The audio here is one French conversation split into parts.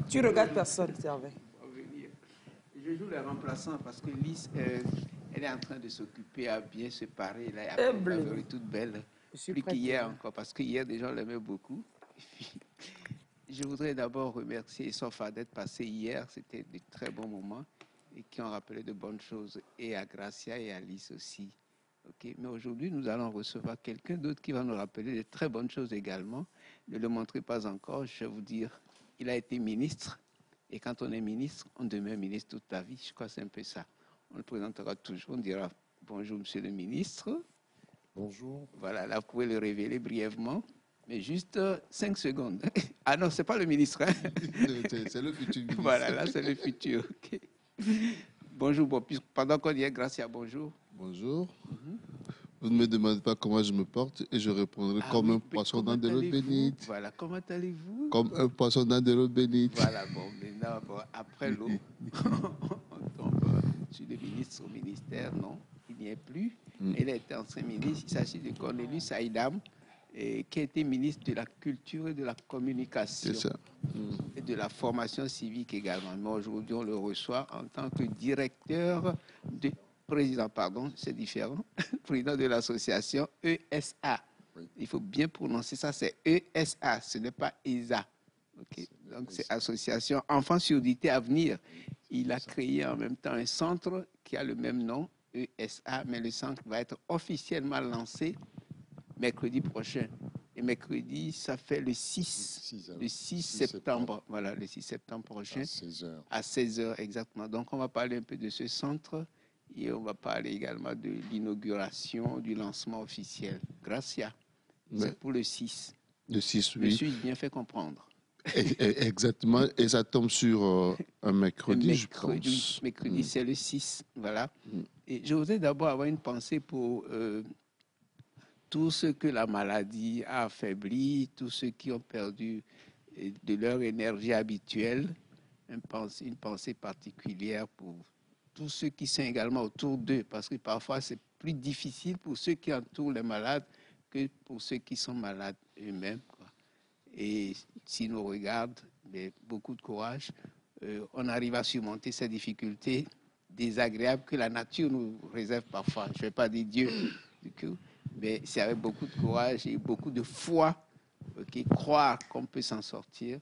Tu regardes personne, Hervé. Je joue les remplaçants parce que Lise, elle est en train de s'occuper à bien se parer. Là, elle est toute belle. Plus qu'hier encore, parce qu'hier, des gens l'aimaient beaucoup. Je voudrais d'abord remercier Sofa d'être passé hier. C'était de très bons moments et qui ont rappelé de bonnes choses. Et à Gracia et à Lise aussi. Okay. Mais aujourd'hui, nous allons recevoir quelqu'un d'autre qui va nous rappeler de très bonnes choses également. Ne le montrez pas encore, je vais vous dire. Il a été ministre. Et quand on est ministre, on demeure ministre toute la vie. Je crois que c'est un peu ça. On le présentera toujours. On dira bonjour, monsieur le ministre. Bonjour. Voilà, là, vous pouvez le révéler brièvement. Mais juste 5 secondes. Ah non, ce n'est pas le ministre. Hein? C'est le futur ministre. Voilà, là, c'est le futur. Okay. Bonjour, bon, pendant qu'on y est, Gracia, bonjour. Bonjour. Vous ne me demandez pas comment je me porte et je répondrai comme un poisson dans de l'eau bénite. Voilà, comment allez-vous? Comme un poisson dans de l'eau bénite. Voilà, bon, maintenant, après l'eau, on tombe sur le ministre au ministère. Non, il n'y est plus. Il a été ancien ministre. Il s'agit de Cornelius Aïdam, qui a été ministre de la Culture et de la Communication. C'est ça. Et de la formation civique également. Mais aujourd'hui, on le reçoit en tant que directeur de... Président, pardon, c'est différent. Président de l'association ESA. Oui. Il faut bien prononcer ça, c'est ESA, ce n'est pas ESA. Okay. Donc, c'est Association Enfants Surdité à venir. Il a créé en même temps un centre qui a le même nom, ESA, mais le centre va être officiellement lancé mercredi prochain. Et mercredi, ça fait le 6 septembre. Voilà, le 6 septembre prochain. À 16h, exactement. Donc, on va parler un peu de ce centre. Et on va parler également de l'inauguration, du lancement officiel. Gracia. C'est pour le 6. Le 6, oui. Je suis bien fait comprendre. Exactement. Et ça tombe sur un mercredi, je pense. Mercredi, c'est le 6. Voilà. Et je voudrais d'abord avoir une pensée pour tout ce que la maladie a affaibli, tous ceux qui ont perdu de leur énergie habituelle. Une pensée particulière pour tous ceux qui sont également autour d'eux, parce que parfois c'est plus difficile pour ceux qui entourent les malades que pour ceux qui sont malades eux-mêmes. Et s'ils nous regardent, beaucoup de courage, on arrive à surmonter ces difficultés désagréables que la nature nous réserve parfois. Je ne vais pas dire Dieu, du coup, mais c'est avec beaucoup de courage et beaucoup de foi, croire qu'on peut s'en sortir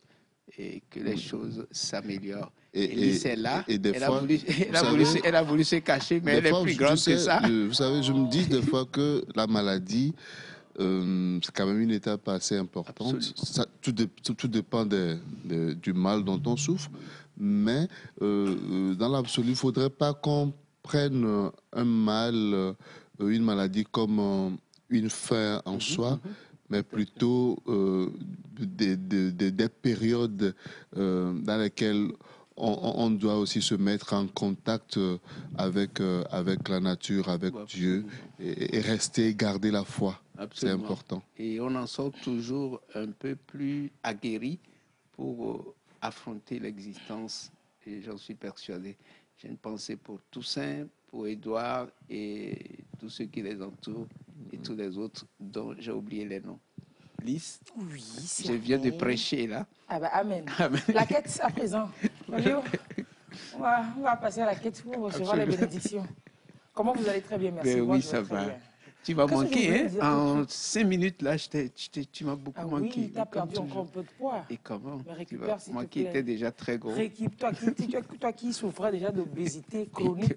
et que les choses s'améliorent. Et c'est là, elle a voulu se cacher, mais elle est plus grande que ça. Vous savez, je me dis des fois que la maladie, c'est quand même une étape assez importante. Ça, tout dépend du mal dont on souffre, mais dans l'absolu, il ne faudrait pas qu'on prenne un mal, une maladie comme une fin en soi, mais plutôt des périodes dans lesquelles on doit aussi se mettre en contact avec la nature, avec Dieu, et rester, garder la foi. C'est important. Et on en sort toujours un peu plus aguerri pour affronter l'existence, et j'en suis persuadé. J'ai une pensée pour Toussaint, pour Édouard et tous ceux qui les entourent, et tous les autres dont j'ai oublié les noms. Lise, oui, je viens de prêcher là. Ah bah, amen. Amen. La quête à présent. On va passer à la quête pour recevoir les bénédictions. Comment vous allez? Très bien, merci. Oui, ça va. Bien. Tu m'as manqué, hein? En 5 minutes, là, tu m'as beaucoup manqué. Oui, tu as perdu encore un peu de poids. Et comment? Mais récupère, s'il te plaît. Moi qui étais déjà très gros. Toi qui souffrais déjà d'obésité chronique.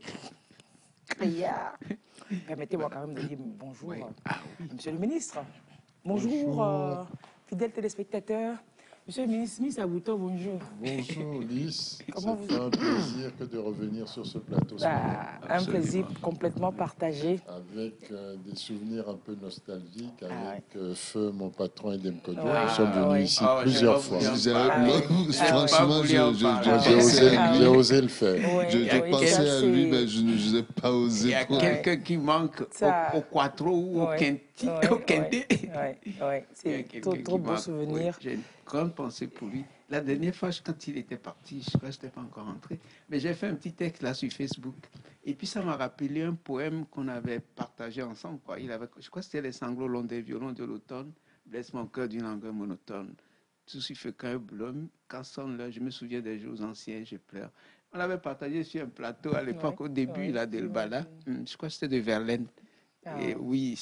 Permettez-moi quand même de dire bonjour, monsieur le ministre. Bonjour. Fidèles téléspectateurs. Monsieur le ministre Abouto, bonjour. Bonjour Lys, c'est un plaisir que de revenir sur ce plateau. Un plaisir complètement partagé. Avec des souvenirs un peu nostalgiques, avec Feu, mon patron et Demkodio. Nous sommes venus ici plusieurs fois. Franchement, j'ai osé le faire. Je pensais à lui, mais je n'ai pas osé. Il y a quelqu'un qui manque au quattro ou au quinté. C'est trop beau souvenir. J'ai une grande pensée pour lui. La dernière fois, quand il était parti, je crois que je n'étais pas encore rentré, mais j'ai fait un petit texte là sur Facebook. Et puis ça m'a rappelé un poème qu'on avait partagé ensemble. Je crois que c'était Les sanglots longs des violons de l'automne. Blesse mon cœur d'une langueur monotone. tout ce qui fait qu'un blum, quand sonne l'heure, je me souviens des jours anciens, je pleure. On avait partagé sur un plateau à l'époque, au début, là, d'Elbala. Je crois que c'était de Verlaine. Et oui,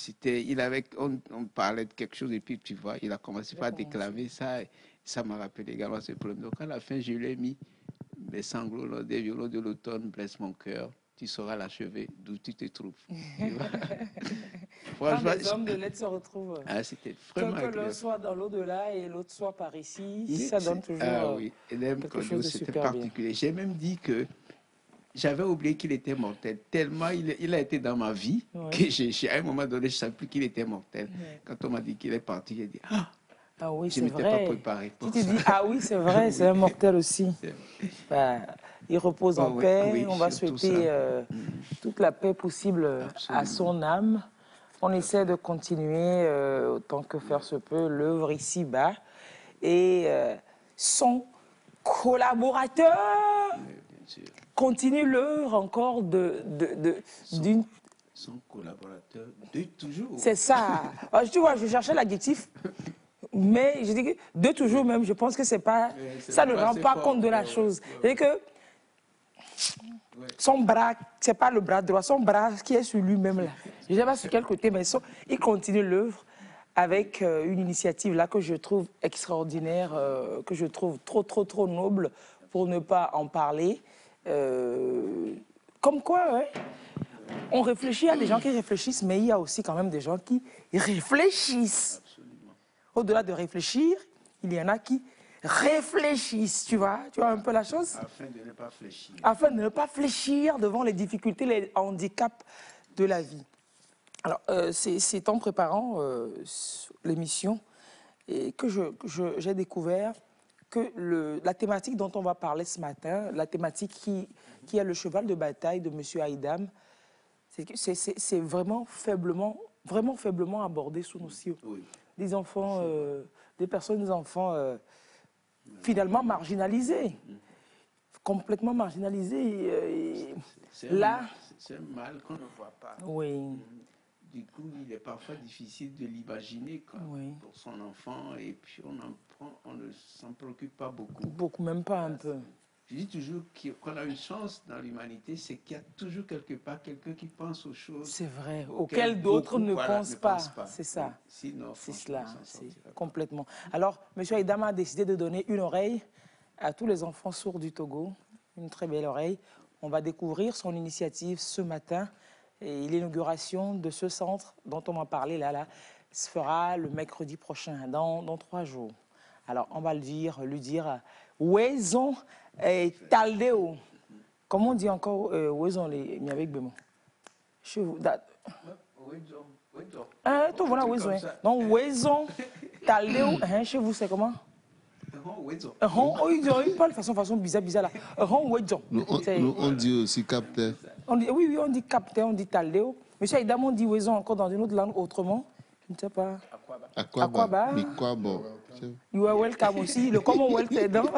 on parlait de quelque chose et puis tu vois, il a commencé par déclamer ça. Ça m'a rappelé également ce problème. Donc à la fin, je lui ai mis mes sanglots lors des violons de l'automne, blesse mon cœur. Tu sauras l'achever d'où tu te trouves. Quand les hommes de lettres se retrouvent. C'était vraiment que l'un soit dans l'au-delà et l'autre soit par ici, ça donne toujours quelque chose de super particulier. J'ai même dit que j'avais oublié qu'il était mortel. Tellement il a été dans ma vie que à un moment donné, je ne savais plus qu'il était mortel. Quand on m'a dit qu'il est parti, j'ai dit ah oui, je ne m'étais pas préparé. Si tu dis ah oui, c'est vrai, c'est un mortel aussi. Il repose en paix. On va souhaiter toute la paix possible à son âme. On essaie de continuer autant que faire se peut l'œuvre ici-bas. Et son collaborateur continue l'œuvre encore d'une... Son collaborateur de toujours. C'est ça. Alors, tu vois, je cherchais l'adjectif. Mais je dis que de toujours même, je pense que c'est pas, ça ne rend pas compte de la chose. C'est que son bras, c'est pas le bras droit, son bras qui est sur lui-même là. Je ne sais pas sur quel côté, mais il continue l'œuvre avec une initiative là que je trouve extraordinaire, que je trouve trop noble pour ne pas en parler. Comme quoi, on réfléchit à des gens qui réfléchissent, mais il y a aussi quand même des gens qui réfléchissent. Au-delà de réfléchir, il y en a qui réfléchissent, tu vois un peu la chose? Afin de ne pas fléchir. Afin de ne pas fléchir devant les difficultés, les handicaps de la vie. Alors, c'est en préparant l'émission que j'ai découvert que la thématique dont on va parler ce matin, la thématique qui est le cheval de bataille de M. Haïdam, c'est vraiment faiblement abordé sous nos cieux. Oui. Des enfants, des enfants finalement marginalisés, complètement marginalisés. C'est un mal qu'on ne voit pas. Oui. Du coup, il est parfois difficile de l'imaginer pour son enfant, et puis on ne s'en préoccupe pas beaucoup. Beaucoup, même pas un peu. Je dis toujours qu'on a une chance dans l'humanité, c'est qu'il y a toujours quelque part quelqu'un qui pense aux choses. C'est vrai, auxquelles d'autres ne pensent pas. C'est ça. Oui. Sinon, c'est cela, c'est complètement. Alors, M. Haïdam a décidé de donner une oreille à tous les enfants sourds du Togo, une très belle oreille. On va découvrir son initiative ce matin et l'inauguration de ce centre dont on m'a parlé là se fera le mercredi prochain, dans 3 jours. Alors, on va lui dire, Ouezon et Taldeo. Comment on dit encore Ouezon les avec Bémon? Chez vous, tout voilà Ouezon. Non, Ouezon, Taldeo, chez vous, c'est comment? Ils parlent de façon bizarre là. On dit aussi capteur. Oui, on dit capteur, on dit Taldeo. Monsieur Haïdam, on dit Ouezon encore dans une autre langue autrement. Je ne sais pas. Aquaba. You are welcome aussi. Le Commonwealth est dedans.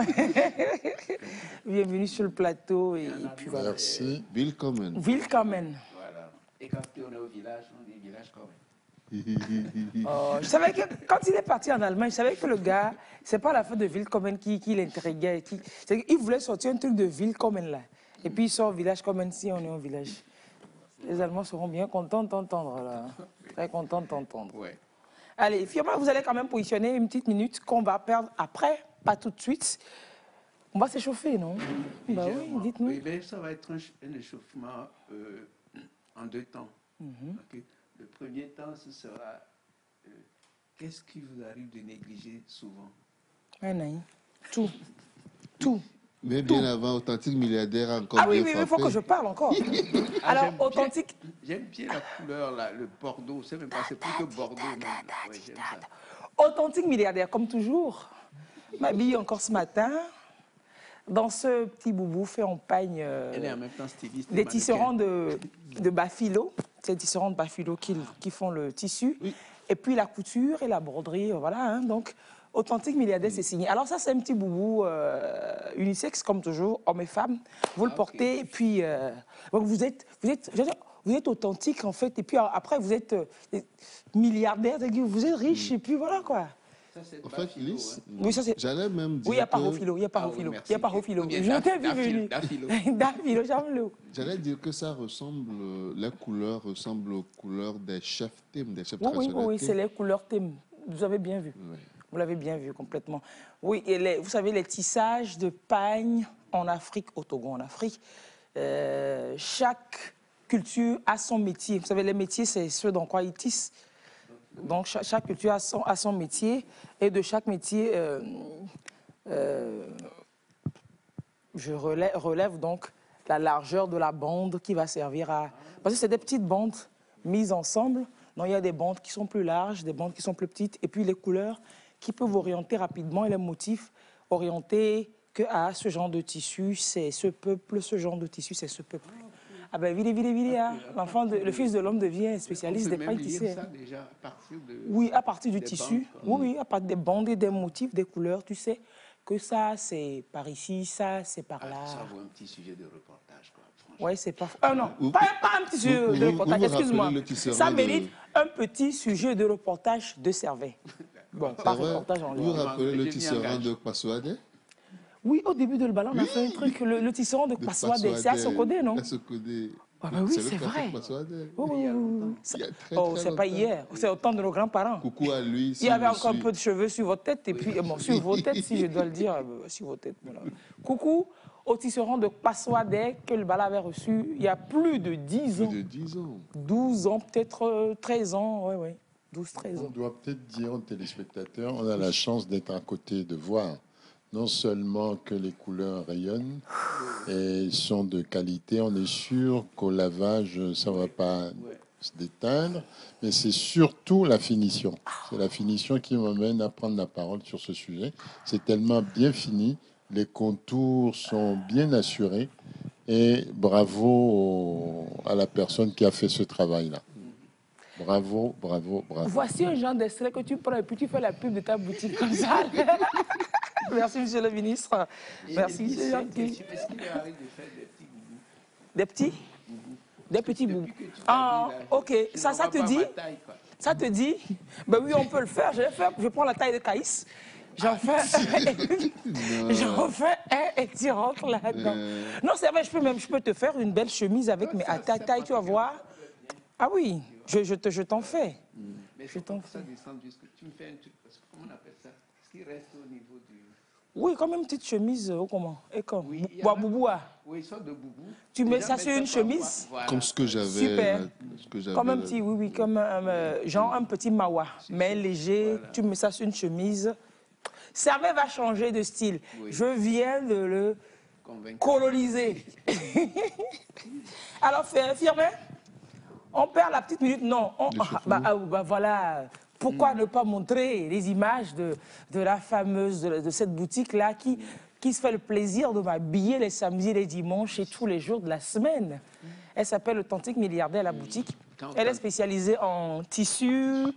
Bienvenue sur le plateau. Et puis voilà. Merci. Willkommen. Willkommen. Voilà. Et quand on est au village, on dit village quand même. Je savais que quand il est parti en Allemagne, je savais que le gars, c'est pas la fin de Willkommen qui l'intriguait. Il voulait sortir un truc de Willkommen là. Et puis il sort village Kommen si on est au village. Les Allemands seront bien contents de t'entendre là. Très contents de t'entendre. Ouais. Allez, Fiona, vous allez quand même positionner une petite minute qu'on va perdre après, pas tout de suite. On va s'échauffer, non? Bah oui, dites-nous. Oui, mais ça va être un échauffement en 2 temps. Okay. Le premier temps, ce sera qu'est-ce qui vous arrive de négliger souvent? Non. Tout. Mais bien avant, Authentique Milliardaire a encore oui, il faut que je parle encore. Alors, Authentique... J'aime bien la couleur, là, le bordeaux. C'est même pas, c'est plus que bordeaux. Authentique Milliardaire, comme toujours, m'habille encore ce matin dans ce petit boubou fait en pagne. Elle est en même temps styliste. Des tisserands de Bafilo. C'est des tisserands de Bafilo qui font le tissu. Oui. Et puis la couture et la broderie, voilà. Donc, Authentique Milliardaire, c'est signé. Alors ça, c'est un petit boubou unisexe, comme toujours, hommes et femmes. Vous le portez, et puis vous êtes authentique, en fait. Et puis après, vous êtes milliardaire, vous êtes riche, et puis voilà, quoi. Ça, c'est En fait, Bafilo, Lys, hein. Oui, ça c'est... j'allais même dire Oui, il y a que... Parophilo, il y a Ah oui, Parophilo, merci. il y a Parophilo. Ou bien Je t'ai vu Dafilo, venir. Dafilo. Dafilo, j'aime. J'allais dire que ça ressemble, les couleurs ressemblent aux couleurs des chefs thèmes, des chefs Oui, oui, traditionnels oui, c'est thèmes. les couleurs thème. Vous avez bien vu. Ouais. Vous l'avez bien vu complètement. Oui, et vous savez, les tissages de pagne en Afrique, au Togo en Afrique, chaque culture a son métier. Vous savez, les métiers, c'est ceux dans quoi ils tissent. Donc, chaque culture a son métier. Et de chaque métier, je relève donc la largeur de la bande qui va servir à... Parce que c'est des petites bandes mises ensemble. Donc, il y a des bandes qui sont plus larges, des bandes qui sont plus petites. Et puis, les couleurs qui peuvent orienter rapidement et les motifs orientés que à ce genre de tissu, c'est ce peuple, ce genre de tissu, c'est ce peuple. Ah ben, vidi, hein. Le fils de l'homme devient spécialiste des pailles tissées. Ça déjà à partir de... Oui, à partir du des tissu. bandes, Oui, à partir des bandes et des motifs, des couleurs, tu sais que ça, c'est par ici, ça, c'est par là. Ça vaut un petit sujet de reportage, quoi, franchement. Oui, c'est pas... Ah non, pas un petit sujet de reportage, excuse-moi. Ça mérite un petit sujet de reportage de Servet. Bon, pas reportage en Vous vous ligne. rappelez le tisserand de Passoadé? Oui, au début de le ballon, on a fait un truc, le tisserand de Passoadé, c'est à Sokodé, non? À Sokodé. Ah ben oui, c'est vrai. Oui. Oh, c'est pas hier, c'est au temps de nos grands-parents. Coucou à lui. Il y avait encore un peu de cheveux sur votre tête, et puis, bon, sur vos têtes, si je dois le dire, sur vos têtes. Voilà. Coucou au tisserand de Passoadé que le bal avait reçu il y a plus de 10 ans. Plus de 10 ans. 12 ans, peut-être 13 ans, oui. 12-13 On ans. doit peut-être dire aux téléspectateurs, on a la chance d'être à côté, de voir non seulement que les couleurs rayonnent et sont de qualité, on est sûr qu'au lavage, ça ne va pas se déteindre, mais c'est surtout la finition. C'est la finition qui m'amène à prendre la parole sur ce sujet. C'est tellement bien fini, les contours sont bien assurés et bravo à la personne qui a fait ce travail-là. Bravo. Voici un genre d'extrait que tu prends et puis tu fais la pub de ta boutique comme ça. Merci, monsieur le ministre. Merci, c'est gentil. Est-ce qu'il arrive de faire des petits boubous? Des petits boubous. Ah, ok. Ça te dit? Ça te dit? Ben oui, on peut le faire. Je prends la taille de Caïs. J'en fais un et tu rentres là-dedans. Non, c'est vrai, je peux te faire une belle chemise avec mes taille, tu vas voir. Ah oui, je t'en fais. Mais je t'en fais. Ça descend jusque. Tu me fais un truc, parce que comment on appelle ça? Ce qui reste au niveau du... Oui, comme une petite chemise, comment? Et comme oui, Bouboua. Oui, sorte de boubou. Tu mets ça sur une chemise? Voilà. Comme ce que j'avais. Super. Comme un petit, oui, comme genre un petit mawa, mais léger. Voilà. Tu mets ça sur une chemise. Servet va changer de style. Oui. Je viens de le coloniser. Alors, Firmin, on perd la petite minute? Non. Voilà. Pourquoi ne pas montrer les images de la fameuse, de cette boutique-là qui se fait le plaisir de m'habiller les samedis, les dimanches et tous les jours de la semaine. Elle s'appelle Authentique Milliardaire, la boutique. Elle est spécialisée en tissu,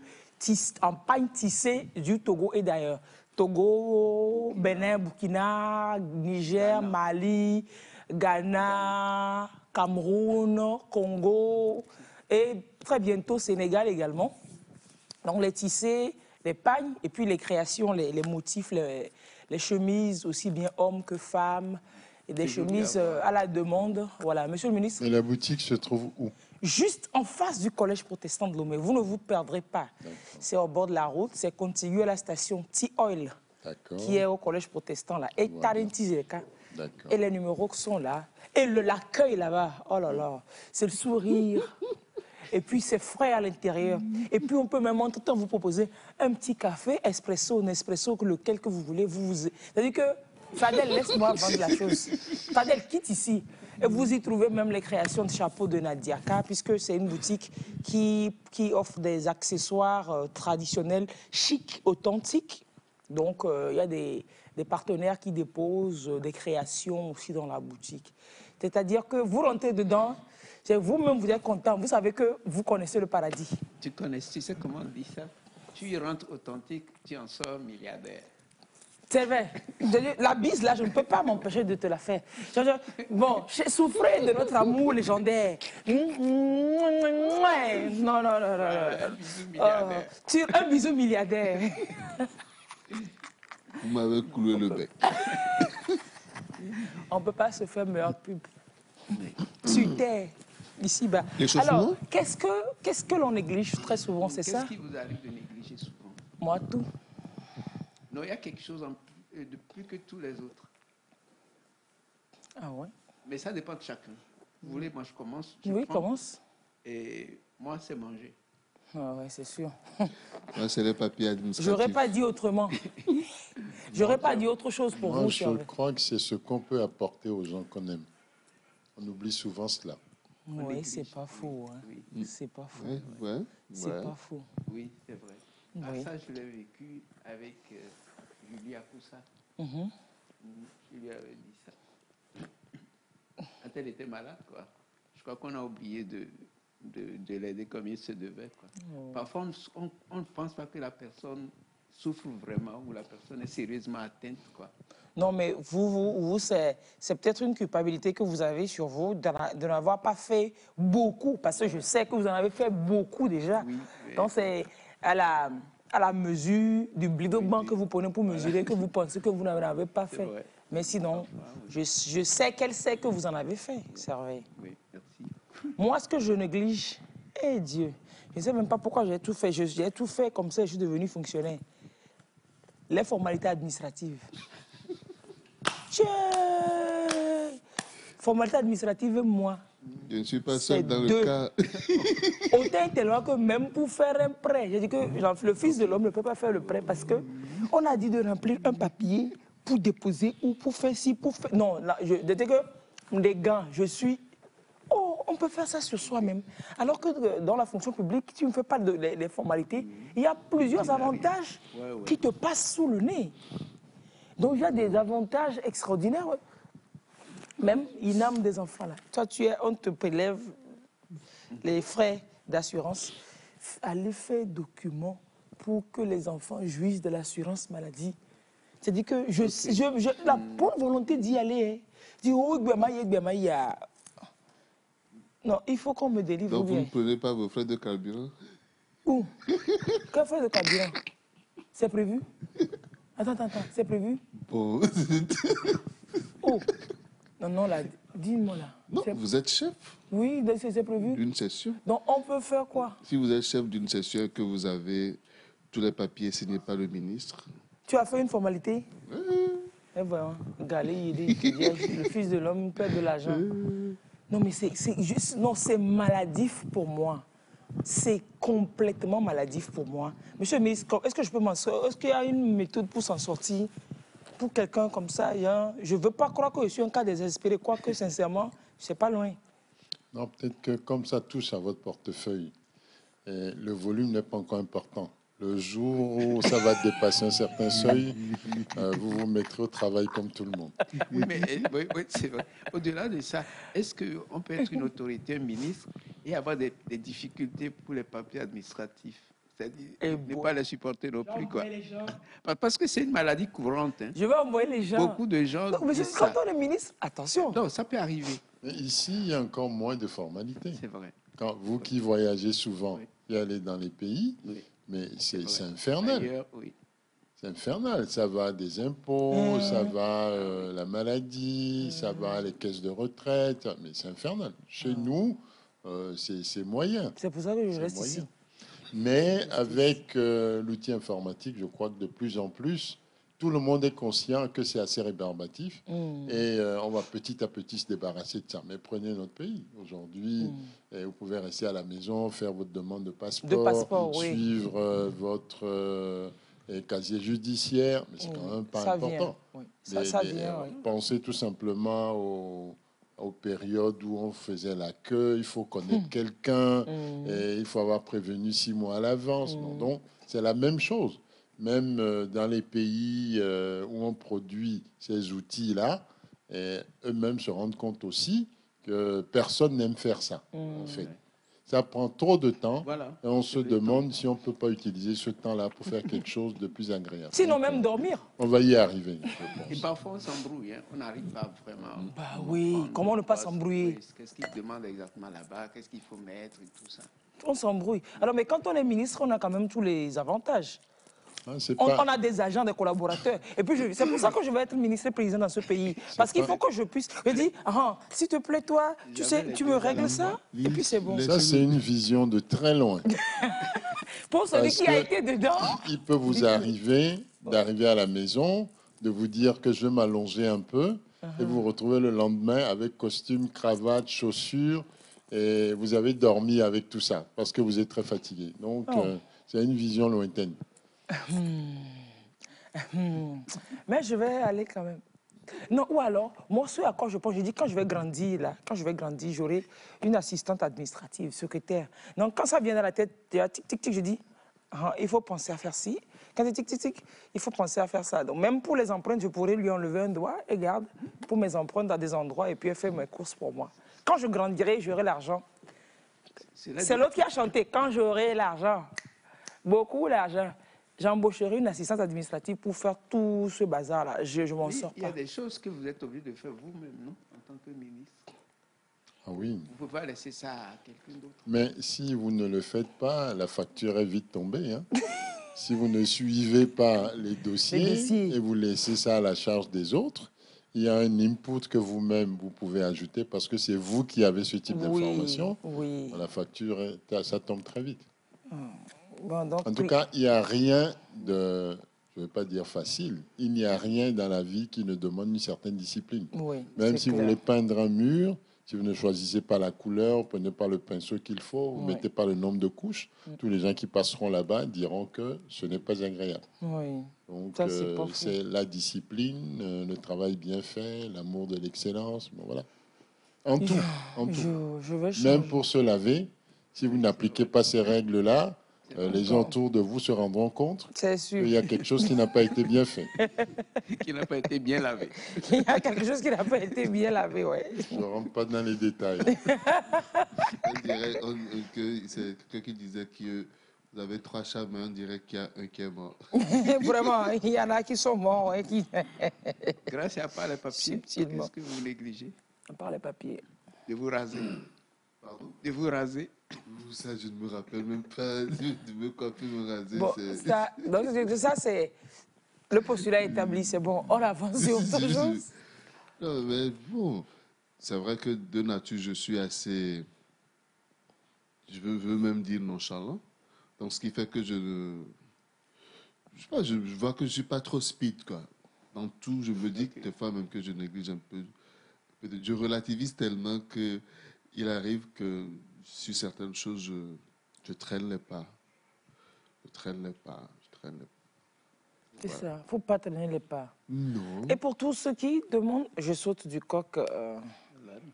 en pagne tissée du Togo et d'ailleurs. Togo, Bénin, Burkina, Niger, Mali, Ghana, Cameroun, Congo et très bientôt Sénégal également. Donc les tissés, les pagnes et puis les créations, les motifs, les chemises aussi bien hommes que femmes et des chemises à la demande. Voilà, monsieur le ministre. Et la boutique se trouve où? Juste en face du collège protestant de Lomé. Vous ne vous perdrez pas. C'est au bord de la route, c'est contigu à la station T-Oil qui est au collège protestant là. Et et les numéros sont là. Et l'accueil là-bas, oh là là, c'est le sourire. Et puis c'est frais à l'intérieur. Et puis on peut même en tout temps vous proposer un petit café, espresso, Nespresso, lequel que vous voulez. C'est-à-dire que Fadel, laisse-moi vendre la chose. Fadel quitte ici. Et vous y trouvez même les créations de chapeaux de Nadiaka, puisque c'est une boutique qui offre des accessoires traditionnels, chics, authentiques. Donc il y a des partenaires qui déposent des créations aussi dans la boutique. C'est-à-dire que vous rentrez dedans, vous-même, vous êtes content. Vous savez que vous connaissez le paradis. Tu sais comment on dit ça? Tu y rentres authentique, tu en sors milliardaire. C'est vrai. La bise, là, je ne peux pas m'empêcher de te la faire. Bon, j'ai souffert de notre amour légendaire. Non. Un bisou milliardaire. Un bisou milliardaire. Vous m'avez cloué le bec. On ne peut pas se faire meilleure pub. Sur terre, ici-bas. L'échauffement? Alors, qu'est-ce que l'on néglige très souvent, c'est ça? Qu'est-ce qui vous arrive de négliger souvent? Moi, tout. Non, il y a quelque chose de plus que tous les autres. Ah ouais? Mais ça dépend de chacun. Vous voulez, moi je commence. Oui, commence. Et moi, c'est manger. Ah ouais, c'est sûr. Moi, c'est les papiers administratifs. J'aurais pas dit autrement. J'aurais pas dit autre chose pour Moi, vous, je Charles. crois que c'est ce qu'on peut apporter aux gens qu'on aime. On oublie souvent cela. Oui, c'est pas faux. Hein. Oui, C'est pas faux. Ouais. C'est pas faux. oui, c'est vrai. Ah, Oui. ça, je l'ai vécu avec Julie Akoussa. Mhm. Je lui avais dit ça. Quand elle était malade, quoi. Je crois qu'on a oublié de l'aider comme il se devait, quoi. Parfois, on ne pense pas que la personne souffre vraiment ou la personne est sérieusement atteinte, quoi. Non, mais vous c'est peut-être une culpabilité que vous avez sur vous de n'avoir pas fait beaucoup, parce que je sais que vous en avez fait beaucoup déjà. Oui, Donc, c'est à la mesure du blido-banc que vous prenez pour mesurer que vous pensez que vous n'en avez pas fait. vrai. Mais sinon, je sais qu'elle sait que vous en avez fait, Serveille. Oui, merci. Moi, ce que je néglige, Dieu, je ne sais même pas pourquoi j'ai tout fait. J'ai tout fait comme ça, je suis devenu fonctionnaire. Les formalités administratives. Tiens! Formalités administratives, moi. Je ne suis pas C'est seul dans deux. le cas. Autant tellement que même pour faire un prêt, j'ai dit que le Fils de l'homme ne peut pas faire le prêt parce qu'on a dit de remplir un papier pour déposer ou pour faire ci, pour faire... Non, là, dès que des gants, je suis... Oh, on peut faire ça sur soi-même. Alors que dans la fonction publique, tu ne fais pas les formalités, il y a plusieurs avantages qui te passent sous le nez. Donc, il y a des avantages extraordinaires. Même, il nomme des enfants là. Toi, on te prélève les frais d'assurance. Allez faire document pour que les enfants jouissent de l'assurance maladie. C'est-à-dire que la bonne volonté d'y aller. Dit, oh, non, il faut qu'on me délivre. Donc, vous bien. ne prenez pas vos frais de carburant? Où? Quel frais de carburant? C'est prévu? Attends, c'est prévu? Bon. Oh! Non, là, dis-moi là. Non, vous êtes chef Oui, c'est prévu. d'une session. Donc, on peut faire quoi? Si vous êtes chef d'une session et que vous avez tous les papiers signés par le ministre, Tu as fait une formalité? Et voilà, Galé, le Fils de l'homme perd de l'argent. Non, mais c'est maladif pour moi. C'est complètement maladif pour moi. Monsieur le ministre, est-ce que je peux m'en sortir? Est-ce qu'il y a une méthode pour s'en sortir? Pour quelqu'un comme ça, je ne veux pas croire que je suis un cas désespéré, quoique sincèrement, c'est pas loin. Non, peut-être que comme ça touche à votre portefeuille, le volume n'est pas encore important. Le jour où ça va dépasser un certain seuil, vous vous mettrez au travail comme tout le monde. Oui, mais oui, c'est vrai. Au-delà de ça, est-ce qu'on peut être une autorité, un ministre, et avoir des difficultés pour les papiers administratifs? C'est-à-dire ne pas les supporter non plus, quoi. Parce que c'est une maladie courante. Hein. Je vais envoyer les gens. Beaucoup de gens Non, mais disent quand ça. on est ministre, attention. Non, ça peut arriver. Mais ici, il y a encore moins de formalités. C'est vrai. Quand vous qui voyagez souvent, Oui. et allez dans les pays, Oui. mais c'est vrai. infernal. Ailleurs, oui. C'est infernal. Ça va des impôts, ça va la maladie, ça va les caisses de retraite. Mais c'est infernal. Chez nous, c'est moyen. C'est pour ça que je C'est reste moyen. ici. Mais avec l'outil informatique, je crois que de plus en plus, tout le monde est conscient que c'est assez rébarbatif. Et on va petit à petit se débarrasser de ça. Mais prenez notre pays. Aujourd'hui, vous pouvez rester à la maison, faire votre demande de passeport, oui. suivre votre casier judiciaire. Mais c'est quand même pas Ça important. vient. Oui. Ça vient, oui. Pensez tout simplement aux périodes où on faisait la queue, il faut connaître quelqu'un, et il faut avoir prévenu 6 mois à l'avance. Non, donc, c'est la même chose. Même dans les pays où on produit ces outils-là, eux-mêmes se rendent compte aussi que personne n'aime faire ça, en fait. Ça prend trop de temps, Voilà. et on se demande si on ne peut pas utiliser ce temps-là pour faire quelque chose de plus agréable. Sinon, Donc, même dormir. on va y arriver, je Et pense. parfois, on s'embrouille. Hein. On n'arrive pas vraiment. Bah oui, comment ne pas s'embrouiller? Qu'est-ce qu'ils demandent exactement là-bas? Qu'est-ce qu'il faut mettre et tout ça? On s'embrouille. Alors, mais quand on est ministre, on a quand même tous les avantages. Hein, On a des agents, des collaborateurs. Et puis, c'est pour ça que je vais être ministre-président dans ce pays. Parce qu'il faut que je puisse... Je dis, s'il te plaît, toi, tu sais, tu me règles ça, et puis c'est bon. Ça, c'est une vision de très loin. Pour celui qui a été dedans... Il peut vous arriver d'arriver à la maison, de vous dire que je vais m'allonger un peu, et vous retrouvez le lendemain avec costume, cravate, chaussures, et vous avez dormi avec tout ça, parce que vous êtes très fatigué. Donc, c'est une vision lointaine. Mais je vais aller quand même. Non, ou alors, moi, ce à quoi je pense, je dis, quand je vais grandir, là, quand je vais grandir, j'aurai une assistante administrative, secrétaire. Donc, quand ça vient dans la tête, tic, tic, tic, je dis, il faut penser à faire ci. Quand c'est tic, tic, tic, il faut penser à faire ça. Donc, même pour les empreintes, je pourrais lui enlever un doigt et garde pour mes empreintes dans des endroits et puis elle fait mes courses pour moi. Quand je grandirai, j'aurai l'argent. C'est l'autre qui a chanté, quand j'aurai l'argent, beaucoup d'argent. J'embaucherai une assistante administrative pour faire tout ce bazar-là. Je m'en sors pas. Il y a des choses que vous êtes obligé de faire vous-même, non? En tant que ministre. Ah oui. Vous ne pouvez pas laisser ça à quelqu'un d'autre. Mais si vous ne le faites pas, la facture est vite tombée. Hein. Si vous ne suivez pas les dossiers et vous laissez ça à la charge des autres, il y a un input que vous-même, vous pouvez ajouter parce que c'est vous qui avez ce type d'information. Oui. La facture, ça tombe très vite. Bon, donc, en tout cas, il n'y a rien de, je ne vais pas dire facile, il n'y a rien dans la vie qui ne demande une certaine discipline. Oui, même si vous voulez peindre un mur, si vous ne choisissez pas la couleur, vous ne prenez pas le pinceau qu'il faut, vous ne mettez pas le nombre de couches, tous les gens qui passeront là-bas diront que ce n'est pas agréable. Oui. Donc, c'est la discipline, le travail bien fait, l'amour de l'excellence, bon, voilà. En tout, je vais même pour se laver, si vous n'appliquez pas ces règles-là, les gens autour de vous se rendront compte qu'il y a quelque chose qui n'a pas été bien fait. Qui n'a pas été bien lavé. Il y a quelque chose qui n'a pas été bien lavé, oui. Je ne rentre pas dans les détails. On dirait que c'est quelqu'un qui disait que vous avez 3 chats, mais on dirait qu'il y a un qui est mort. Vraiment, il y en a qui sont morts. Grâce à part les papiers, qu'est-ce que vous négligez? À part les papiers. De vous raser. Pardon? De vous raser. Ça, je ne me rappelle même pas de me coiffer, me raser. Bon, ça, c'est le postulat établi, c'est bon, on avance sur autre chose. Non, mais bon, c'est vrai que de nature, je suis assez, je veux même dire nonchalant. Donc, ce qui fait que je sais pas, je vois que je ne suis pas trop speed, quoi. Dans tout, je me dis que des fois même que je néglige un peu. Je relativise tellement qu'il arrive que sur certaines choses, je traîne les pas. C'est ça, il ne faut pas traîner les pas. Non. Et pour tous ceux qui demandent, je saute du coq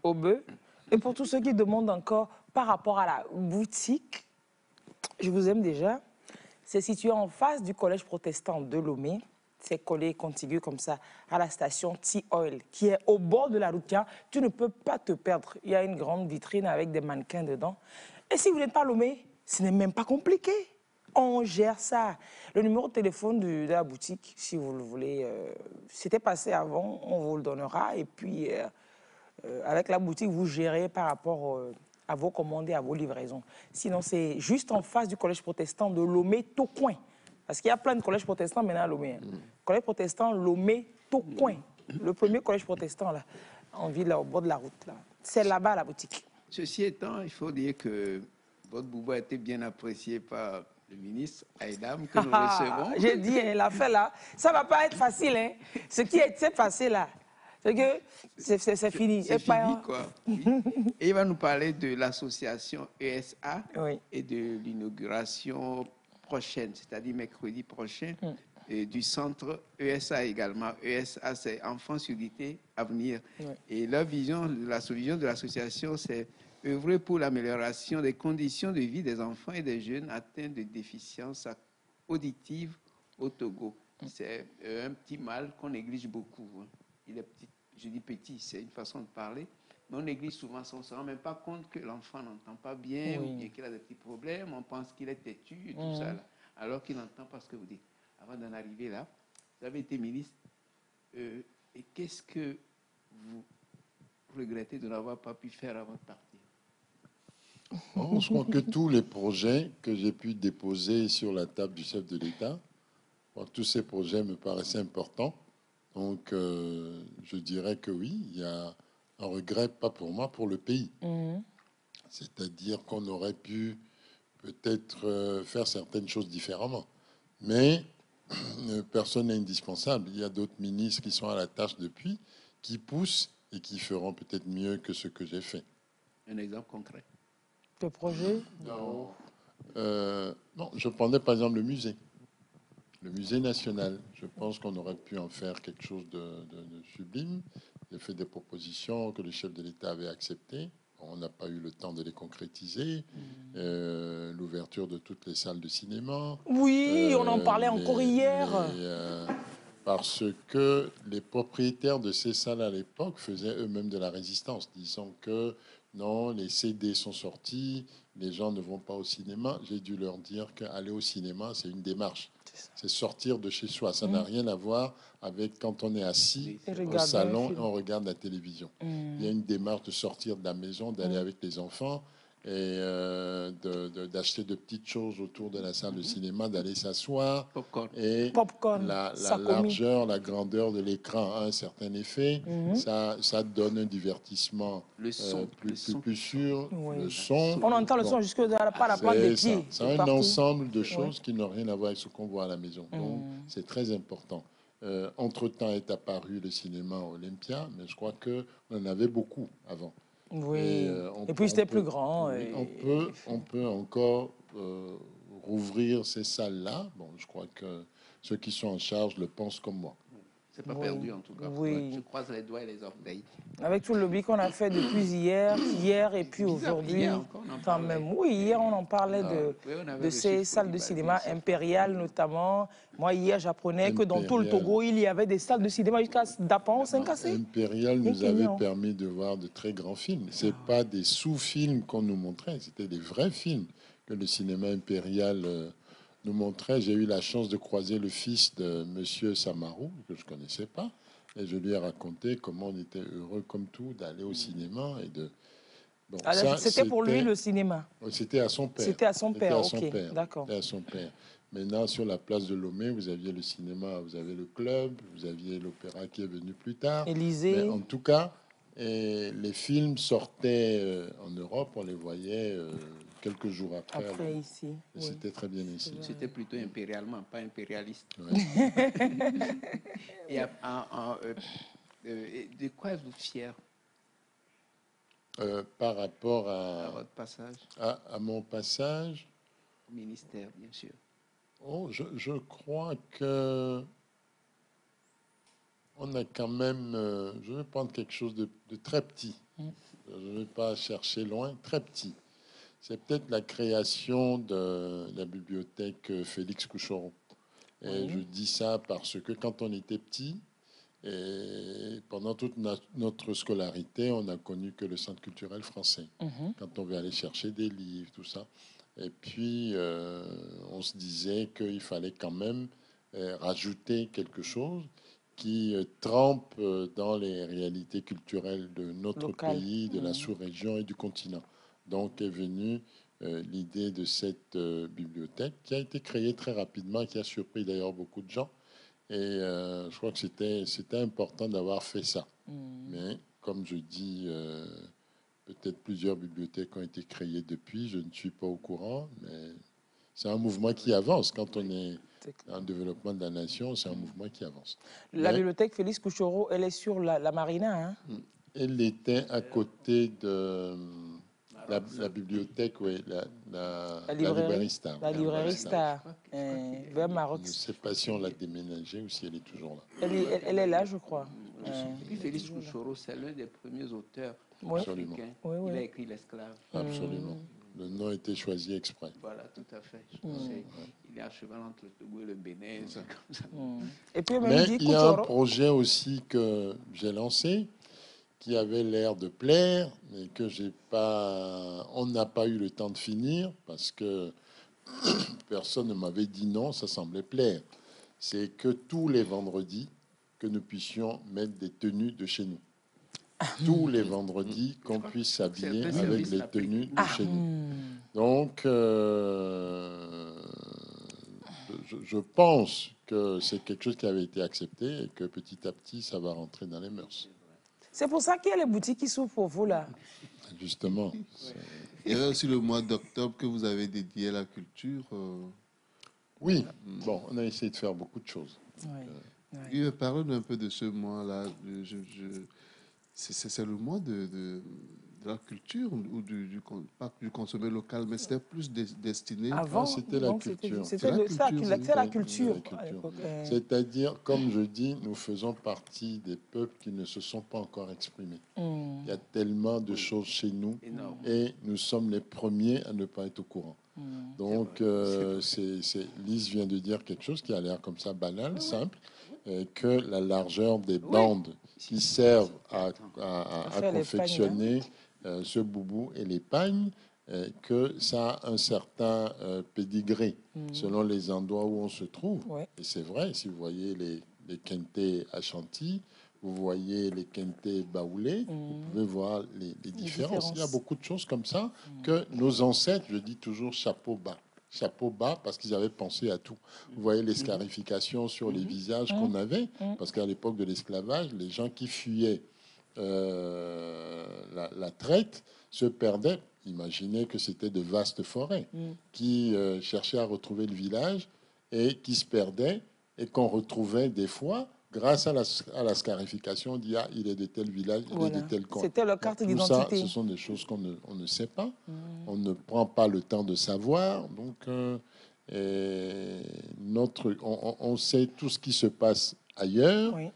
au bœuf, et pour tous ceux qui demandent encore par rapport à la boutique, je vous aime déjà, c'est situé en face du collège protestant de Lomé. C'est collé contigu comme ça à la station T-Oil qui est au bord de la route. Tu ne peux pas te perdre. Il y a une grande vitrine avec des mannequins dedans. Et si vous n'êtes pas Lomé, ce n'est même pas compliqué. On gère ça. Le numéro de téléphone de la boutique, si vous le voulez, c'était passé avant, on vous le donnera. Et puis, avec la boutique, vous gérez par rapport à vos commandes et à vos livraisons. Sinon, c'est juste en face du collège protestant de Lomé-Tocoin. Parce qu'il y a plein de collèges protestants maintenant à Lomé. Collège protestant Lomé-Tocoin. Le premier collège protestant, là, en ville, là, au bord de la route. C'est là-bas, la boutique. Ceci étant, il faut dire que votre Bouba a été bien apprécié par le ministre Aïdam, que nous recevons. J'ai dit, l'affaire là, ça ne va pas être facile. Hein. Ce qui est passé là, c'est que c'est fini. C'est fini, quoi. Oui. Et il va nous parler de l'association ESA et de l'inauguration prochaine, c'est-à-dire mercredi prochain, et du centre ESA également. ESA, c'est Enfance, Unité, Avenir. Et leur vision, la vision de l'association, c'est œuvrer pour l'amélioration des conditions de vie des enfants et des jeunes atteints de déficience auditive au Togo. C'est un petit mal qu'on néglige beaucoup. Hein. Il est petit, je dis petit, c'est une façon de parler, mais on néglige souvent ça. On ne se rend même pas compte que l'enfant n'entend pas bien ou bien qu'il a des petits problèmes. On pense qu'il est têtu et tout ça, là, alors qu'il n'entend pas ce que vous dites. Avant d'en arriver là, vous avez été ministre. Et qu'est-ce que vous regrettez de n'avoir pas pu faire avant de partir? Je crois que tous les projets que j'ai pu déposer sur la table du chef de l'État Bon, tous ces projets me paraissaient importants. Donc, je dirais que oui, il y a un regret, pas pour moi, pour le pays. C'est-à-dire qu'on aurait pu peut-être faire certaines choses différemment. Mais personne n'est indispensable. Il y a d'autres ministres qui sont à la tâche depuis, qui poussent et qui feront peut-être mieux que ce que j'ai fait. Un exemple concret. Le projet? Non. Non, je prenais par exemple le musée national. Je pense qu'on aurait pu en faire quelque chose de sublime. J'ai fait des propositions que le chef de l'État avait acceptées. On n'a pas eu le temps de les concrétiser. L'ouverture de toutes les salles de cinéma. Oui, on en parlait encore hier. Parce que les propriétaires de ces salles à l'époque faisaient eux-mêmes de la résistance, disant que non, les CD sont sortis, les gens ne vont pas au cinéma. J'ai dû leur dire qu'aller au cinéma, c'est une démarche. C'est sortir de chez soi. Ça n'a rien à voir avec quand on est assis au salon et on regarde la télévision. Il y a une démarche de sortir de la maison, d'aller avec les enfants et d'acheter de petites choses autour de la salle de cinéma, d'aller s'asseoir. Popcorn. La largeur, la grandeur de l'écran a un certain effet. Ça donne un divertissement plus sûr. Le son. On entend le son jusque par la plante des pieds. C'est un ensemble de choses qui n'ont rien à voir avec ce qu'on voit à la maison. Donc, c'est très important. Entre-temps est apparu le cinéma Olympia, mais je crois qu'on en avait beaucoup avant. Oui. Et puis c'était plus grand. Oui, on peut encore rouvrir ces salles-là. Bon, je crois que ceux qui sont en charge le pensent comme moi. C'est pas perdu en tout cas. Oui. Je croise les doigts et les orteils. Avec tout le lobby qu'on a fait depuis hier et puis aujourd'hui. Quand même, oui, hier on en parlait de ces salles de cinéma impériales notamment. Moi hier j'apprenais que dans tout le Togo il y avait des salles de cinéma jusqu'à Dapan, 5AC. Impérial nous avait permis de voir de très grands films. C'est pas des sous-films qu'on nous montrait, c'était des vrais films que le cinéma impérial nous montrait. J'ai eu la chance de croiser le fils de Monsieur Samarou, que je connaissais pas, et je lui ai raconté comment on était heureux comme tout d'aller au cinéma et de. Bon, c'était pour lui le cinéma. C'était à son père. C'était à son père. Ok, d'accord. C'était à son père. Maintenant, sur la place de Lomé, vous aviez le cinéma, vous avez le club, vous aviez l'opéra qui est venu plus tard. Élysée. Mais en tout cas, les films sortaient en Europe, on les voyait quelques jours après. Après ici. Et c'était très bien ici. C'était plutôt impérialement, pas impérialiste. Ouais. Et de quoi êtes-vous fier par rapport à votre passage, à mon passage au ministère, bien sûr. Oh, je crois que on a quand même. Je vais prendre quelque chose de très petit. Je ne vais pas chercher loin. Très petit. C'est peut-être la création de la bibliothèque Félix Coucheron. Et je dis ça parce que quand on était petit, et pendant toute notre scolarité, on n'a connu que le Centre culturel français. Quand on veut aller chercher des livres, tout ça. Et puis, on se disait qu'il fallait quand même rajouter quelque chose qui trempe dans les réalités culturelles de notre pays, de la sous-région et du continent. Donc est venue l'idée de cette bibliothèque qui a été créée très rapidement, qui a surpris d'ailleurs beaucoup de gens. Et je crois que c'était important d'avoir fait ça. Mais comme je dis, peut-être plusieurs bibliothèques ont été créées depuis, je ne suis pas au courant, mais c'est un mouvement qui avance. Quand on est en développement de la nation, c'est un mouvement qui avance. La bibliothèque Félix Coucheron, elle est sur la Marina. Hein? Elle était à côté de la bibliothèque, oui, la librairie Star. La librairie Star, vers Maroc. Je ne sais pas si on l'a déménagée ou si elle est toujours là. Elle est là, je crois. Et puis Félix Coucheron, c'est l'un des premiers auteurs africains. Oui. Il a écrit L'Esclave. Absolument. Le nom a été choisi exprès. Voilà, tout à fait. Il est à cheval entre le Togo et le Bénin, comme ça. Et puis, mais il y a un projet aussi que j'ai lancé, qui avait l'air de plaire, mais que on n'a pas eu le temps de finir parce que personne ne m'avait dit non, ça semblait plaire. C'est que tous les vendredis, que nous puissions mettre des tenues de chez nous. Tous les vendredis, qu'on puisse s'habiller avec les tenues de chez nous. Donc, je pense que c'est quelque chose qui avait été accepté et que petit à petit, ça va rentrer dans les mœurs. C'est pour ça qu'il y a les boutiques qui s'ouvrent pour vous, là. Justement. Il y avait aussi le mois d'octobre que vous avez dédié à la culture. Oui, bon, on a essayé de faire beaucoup de choses. Oui. Oui, parlons un peu de ce mois-là. C'est le mois de la culture ou pas du consommer local, mais c'était plus destiné. Avant, c'était la non, culture. C'était la culture, c'est la oui. culture. La culture. À l'époque. C'est-à-dire, comme je dis, nous faisons partie des peuples qui ne se sont pas encore exprimés. Il y a tellement de choses chez nous Énorme. et nous sommes les premiers à ne pas être au courant. Donc, Lise vient de dire quelque chose qui a l'air comme ça banal, simple, que la largeur des bandes qui servent à faire les confectionner ce boubou et les pagnes, que ça a un certain pédigré selon les endroits où on se trouve. Ouais. Et c'est vrai, si vous voyez les quintés à Chantilly, vous voyez les quintés baoulés, vous pouvez voir les différences. Il y a beaucoup de choses comme ça que nos ancêtres, je dis toujours chapeau bas. Chapeau bas parce qu'ils avaient pensé à tout. Vous voyez les scarifications sur les visages qu'on avait, parce qu'à l'époque de l'esclavage, les gens qui fuyaient la traite se perdaient. Imaginez que c'était de vastes forêts qui cherchaient à retrouver le village et qui se perdaient et qu'on retrouvait des fois grâce à la scarification. On dit ah, il est de tel village, il est de tel coin. C'était leur carte Tout d'identité. ça, ce sont des choses qu'on ne sait pas. On ne prend pas le temps de savoir. Donc, on sait tout ce qui se passe ailleurs. Oui.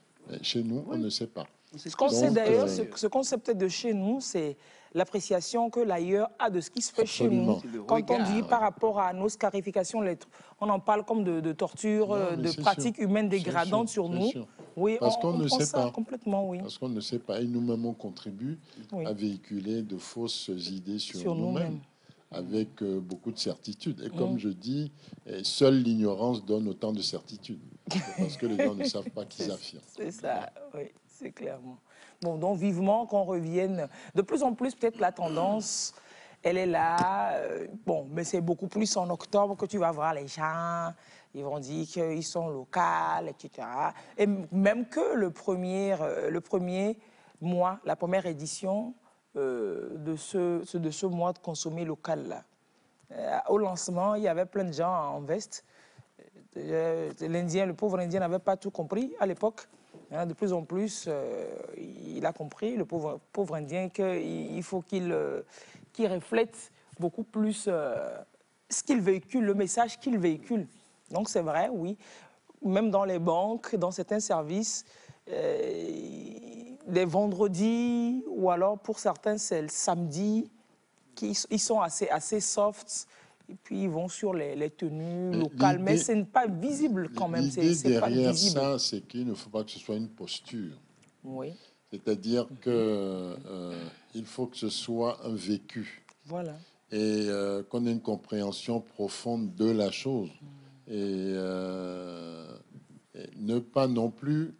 Chez nous, on ne sait pas. Ce qu'on sait d'ailleurs, euh, ce qu'on sait peut-être de chez nous, c'est l'appréciation que l'ailleurs a de ce qui se fait Absolument. chez nous. Le Quand on regard, dit ouais. par rapport à nos scarifications, on en parle comme de torture, Non, mais de c'est pratiques sûr. humaines C'est dégradantes sûr, sur c'est nous. sûr. Oui, Parce qu'on on ne prend sait ça pas. complètement, oui. Parce qu'on ne sait pas. Et nous-mêmes, on contribue Oui. à véhiculer de fausses idées sur Sur nous-mêmes, nous-mêmes. avec beaucoup de certitudes. Et comme je dis, seule l'ignorance donne autant de certitudes. Parce que les gens ne savent pas qu'ils affirment. C'est ça, oui, c'est clairement. Bon, donc vivement qu'on revienne. De plus en plus, peut-être la tendance, elle est là. Bon, mais c'est beaucoup plus en octobre que tu vas voir les gens. Ils vont dire qu'ils sont locaux, etc. Et même que le premier mois, la première édition de ce mois de consommer local là. Au lancement, il y avait plein de gens en veste. L'Indien, le pauvre Indien n'avait pas tout compris à l'époque. Hein, de plus en plus, il a compris, le pauvre Indien, qu'il faut qu'il reflète beaucoup plus ce qu'il véhicule, le message qu'il véhicule. Donc c'est vrai, oui. Même dans les banques, dans certains services, les vendredis, ou alors pour certains, c'est le samedi, ils sont assez soft. Et puis ils vont sur les tenues locales, mais ce n'est pas visible quand même. L'idée C'est pas derrière visible. ça, c'est qu'il ne faut pas que ce soit une posture. Oui, C'est-à-dire que il faut que ce soit un vécu voilà. et qu'on ait une compréhension profonde de la chose. Et ne pas non plus,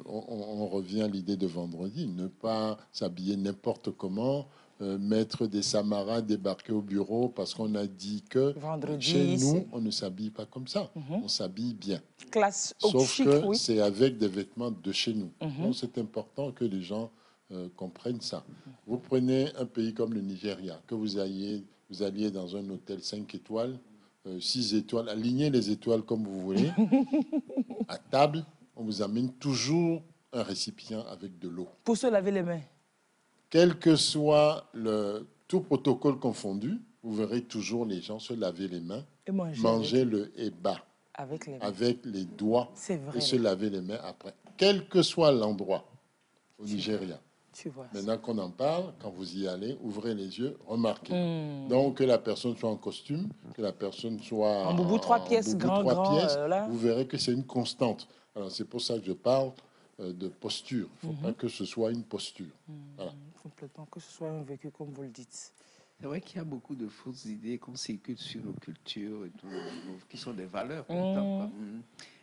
on revient à l'idée de vendredi, ne pas s'habiller n'importe comment, mettre des samaras, débarquer au bureau parce qu'on a dit que Vendredi, chez nous, c'est- on ne s'habille pas comme ça. On s'habille bien. Classe Sauf chic, que oui. c'est avec des vêtements de chez nous. Donc c'est important que les gens comprennent ça. Vous prenez un pays comme le Nigeria, que vous alliez dans un hôtel 5 étoiles, 6 étoiles, alignez les étoiles comme vous voulez. À table, on vous amène toujours un récipient avec de l'eau. Pour se laver les mains. Quel que soit tout protocole confondu, vous verrez toujours les gens se laver les mains, Et manger le eba avec les mains. avec les doigts C'est vrai. et se laver les mains après, quel que soit l'endroit au Nigeria. Tu vois. Maintenant qu'on en parle, quand vous y allez, ouvrez les yeux, remarquez. Donc que la personne soit en costume, que la personne soit En boubou 3 pièces, boubou grand, 3 grand, pièces, là. vous verrez que c'est une constante. Alors c'est pour ça que je parle de posture. Il ne faut pas que ce soit une posture. Voilà. Complètement, que ce soit un vécu comme vous le dites. C'est vrai qu'il y a beaucoup de fausses idées qu'on circule sur nos cultures et tout, qui sont des valeurs pourtant, quoi.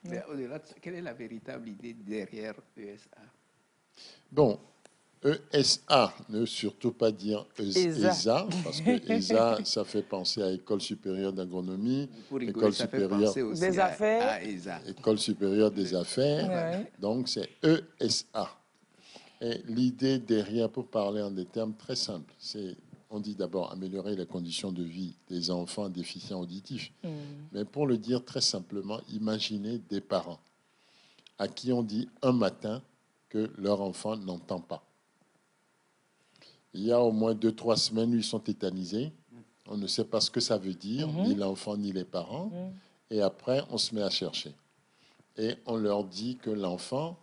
Mais au-delà de ça, quelle est la véritable idée derrière ESA? Bon, ESA, ne surtout pas dire ESA, parce que ESA, ça fait penser à École supérieure d'agronomie, Pour rigoler, École ça fait supérieure, penser aussi Des affaires. à ESA. École supérieure des affaires, Ouais. donc c'est ESA. Et l'idée derrière, pour parler en des termes très simples, c'est, on dit d'abord améliorer les conditions de vie des enfants déficients auditifs. Mais pour le dire très simplement, imaginez des parents à qui on dit un matin que leur enfant n'entend pas. Il y a au moins 2-3 semaines où ils sont tétanisés. On ne sait pas ce que ça veut dire, ni l'enfant ni les parents. Et après, on se met à chercher. Et on leur dit que l'enfant,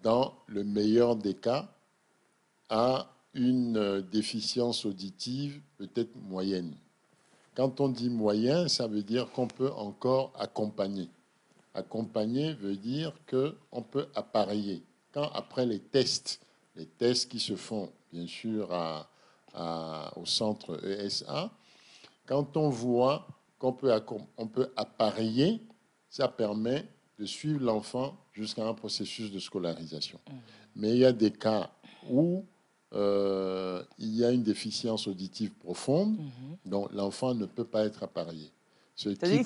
dans le meilleur des cas, a une déficience auditive peut-être moyenne. Quand on dit moyen, ça veut dire qu'on peut encore accompagner. Accompagner veut dire qu'on peut appareiller. Quand après les tests qui se font, bien sûr, au centre ESA, quand on voit qu'on peut appareiller, ça permet de suivre l'enfant jusqu'à un processus de scolarisation. Mais il y a des cas où il y a une déficience auditive profonde, dont l'enfant ne peut pas être appareillé. C'est-à-dire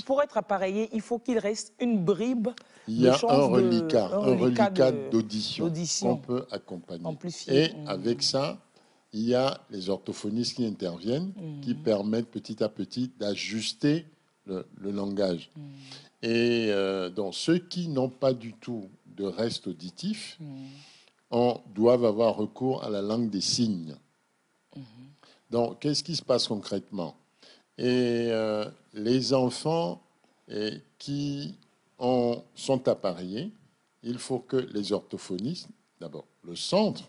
pour être appareillé, il faut qu'il reste une bribe il y a chance un reliquat d'audition qu'on d'audition. peut accompagner. Amplifié. Et avec ça, il y a les orthophonistes qui interviennent, qui permettent petit à petit d'ajuster le langage. Et donc, ceux qui n'ont pas du tout de reste auditif doivent avoir recours à la langue des signes. Donc, qu'est-ce qui se passe concrètement? Et les enfants qui sont appareillés, il faut que les orthophonistes, d'abord le centre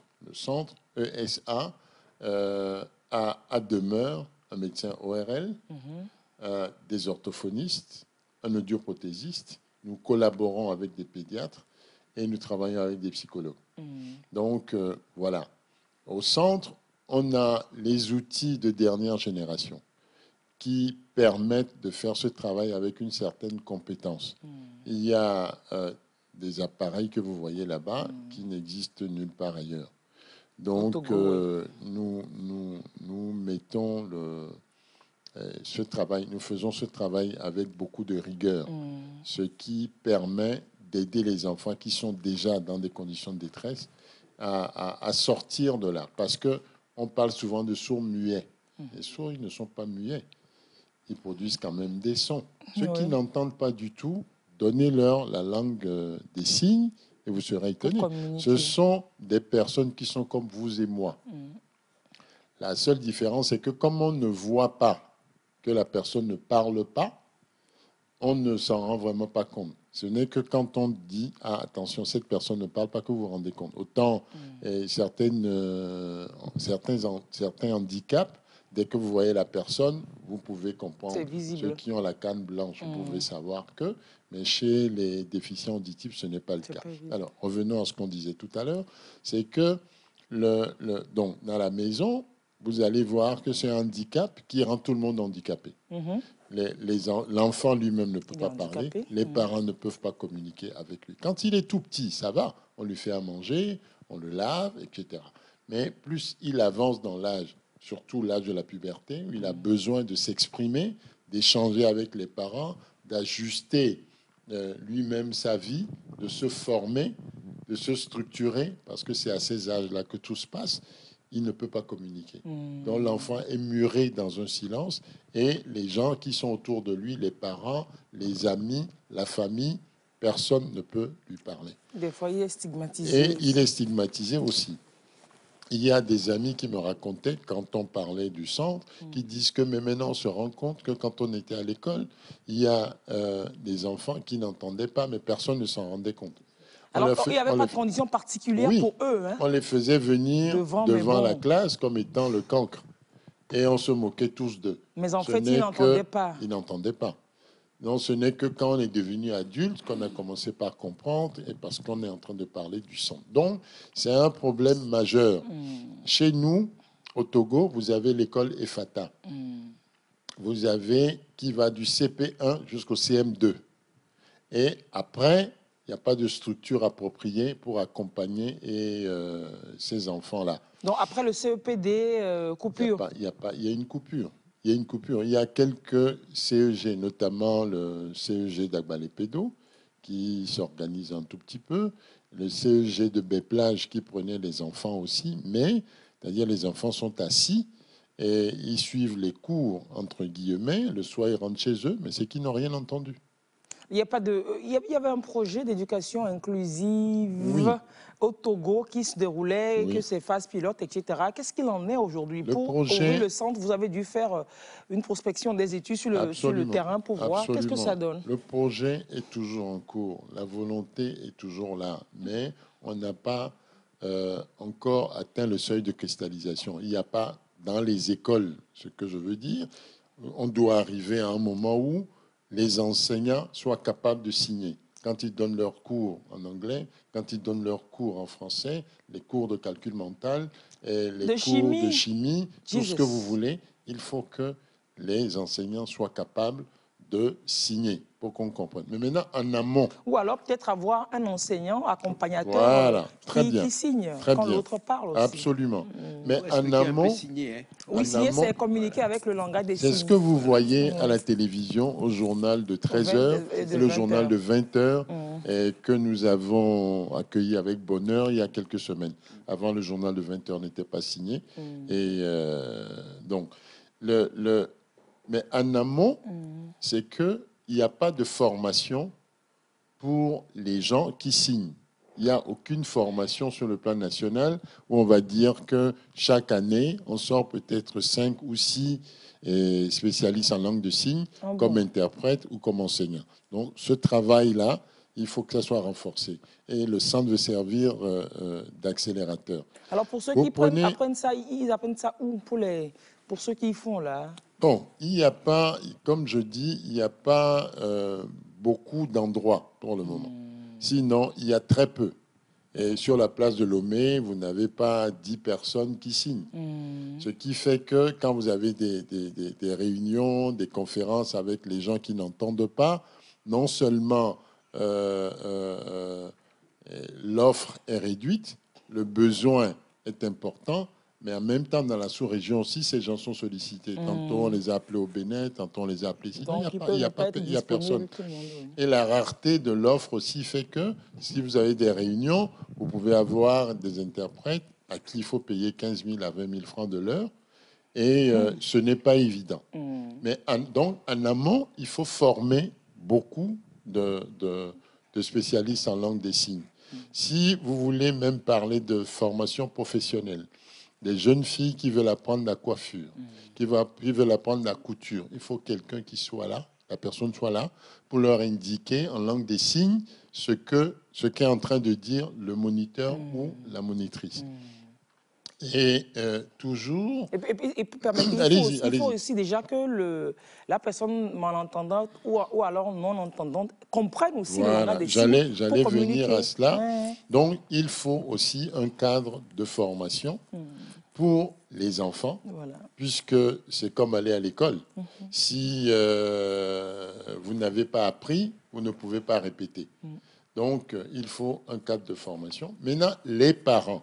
ESA, a à demeure un médecin ORL, des orthophonistes, un audioprothésiste. Nous collaborons avec des pédiatres et nous travaillons avec des psychologues. Donc, voilà. Au centre, on a les outils de dernière génération qui permettent de faire ce travail avec une certaine compétence. Il y a des appareils que vous voyez là-bas qui n'existent nulle part ailleurs. Donc, nous mettons ce travail, nous faisons ce travail avec beaucoup de rigueur, ce qui permet d'aider les enfants qui sont déjà dans des conditions de détresse à sortir de là. Parce qu'on parle souvent de sourds muets. Les sourds, ils ne sont pas muets. Ils produisent quand même des sons. Ceux qui n'entendent pas du tout, donnez-leur la langue des signes et vous serez étonnés. Ce sont des personnes qui sont comme vous et moi. La seule différence, c'est que comme on ne voit pas que la personne ne parle pas, on ne s'en rend vraiment pas compte. Ce n'est que quand on dit « Ah, attention, cette personne ne parle pas » que vous vous rendez compte. Autant certains handicaps, dès que vous voyez la personne, vous pouvez comprendre. Ceux qui ont la canne blanche, vous pouvez savoir que, mais chez les déficients auditifs, ce n'est pas le cas. Alors, revenons à ce qu'on disait tout à l'heure, c'est que donc, dans la maison, vous allez voir que c'est un handicap qui rend tout le monde handicapé. L'enfant lui-même ne peut pas parler, les parents ne peuvent pas communiquer avec lui. Quand il est tout petit, ça va, on lui fait à manger, on le lave, etc. Mais plus il avance dans l'âge, surtout l'âge de la puberté, où il a besoin de s'exprimer, d'échanger avec les parents, d'ajuster lui-même sa vie, de se former, de se structurer, parce que c'est à ces âges-là que tout se passe, il ne peut pas communiquer. Donc l'enfant est muré dans un silence et les gens qui sont autour de lui, les parents, les amis, la famille, personne ne peut lui parler. Des fois, il est stigmatisé. Et il est stigmatisé aussi. Il y a des amis qui me racontaient, quand on parlait du centre, qui disent que mais maintenant on se rend compte que quand on était à l'école, il y a des enfants qui n'entendaient pas, mais personne ne s'en rendait compte. Alors, il n'y avait pas de conditions particulières pour eux. Hein. On les faisait venir devant la classe comme étant le cancre. Et on se moquait tous d'eux. Mais en fait, ils n'entendaient pas. Ils n'entendaient pas. Non, ce n'est que quand on est devenu adulte qu'on a commencé par comprendre et parce qu'on est en train de parler du son. Donc, c'est un problème majeur. Chez nous, au Togo, vous avez l'école EFATA. Vous avez qui va du CP1 jusqu'au CM2. Et après, Il n'y a pas de structure appropriée pour accompagner ces enfants-là. Donc après le CEPD, coupure. Il y a une coupure. Il y a une coupure. Il y a quelques CEG, notamment le CEG d'Agbalépédo, qui s'organise un tout petit peu. Le CEG de Baie-Plage qui prenait les enfants aussi, mais c'est-à-dire les enfants sont assis et ils suivent les cours, entre guillemets. Le soir, ils rentrent chez eux, mais c'est qu'ils n'ont rien entendu. Il y avait un projet d'éducation inclusive Oui. au Togo qui se déroulait, Oui. que c'est phase pilote, etc. Qu'est-ce qu'il en est aujourd'hui? Le Pour projet- ouvrir le centre, vous avez dû faire une prospection des études sur le terrain pour voir. Qu'est-ce que ça donne? Le projet est toujours en cours. La volonté est toujours là, mais on n'a pas encore atteint le seuil de cristallisation. Il n'y a pas dans les écoles, ce que je veux dire, on doit arriver à un moment où les enseignants soient capables de signer. Quand ils donnent leurs cours en anglais, quand ils donnent leurs cours en français, les cours de calcul mental, et les cours de chimie, tout ce que vous voulez, il faut que les enseignants soient capables de signer pour qu'on comprenne. Mais maintenant, en amont. Ou alors peut-être avoir un enseignant accompagnateur Voilà, très bien, qui signe très quand bien. l'autre parle aussi. Absolument. Mais Ouais, en celui qui a un peu amont, signé, hein. Oui, signer, c'est communiquer avec le langage des signes. c'est ce que vous voyez à la télévision, au journal de 13h et le journal de 20h que nous avons accueilli avec bonheur il y a quelques semaines. Avant, le journal de 20h n'était pas signé. Et donc, mais en amont, c'est qu'il n'y a pas de formation pour les gens qui signent. Il n'y a aucune formation sur le plan national où on va dire que chaque année, on sort peut-être 5 ou 6 spécialistes en langue de signes comme interprète ou comme enseignant. Donc, ce travail-là, il faut que ça soit renforcé. Et le centre veut servir d'accélérateur. Alors, pour ceux qui apprennent ça, ils apprennent ça où pour ceux qui font là? Bon, il n'y a pas, comme je dis, il n'y a pas beaucoup d'endroits pour le moment. Sinon, il y a très peu. Et sur la place de Lomé, vous n'avez pas 10 personnes qui signent. Ce qui fait que quand vous avez des réunions, des conférences avec les gens qui n'entendent pas, non seulement l'offre est réduite, le besoin est important, mais en même temps, dans la sous-région aussi, ces gens sont sollicités. Tantôt, on les a appelés au Bénin, tantôt, on les a appelés ici. Il n'y a personne. Et la rareté de l'offre aussi fait que si vous avez des réunions, vous pouvez avoir des interprètes à qui il faut payer 15 000 à 20 000 francs de l'heure. Et ce n'est pas évident. Mais donc, en amont, il faut former beaucoup de spécialistes en langue des signes. Si vous voulez même parler de formation professionnelle, des jeunes filles qui veulent apprendre la coiffure, qui veulent apprendre la couture, il faut quelqu'un qui soit là, la personne soit là, pour leur indiquer en langue des signes ce qu'est en train de dire le moniteur ou la monitrice. Et toujours... Et il faut aussi déjà que la personne malentendante ou alors non-entendante comprenne aussi le langage des signes. J'allais venir à cela. Ouais. Donc, il faut aussi un cadre de formation pour les enfants, puisque c'est comme aller à l'école. Si vous n'avez pas appris, vous ne pouvez pas répéter. Donc, il faut un cadre de formation. Maintenant, les parents.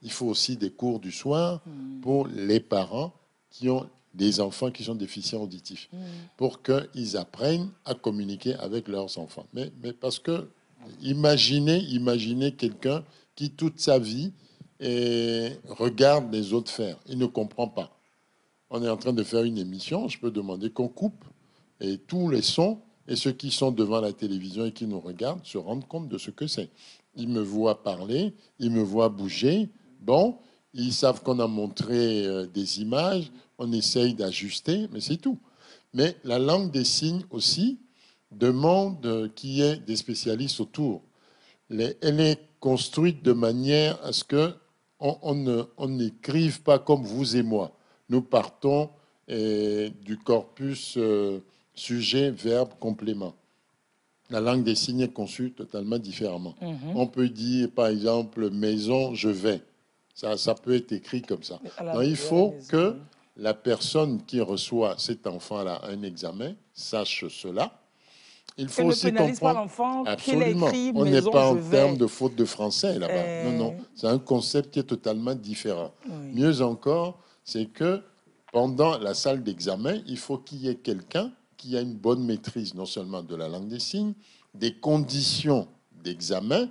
Il faut aussi des cours du soir pour les parents qui ont des enfants qui sont déficients auditifs, pour qu'ils apprennent à communiquer avec leurs enfants. Mais parce que, imaginez quelqu'un qui, toute sa vie, regarde les autres faire. Il ne comprend pas. On est en train de faire une émission, je peux demander qu'on coupe et tous les sons, et ceux qui sont devant la télévision et qui nous regardent se rendent compte de ce que c'est. Ils me voient parler, ils me voient bouger. Bon, ils savent qu'on a montré des images, on essaye d'ajuster, mais c'est tout. Mais la langue des signes aussi demande qu'il y ait des spécialistes autour. Elle est construite de manière à ce qu'on n'écrive pas comme vous et moi. Nous partons du corpus sujet, verbe, complément. La langue des signes est conçue totalement différemment. On peut dire, par exemple, maison, je vais. Ça peut être écrit comme ça. Donc, il faut que la personne qui reçoit cet enfant-là à un examen sache cela il Que faut ne aussi pénalise pas comprendre. l'enfant, qu'il Absolument. écrit On n'est maison, pas je en vais. termes de faute de français là-bas. Non, non. C'est un concept qui est totalement différent. Oui. Mieux encore, c'est que pendant la salle d'examen, il faut qu'il y ait quelqu'un qui a une bonne maîtrise non seulement de la langue des signes, des conditions d'examen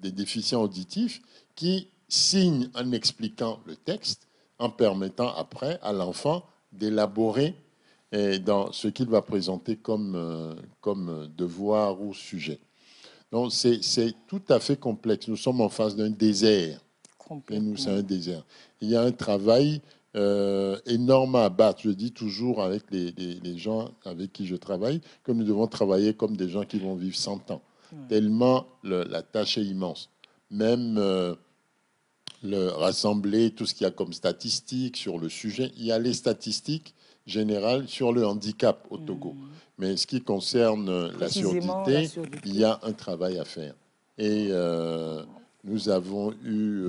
des déficients auditifs, qui signe en expliquant le texte, en permettant après à l'enfant d'élaborer dans ce qu'il va présenter comme devoir ou sujet. Donc, c'est tout à fait complexe. Nous sommes en face d'un désert. Et nous, c'est un désert. Il y a un travail énorme à abattre. Je dis toujours avec les gens avec qui je travaille que nous devons travailler comme des gens qui vont vivre 100 ans. Tellement la tâche est immense. Même le rassembler tout ce qu'il y a comme statistiques sur le sujet. Il y a les statistiques générales sur le handicap au Togo. Mais ce qui concerne la surdité, il y a un travail à faire. Et nous avons eu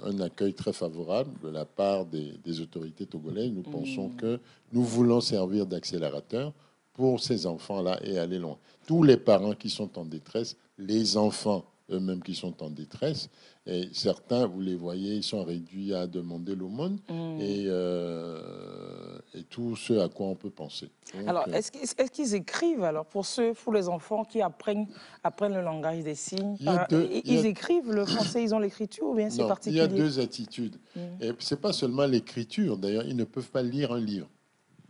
un accueil très favorable de la part des autorités togolaises. Nous pensons que nous voulons servir d'accélérateur pour ces enfants-là et aller loin. Tous les parents qui sont en détresse, les enfants eux-mêmes qui sont en détresse, et certains, vous les voyez, ils sont réduits à demander l'aumône et tout ce à quoi on peut penser. Donc, alors, est-ce qu'ils écrivent alors pour les enfants qui apprennent le langage des signes? Ils écrivent le français, ils ont l'écriture ou bien c'est particulier? Il y a deux attitudes. Et c'est pas seulement l'écriture. D'ailleurs, ils ne peuvent pas lire un livre.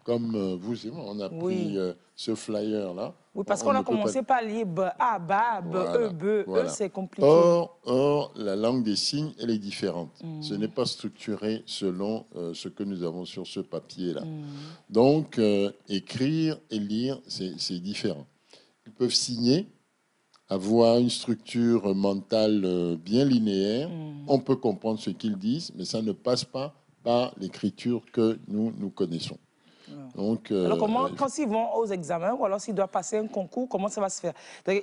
Comme vous et moi, on a pris ce flyer-là. Oui, parce qu'on a commencé par lire B, A, BA, B, E, B, E, c'est compliqué. Or, la langue des signes, elle est différente. Ce n'est pas structuré selon ce que nous avons sur ce papier-là. Donc, écrire et lire, c'est différent. Ils peuvent signer, avoir une structure mentale bien linéaire. On peut comprendre ce qu'ils disent, mais ça ne passe pas par l'écriture que nous connaissons. Donc, alors quand ils vont aux examens ou alors s'ils doivent passer un concours, comment ça va se faire?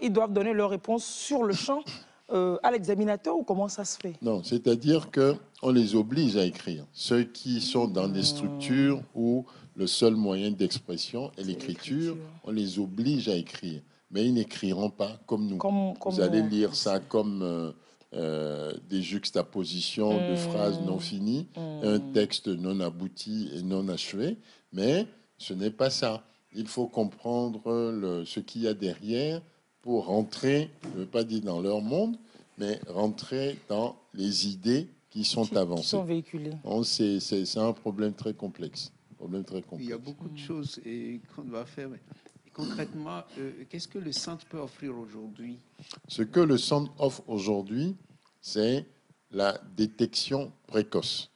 Ils doivent donner leur réponse sur le champ à l'examinateur ou comment ça se fait? Non, c'est-à-dire qu'on les oblige à écrire. Ceux qui sont dans des structures où le seul moyen d'expression est l'écriture, on les oblige à écrire. Mais ils n'écriront pas comme nous. Vous allez lire ça comme des juxtapositions de phrases non finies, un texte non abouti et non achevé. Mais ce n'est pas ça. Il faut comprendre ce qu'il y a derrière pour rentrer, je ne veux pas dire dans leur monde, mais rentrer dans les idées qui sont avancées. Qui sont véhiculées. C'est un problème très complexe. Il y a beaucoup de choses qu'on doit faire. Et concrètement, qu'est-ce que le centre peut offrir aujourd'hui? Ce que le centre offre aujourd'hui, c'est la détection précoce.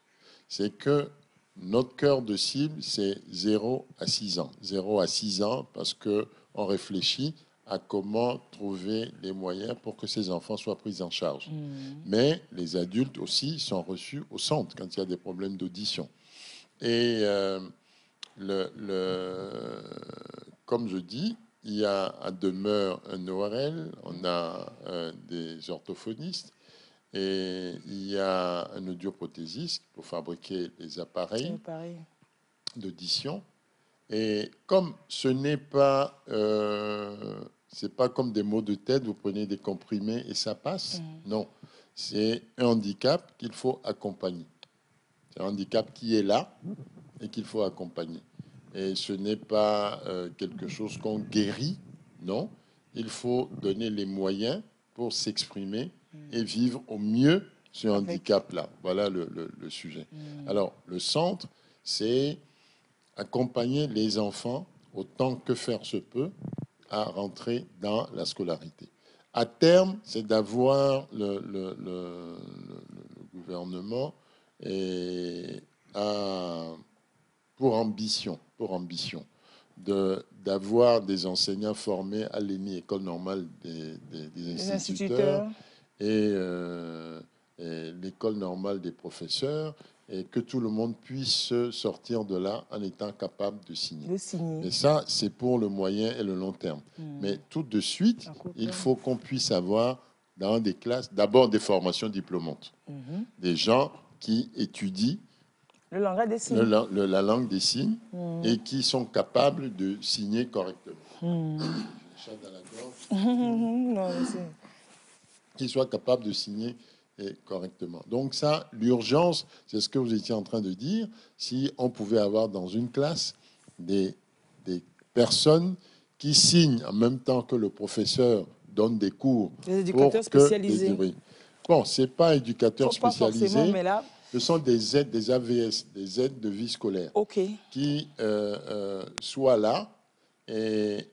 C'est que notre cœur de cible, c'est 0 à 6 ans. 0 à 6 ans parce qu'on réfléchit à comment trouver les moyens pour que ces enfants soient pris en charge. Mais les adultes aussi sont reçus au centre quand il y a des problèmes d'audition. Et comme je dis, il y a à demeure un ORL, on a des orthophonistes, et il y a un audioprothésiste pour fabriquer les appareils d'audition. Et comme ce n'est pas, c'est pas comme des maux de tête, vous prenez des comprimés et ça passe. Non, c'est un handicap qu'il faut accompagner. C'est un handicap qui est là et qu'il faut accompagner. Et ce n'est pas quelque chose qu'on guérit, non. Il faut donner les moyens pour s'exprimer et vivre au mieux ce handicap-là. Voilà le sujet. Alors, le centre, c'est accompagner les enfants autant que faire se peut à rentrer dans la scolarité. À terme, c'est d'avoir le gouvernement pour ambition d'avoir des enseignants formés à l'ENI, École normale des instituteurs, et l'école normale des professeurs, et que tout le monde puisse sortir de là en étant capable de signer. Et ça, c'est pour le moyen et le long terme. Mais tout de suite, il faut qu'on puisse avoir dans des classes, d'abord des formations diplômantes, des gens qui étudient le langage des signes. La langue des signes et qui sont capables de signer correctement. chat dans la gorge. Non, mais c'est- Qu'il soit capable de signer correctement. Donc ça, l'urgence, c'est ce que vous étiez en train de dire. Si on pouvait avoir dans une classe des personnes qui signent en même temps que le professeur donne des cours Des éducateurs pour que spécialisés. oui. Bon, c'est pas éducateurs Faut pas forcément, spécialisés, mais là, ce sont des aides, des AVS, des aides de vie scolaire, ok. qui soient là et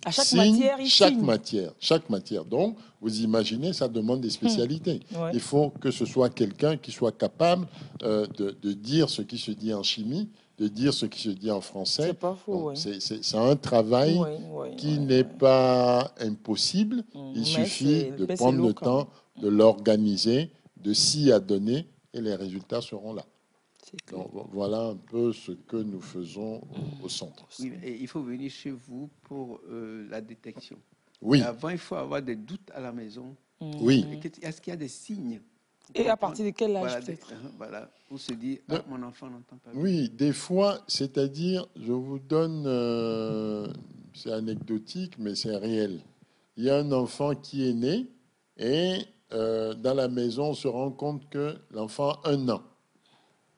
À chaque signent matière, ils chaque signent. matière, chaque matière. Donc, vous imaginez, ça demande des spécialités. Ouais. Il faut que ce soit quelqu'un qui soit capable de dire ce qui se dit en chimie, de dire ce qui se dit en français. C'est pas faux, Donc, oui. c'est un travail Oui, oui, qui oui, n'est oui. pas impossible. Il Mais suffit de c'est prendre lourd le quand même. temps, de l'organiser, de s'y adonner, et les résultats seront là. C'est clair. Donc, voilà un peu ce que nous faisons au centre. Oui, et il faut venir chez vous pour la détection. Oui, Et avant, il faut avoir des doutes à la maison. oui. Est-ce qu'il y a des signes? Et à partir de quel âge, Voilà, peut-être? voilà, pour se dire, ah, mon enfant n'entend pas bien. Oui, des fois, c'est-à-dire, je vous donne, c'est anecdotique, mais c'est réel. Il y a un enfant qui est né et dans la maison, on se rend compte que l'enfant a 1 an.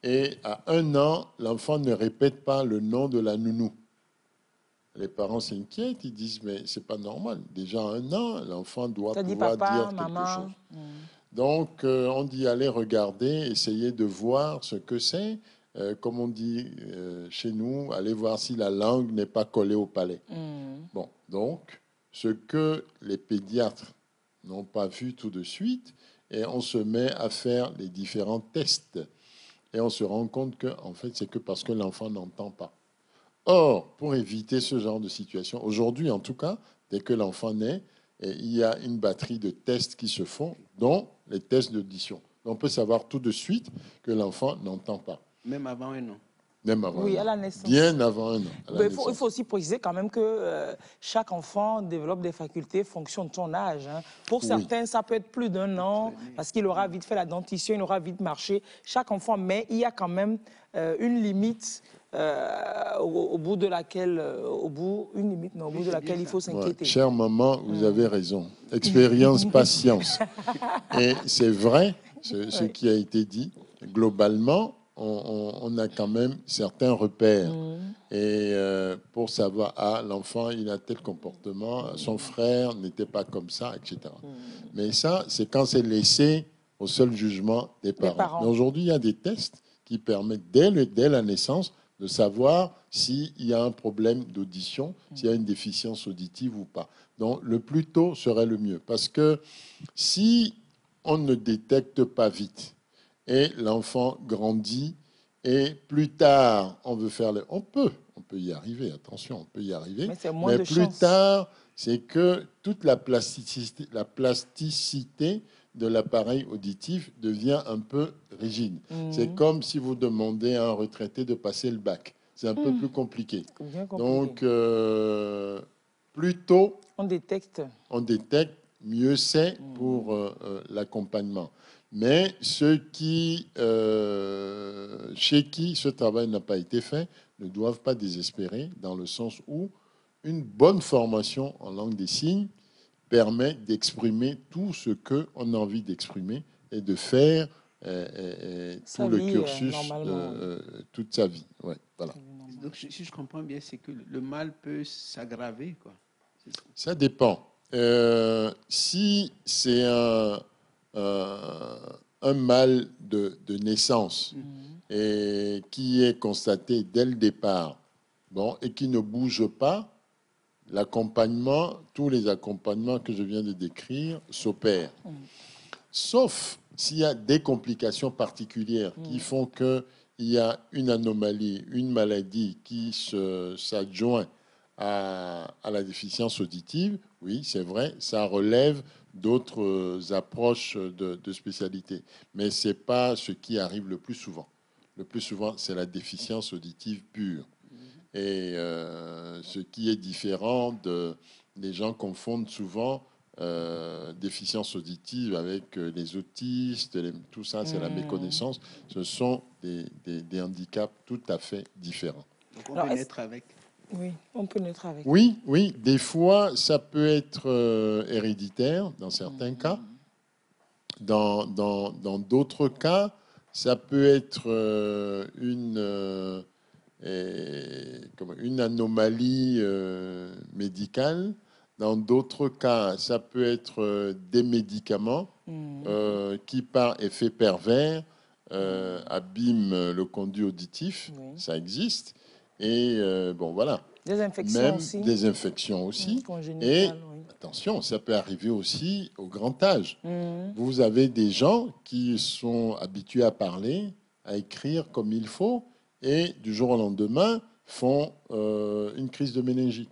Et à 1 an, l'enfant ne répète pas le nom de la nounou. Les parents s'inquiètent, ils disent, mais c'est pas normal. Déjà à 1 an, l'enfant doit Ça dit pouvoir papa, dire quelque maman. chose. Donc, on dit allez regarder, essayer de voir ce que c'est. Comme on dit chez nous, allez voir si la langue n'est pas collée au palais. Bon, donc, ce que les pédiatres n'ont pas vu tout de suite, et on se met à faire les différents tests. Et on se rend compte que, en fait, c'est que parce que l'enfant n'entend pas. Or, pour éviter ce genre de situation, aujourd'hui en tout cas, dès que l'enfant naît, il y a une batterie de tests qui se font, dont les tests d'audition. On peut savoir tout de suite que l'enfant n'entend pas, Même avant 1 an. même avant Oui, 1 à an. la naissance. Bien avant 1 an. à la Ben, il naissance. faut aussi préciser quand même que chaque enfant développe des facultés fonction de son âge. Hein. Pour Oui. certains, ça peut être plus d'1 an parce qu'il aura vite fait la dentition, il aura vite marché. Chaque enfant, mais il y a quand même une limite au bout de laquelle, au bout de c'est laquelle bien il faut ça. Ouais, s'inquiéter. chère maman, vous avez raison. Expérience, patience. Et c'est vrai, ce qui a été dit. Globalement, on a quand même certains repères. Et pour savoir, ah, l'enfant, il a tel comportement, son frère n'était pas comme ça, etc. Mais ça, c'est quand c'est laissé au seul jugement des parents. parents. Mais aujourd'hui, il y a des tests qui permettent, dès la naissance, de savoir s'il y a un problème d'audition, s'il y a une déficience auditive ou pas. Donc, le plus tôt serait le mieux. Parce que si on ne détecte pas vite et l'enfant grandit et plus tard, on veut faire le... On peut y arriver, attention, on peut y arriver. Mais c'est moins de plus chance. tard, c'est que toute la plasticité de l'appareil auditif devient un peu rigide. C'est comme si vous demandez à un retraité de passer le bac. C'est un peu plus compliqué. Bien compliqué. Donc, plus tôt On détecte. on détecte, mieux c'est pour l'accompagnement. Mais ceux chez qui ce travail n'a pas été fait ne doivent pas désespérer, dans le sens où une bonne formation en langue des signes permet d'exprimer tout ce qu'on a envie d'exprimer et de faire Sa tout le vie, cursus, normalement. toute sa vie. Ouais, voilà. Donc, si je comprends bien, c'est que le mal peut s'aggraver, quoi. C'est ça. Ça dépend. Si c'est un mal de naissance et qui est constaté dès le départ, bon, et qui ne bouge pas, l'accompagnement, tous les accompagnements que je viens de décrire s'opèrent. Sauf s'il y a des complications particulières qui font qu'il y a une anomalie, une maladie qui s'adjoint à la déficience auditive, oui, c'est vrai, ça relève d'autres approches de spécialité. Mais ce n'est pas ce qui arrive le plus souvent. Le plus souvent, c'est la déficience auditive pure. Et ce qui est différent les gens confondent souvent déficience auditive avec les autistes, tout ça, c'est la méconnaissance. Ce sont des handicaps tout à fait différents. Donc, on Alors, peut est-ce- naître avec. Oui, on peut naître avec. Oui, oui, des fois, ça peut être héréditaire dans certains cas. Dans d'autres cas, ça peut être une anomalie médicale. Dans d'autres cas, ça peut être des médicaments qui, par effet pervers, abîment le conduit auditif. Oui. Ça existe. Et bon, voilà. Des infections Même aussi. des infections aussi. Et Congénitales, oui. attention, ça peut arriver aussi au grand âge. Vous avez des gens qui sont habitués à parler, à écrire comme il faut, et du jour au lendemain font une crise de méningite.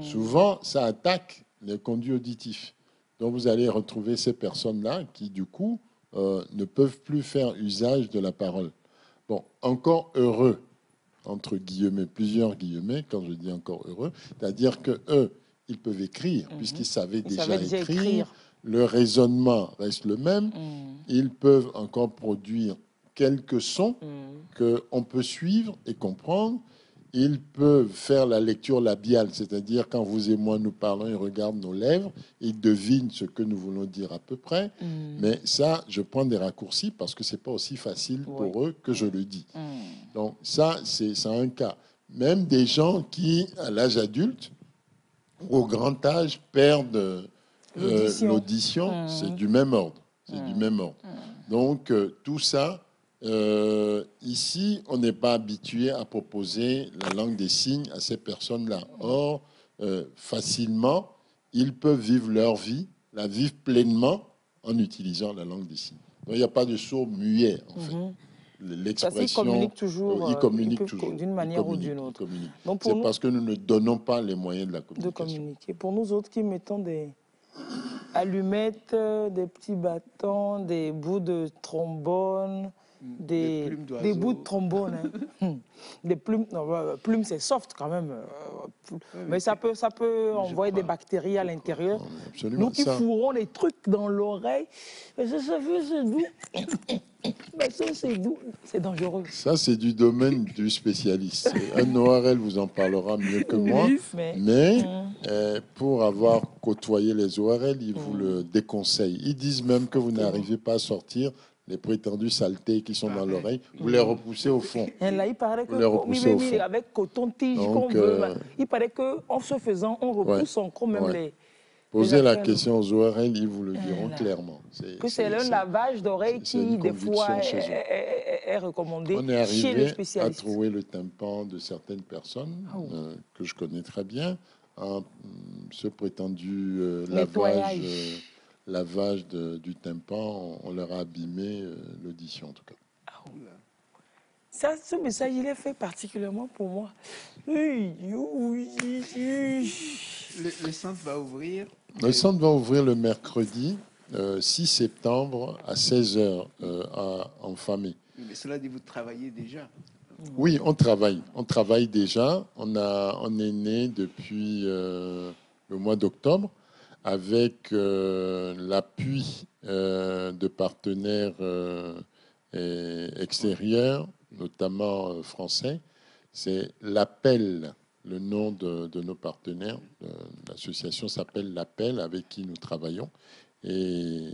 Souvent, ça attaque les conduits auditifs. Donc, vous allez retrouver ces personnes-là qui, du coup, ne peuvent plus faire usage de la parole. Bon, encore heureux, entre guillemets, plusieurs guillemets, quand je dis encore heureux, c'est-à-dire que eux, ils peuvent écrire, puisqu'ils savaient déjà écrire. Le raisonnement reste le même. Ils peuvent encore produire quelques sons qu'on peut suivre et comprendre. Ils peuvent faire la lecture labiale, c'est-à-dire quand vous et moi nous parlons, ils regardent nos lèvres, ils devinent ce que nous voulons dire à peu près. Mais ça, je prends des raccourcis parce que c'est pas aussi facile pour eux que je le dis. Donc ça, c'est un cas. Même des gens qui, à l'âge adulte, ou au grand âge, perdent l'audition, c'est du même ordre. C'est du même ordre. Donc tout ça. Ici, on n'est pas habitué à proposer la langue des signes à ces personnes-là. Or, facilement, ils peuvent vivre leur vie, la vivre pleinement en utilisant la langue des signes. Donc, il n'y a pas de sourd muet, en fait. L'expression, ils communiquent toujours, d'une manière ou d'une autre. C'est parce que nous ne donnons pas les moyens de la communication. De communiquer. Pour nous autres qui mettons des allumettes, des petits bâtons, des bouts de trombone, des bouts de trombone, hein. Des plumes. Non, plumes, c'est soft quand même. Mais ça peut envoyer des bactéries à l'intérieur. Nous qui fourrons les trucs dans l'oreille, mais ça c'est doux. Mais ça c'est doux, c'est dangereux. Ça c'est du domaine du spécialiste. Un ORL vous en parlera mieux que moi. Mais pour avoir côtoyé les ORL, ils vous le déconseillent. Ils disent même que vous n'arrivez pas à sortir les prétendues saletés qui sont dans l'oreille, vous les repoussez au fond. Et là, il paraît que avec coton-tige qu'on veut, il paraît qu'en se faisant, on repousse encore même les... Posez la question aux ORL, ils vous le diront clairement. Que c'est un lavage d'oreille qui, des fois, est recommandé chez les spécialistes. On est arrivé à trouver le tympan de certaines personnes que je connais très bien, en ce prétendu lavage du tympan, on leur a abîmé l'audition en tout cas. Ça, ce message, il est fait particulièrement pour moi. Le centre va ouvrir. Le centre va ouvrir le mercredi 6 septembre à 16h en famille. Mais cela dit, vous travaillez déjà. Oui, on travaille. On travaille déjà. On est né depuis le mois d'octobre avec l'appui de partenaires extérieurs, notamment français. C'est l'Appel, le nom de nos partenaires. L'association s'appelle l'Appel, avec qui nous travaillons et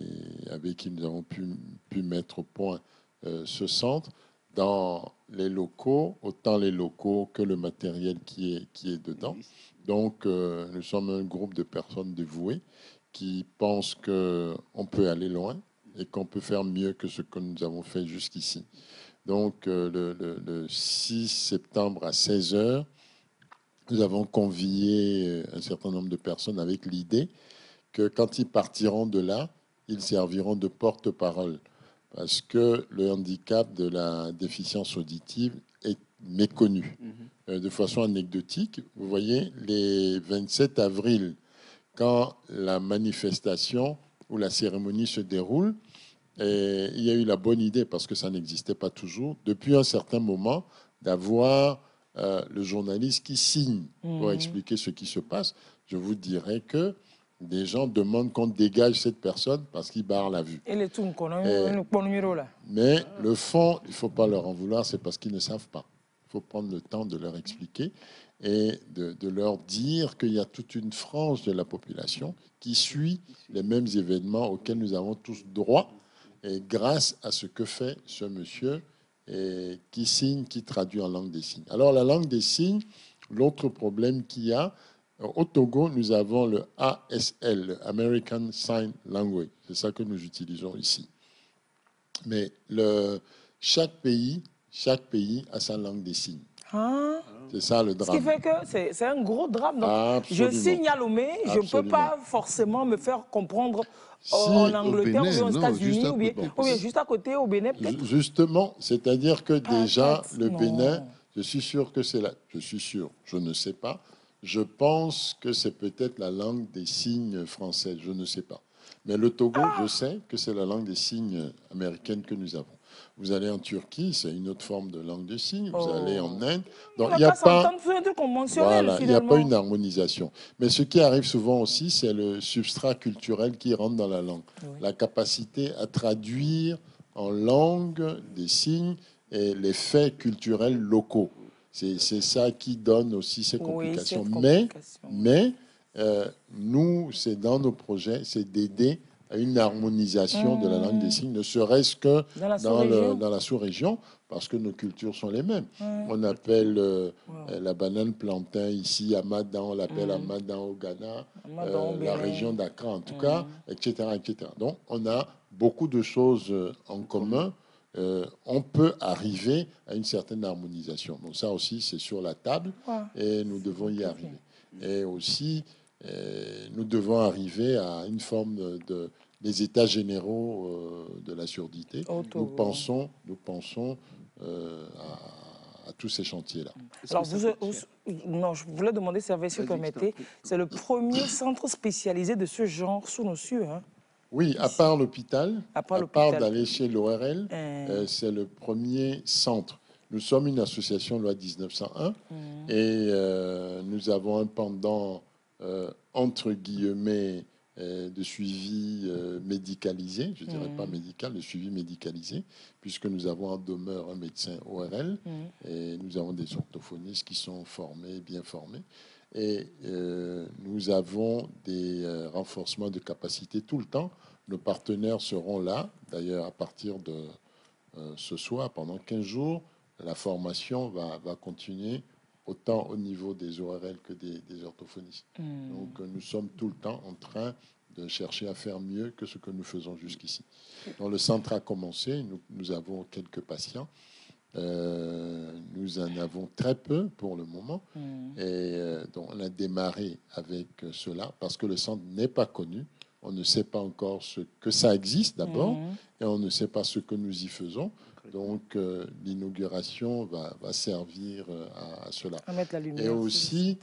avec qui nous avons pu mettre au point ce centre dans les locaux, autant les locaux que le matériel qui est dedans. Donc, nous sommes un groupe de personnes dévouées qui pensent qu'on peut aller loin et qu'on peut faire mieux que ce que nous avons fait jusqu'ici. Donc, le 6 septembre à 16h, nous avons convié un certain nombre de personnes avec l'idée que quand ils partiront de là, ils serviront de porte-parole. Parce que le handicap de la déficience auditive est méconnu. De façon anecdotique, vous voyez, les 27 avril, quand la manifestation ou la cérémonie se déroule, il y a eu la bonne idée, parce que ça n'existait pas toujours, depuis un certain moment, d'avoir le journaliste qui signe pour expliquer ce qui se passe. Je vous dirais que des gens demandent qu'on dégage cette personne parce qu'il barre la vue. Mais le fond, il ne faut pas leur en vouloir, c'est parce qu'ils ne savent pas. Il faut prendre le temps de leur expliquer. et de leur dire qu'il y a toute une frange de la population qui suit les mêmes événements auxquels nous avons tous droit, et grâce à ce que fait ce monsieur et qui signe, qui traduit en langue des signes. Alors la langue des signes, l'autre problème qu'il y a, au Togo, nous avons le ASL, le American Sign Language. C'est ça que nous utilisons ici. Mais chaque pays a sa langue des signes. Ah. C'est ça le Ce drame. qui fait que c'est un gros drame. Donc, Absolument. je signe à Lomé, je ne peux pas forcément me faire comprendre en Angleterre ou aux États-Unis ou bien juste à côté au Bénin peut-être. Justement, c'est-à-dire que déjà le Bénin, je suis sûr que c'est là. Je suis sûr, je ne sais pas. Je pense que c'est peut-être la langue des signes française, je ne sais pas. Mais le Togo, je sais que c'est la langue des signes américaine que nous avons. Vous allez en Turquie, c'est une autre forme de langue de signes. Vous allez en Inde. Donc, il n'y a pas, voilà, il n'y a pas une harmonisation. Mais ce qui arrive souvent aussi, c'est le substrat culturel qui rentre dans la langue. Oui. La capacité à traduire en langue des signes et les faits culturels locaux. C'est ça qui donne aussi ces complications. Mais nous, c'est dans nos projets, c'est d'aider à une harmonisation de la langue des signes, ne serait-ce que dans la sous-région, parce que nos cultures sont les mêmes. On appelle la banane plantain ici Amadan, on l'appelle Amadan au Ghana, la région d'Accra en tout cas, etc., etc. Donc, on a beaucoup de choses en commun. On peut arriver à une certaine harmonisation. Donc ça aussi, c'est sur la table et nous devons y arriver. Et aussi, nous devons arriver à une forme des états généraux de la surdité. Nous pensons à tous ces chantiers-là. Alors, non, je voulais demander, si vous permettez, c'est le premier centre spécialisé de ce genre sous nos cieux, hein? Oui, à part l'hôpital, à part d'aller chez l'ORL, c'est le premier centre. Nous sommes une association loi 1901 et nous avons un pendant entre guillemets de suivi médicalisé, je ne dirais pas médical, de suivi médicalisé, puisque nous avons en demeure un médecin ORL et nous avons des orthophonistes qui sont formés, bien formés. Et nous avons des renforcements de capacité tout le temps. Nos partenaires seront là, d'ailleurs à partir de ce soir, pendant 15 jours, la formation va continuer autant au niveau des ORL que des orthophonistes. Donc nous sommes tout le temps en train de chercher à faire mieux que ce que nous faisons jusqu'ici. Donc le centre a commencé, nous avons quelques patients. Nous en avons très peu pour le moment et donc on a démarré avec cela parce que le centre n'est pas connu, on ne sait pas encore ce que ça existe d'abord et on ne sait pas ce que nous y faisons, donc l'inauguration va servir à cela. À mettre la lumière, et aussi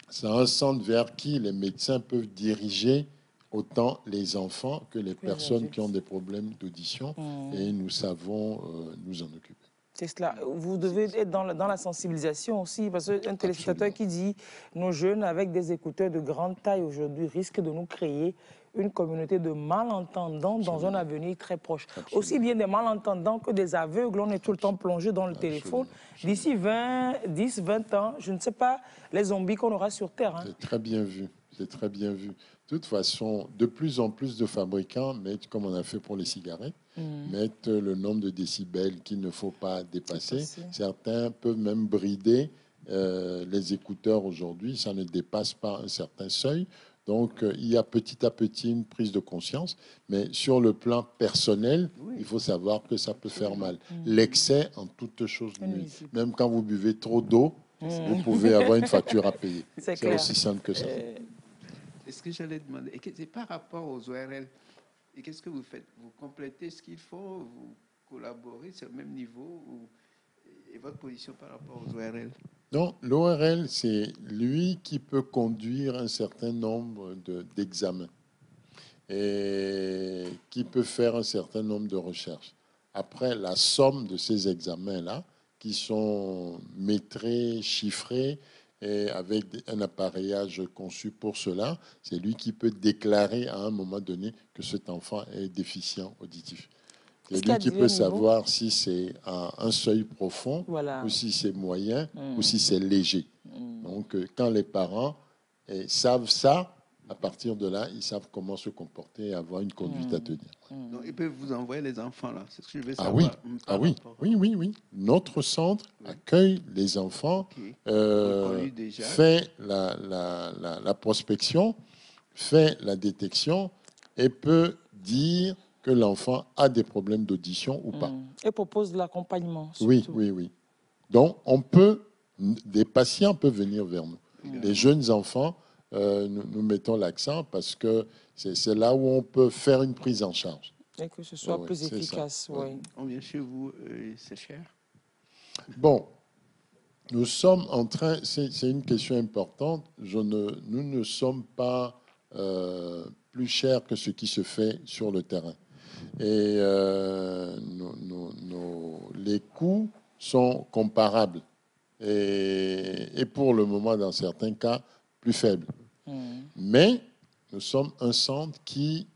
c'est un centre vers qui les médecins peuvent diriger autant les enfants que les personnes qui ont des problèmes d'audition et nous savons nous en occuper. C'est cela. Vous devez être dans la sensibilisation aussi, parce qu'un téléspectateur qui dit nos jeunes avec des écouteurs de grande taille aujourd'hui risquent de nous créer une communauté de malentendants dans un avenir très proche. Aussi bien des malentendants que des aveugles, on est tout le temps plongé dans le téléphone. D'ici 10, 20 ans, je ne sais pas les zombies qu'on aura sur Terre. Hein. C'est très bien vu, c'est très bien vu. De toute façon, de plus en plus de fabricants mettent, comme on a fait pour les cigarettes, mettent le nombre de décibels qu'il ne faut pas dépasser. Certains peuvent même brider les écouteurs aujourd'hui. Ça ne dépasse pas un certain seuil. Donc, il y a petit à petit une prise de conscience. Mais sur le plan personnel, il faut savoir que ça peut faire mal. L'excès en toute chose nuit. Même quand vous buvez trop d'eau, vous pouvez avoir une facture à payer. C'est aussi simple que ça. Est-ce que j'allais demander, et c'est par rapport aux ORL, et qu'est-ce que vous faites? Vous complétez ce qu'il faut, vous collaborez sur le même niveau, et votre position par rapport aux ORL? Non, l'ORL, c'est lui qui peut conduire un certain nombre d'examens et qui peut faire un certain nombre de recherches. Après, la somme de ces examens-là, qui sont métrés, chiffrés, et avec un appareillage conçu pour cela, c'est lui qui peut déclarer à un moment donné que cet enfant est déficient auditif. C'est lui qui peut savoir si c'est un seuil profond ou si c'est moyen ou si c'est léger. Donc, quand les parents savent ça, à partir de là, ils savent comment se comporter et avoir une conduite à tenir. Donc, ils peuvent vous envoyer les enfants, là. C'est ce que je veux Ah savoir. oui, oui. Notre centre accueille les enfants, Reconnus déjà. fait la prospection, fait la détection et peut dire que l'enfant a des problèmes d'audition ou pas. Et propose de l'accompagnement. Oui. Donc, des patients peuvent venir vers nous. Les jeunes enfants, nous mettons l'accent parce que c'est là où on peut faire une prise en charge. Et que ce soit plus efficace. On vient chez vous, c'est cher? Bon, nous sommes en train, c'est une question importante, nous ne sommes pas plus chers que ce qui se fait sur le terrain. Et les coûts sont comparables et pour le moment, dans certains cas, plus faibles. Mais nous sommes un centre qui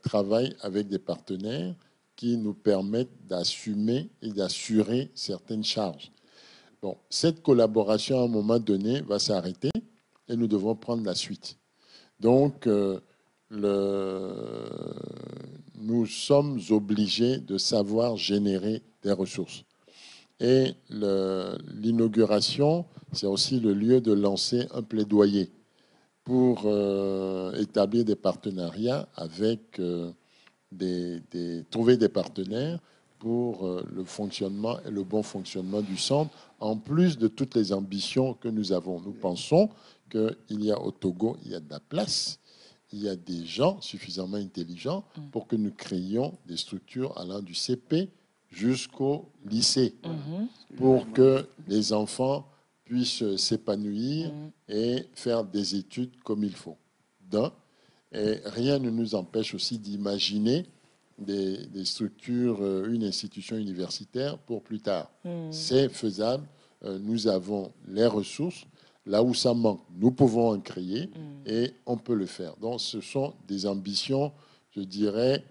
travaille avec des partenaires qui nous permettent d'assumer et d'assurer certaines charges. Bon, cette collaboration, à un moment donné, va s'arrêter et nous devons prendre la suite. Donc, nous sommes obligés de savoir générer des ressources. Et l'inauguration, c'est aussi le lieu de lancer un plaidoyer pour établir des partenariats avec trouver des partenaires pour le fonctionnement et le bon fonctionnement du centre, en plus de toutes les ambitions que nous avons. Nous pensons qu'il y a au Togo, il y a de la place, il y a des gens suffisamment intelligents pour que nous créions des structures allant du CP jusqu'au lycée, pour que les enfants puissent s'épanouir et faire des études comme il faut. Et rien ne nous empêche aussi d'imaginer des structures, une institution universitaire pour plus tard. C'est faisable. Nous avons les ressources. Là où ça manque, nous pouvons en créer et on peut le faire. Donc, ce sont des ambitions, je dirais,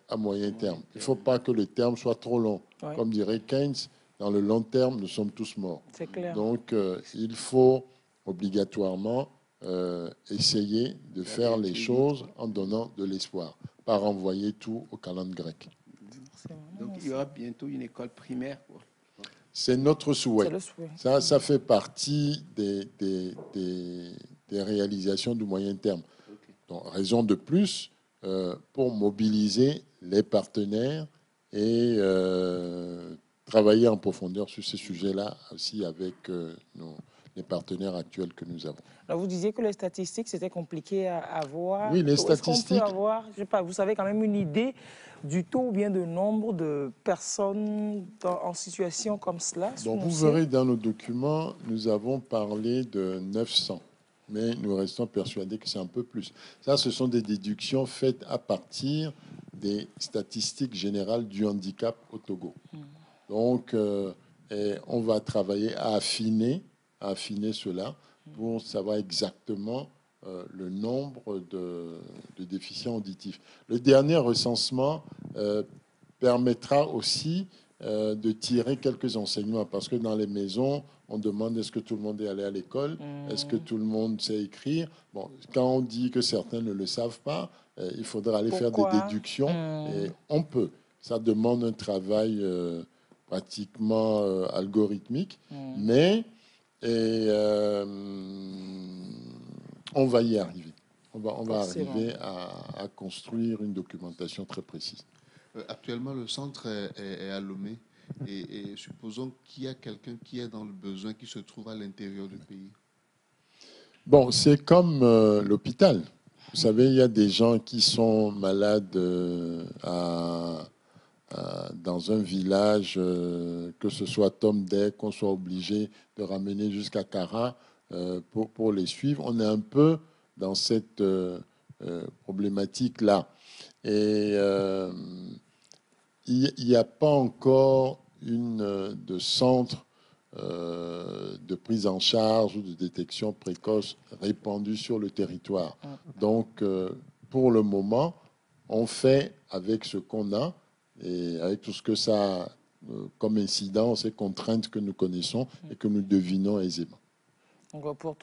à moyen terme. Il ne faut pas que le terme soit trop long. Ouais. Comme dirait Keynes, dans le long terme, nous sommes tous morts. C'est clair. Donc, il faut obligatoirement essayer de faire les choses en donnant de l'espoir, pas renvoyer tout au calendrier grec. Donc, il y aura bientôt une école primaire, quoi. C'est notre souhait. C'est le souhait. Ça fait partie des réalisations du moyen terme. Donc, raison de plus pour mobiliser les partenaires et travailler en profondeur sur ces sujets-là aussi avec les partenaires actuels que nous avons. Alors vous disiez que les statistiques, c'était compliqué à avoir. Oui, les Est-ce qu'on statistiques... peut avoir, je sais pas, vous savez quand même une idée du taux ou bien de nombre de personnes en situation comme cela? Donc vous verrez dans nos documents, nous avons parlé de 900. Mais nous restons persuadés que c'est un peu plus. Ça, ce sont des déductions faites à partir des statistiques générales du handicap au Togo. Donc, on va travailler à affiner cela pour savoir exactement le nombre de déficients auditifs. Le dernier recensement permettra aussi de tirer quelques enseignements, parce que dans les maisons, on demande est-ce que tout le monde est allé à l'école, est-ce que tout le monde sait écrire. Bon, quand on dit que certains ne le savent pas, il faudra aller faire des déductions, et on peut. Ça demande un travail pratiquement algorithmique, mais on va y arriver. On va arriver à construire une documentation très précise. Actuellement, le centre est à Lomé. Et supposons qu'il y a quelqu'un qui est dans le besoin, qui se trouve à l'intérieur du pays. Bon, c'est comme l'hôpital. Vous savez, il y a des gens qui sont malades dans un village, que ce soit Tomdek, qu'on soit obligé de ramener jusqu'à Kara pour les suivre. On est un peu dans cette problématique-là. Et il n'y a pas encore de centre de prise en charge ou de détection précoce répandu sur le territoire. Donc, pour le moment, on fait avec ce qu'on a et avec tout ce que ça a comme incidence et contraintes que nous connaissons et que nous devinons aisément. Donc, pour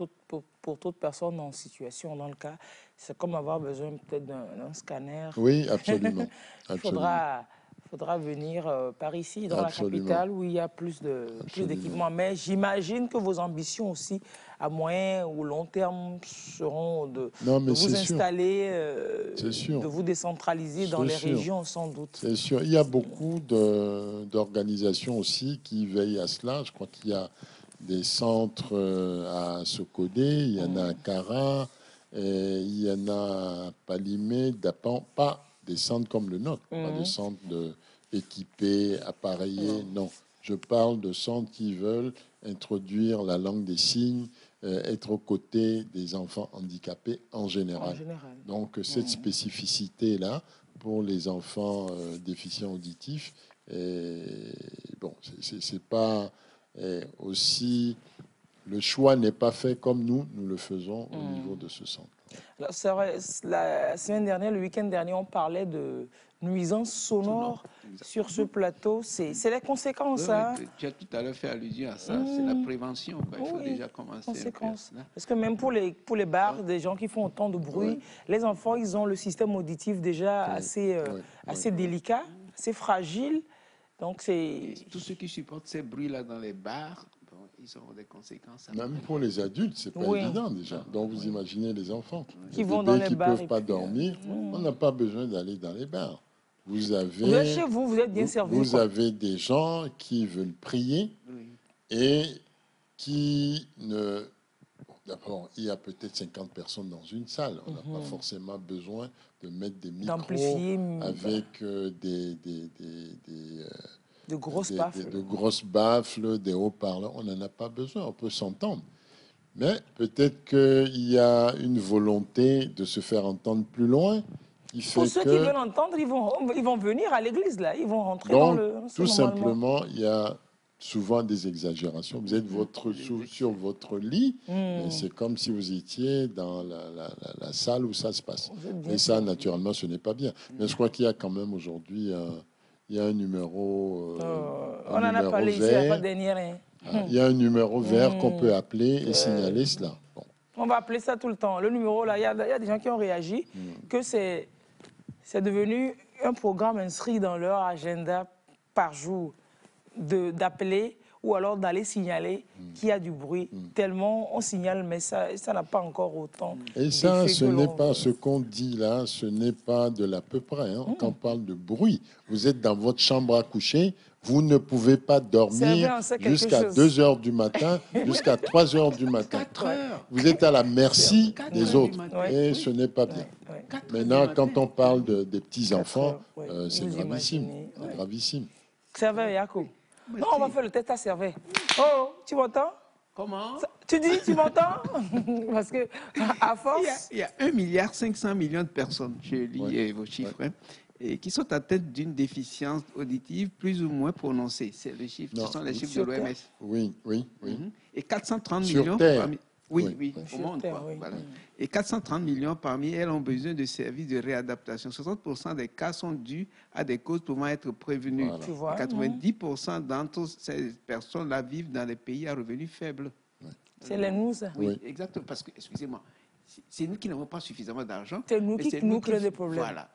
toute personne en situation, dans le cas, c'est comme avoir besoin peut-être d'un scanner. Oui, absolument. Il Absolument. faudra venir par ici, dans Absolument. la capitale, où il y a plus d'équipements. Mais j'imagine que vos ambitions aussi, à moyen ou long terme, seront de vous installer, de vous décentraliser dans les régions, sans doute. C'est sûr. Il y a beaucoup d'organisations aussi qui veillent à cela. Je crois qu'il y a des centres à Sokodé, il y en a à Kara, et il y en a à Palimé, Dapan, pas des centres comme le nôtre, pas des centres équipés, appareillés, non. Je parle de centres qui veulent introduire la langue des signes, être aux côtés des enfants handicapés en général. Donc, cette spécificité-là, pour les enfants déficients auditifs, bon, c'est pas aussi... Le choix n'est pas fait comme nous le faisons au niveau de ce centre. C'est vrai, la semaine dernière, le week-end dernier, on parlait de nuisances sonores sur ce plateau. C'est les conséquences. Oui, tu as tout à l'heure fait allusion à ça. C'est la prévention. Il faut déjà commencer. Parce que même pour les bars, des gens qui font autant de bruit, les enfants, ils ont le système auditif déjà assez délicat, assez fragile. Donc tous ceux qui supportent ces bruits-là dans les bars, ils auront des conséquences. Même pour les adultes, c'est pas évident déjà. Donc vous imaginez les enfants qui vont dans les bars, qui peuvent pas dormir. On n'a pas besoin d'aller dans les bars. Vous êtes chez vous, vous êtes bien servi. Vous avez des gens qui veulent prier et qui ne... D'abord, il y a peut-être 50 personnes dans une salle. On n'a pas forcément besoin de mettre des micros avec de grosses baffles. De grosses baffles, des haut-parleurs. On n'en a pas besoin, on peut s'entendre. Mais peut-être qu'il y a une volonté de se faire entendre plus loin. Pour ceux qui veulent entendre, ils vont venir à l'église, là. Ils vont rentrer donc, dans le... tout simplement, il y a souvent des exagérations. Vous êtes sur votre lit, et c'est comme si vous étiez dans la salle où ça se passe. Et ça, naturellement, ce n'est pas bien. Mais je crois qu'il y a quand même aujourd'hui... il y a un numéro on en a parlé ici la fois dernière. Il y a un numéro vert qu'on peut appeler et signaler cela. Bon. On va appeler ça tout le temps. Le numéro, là, il y a des gens qui ont réagi que c'est devenu un programme inscrit dans leur agenda par jour d'appeler ou alors d'aller signaler qu'il y a du bruit. Tellement on signale, mais ça n'a pas encore autant. Et ça, ce n'est pas ce qu'on dit là, ce n'est pas de l'à peu près. Hein. Quand on parle de bruit, vous êtes dans votre chambre à coucher, vous ne pouvez pas dormir jusqu'à 2 heures du matin, jusqu'à 3 heures du matin. 4 heures. Vous êtes à la merci des autres. Et ce n'est pas bien. Maintenant, quand on parle des petits-enfants, c'est gravissime. C'est gravissime. Serveur Yako. Non, on va faire le test à Serveur. Oh, tu m'entends? Comment? Tu dis, tu m'entends? Parce que, à force... Il y a 1,5 milliard de personnes, je lis vos chiffres, et qui sont atteintes d'une déficience auditive plus ou moins prononcée. C'est le chiffre, ce sont les chiffres de l'OMS. Oui. Et 430 sur millions Terre. parmi... Oui, au monde. Voilà. Et 430 millions parmi elles ont besoin de services de réadaptation. 60% des cas sont dus à des causes pouvant être prévenues. Tu vois, 90% d'entre ces personnes-là vivent dans les pays à revenus faibles. C'est les nous, ça. Oui, exactement. Parce que, excusez-moi, c'est nous qui n'avons pas suffisamment d'argent. C'est nous qui nous créons des problèmes. Voilà.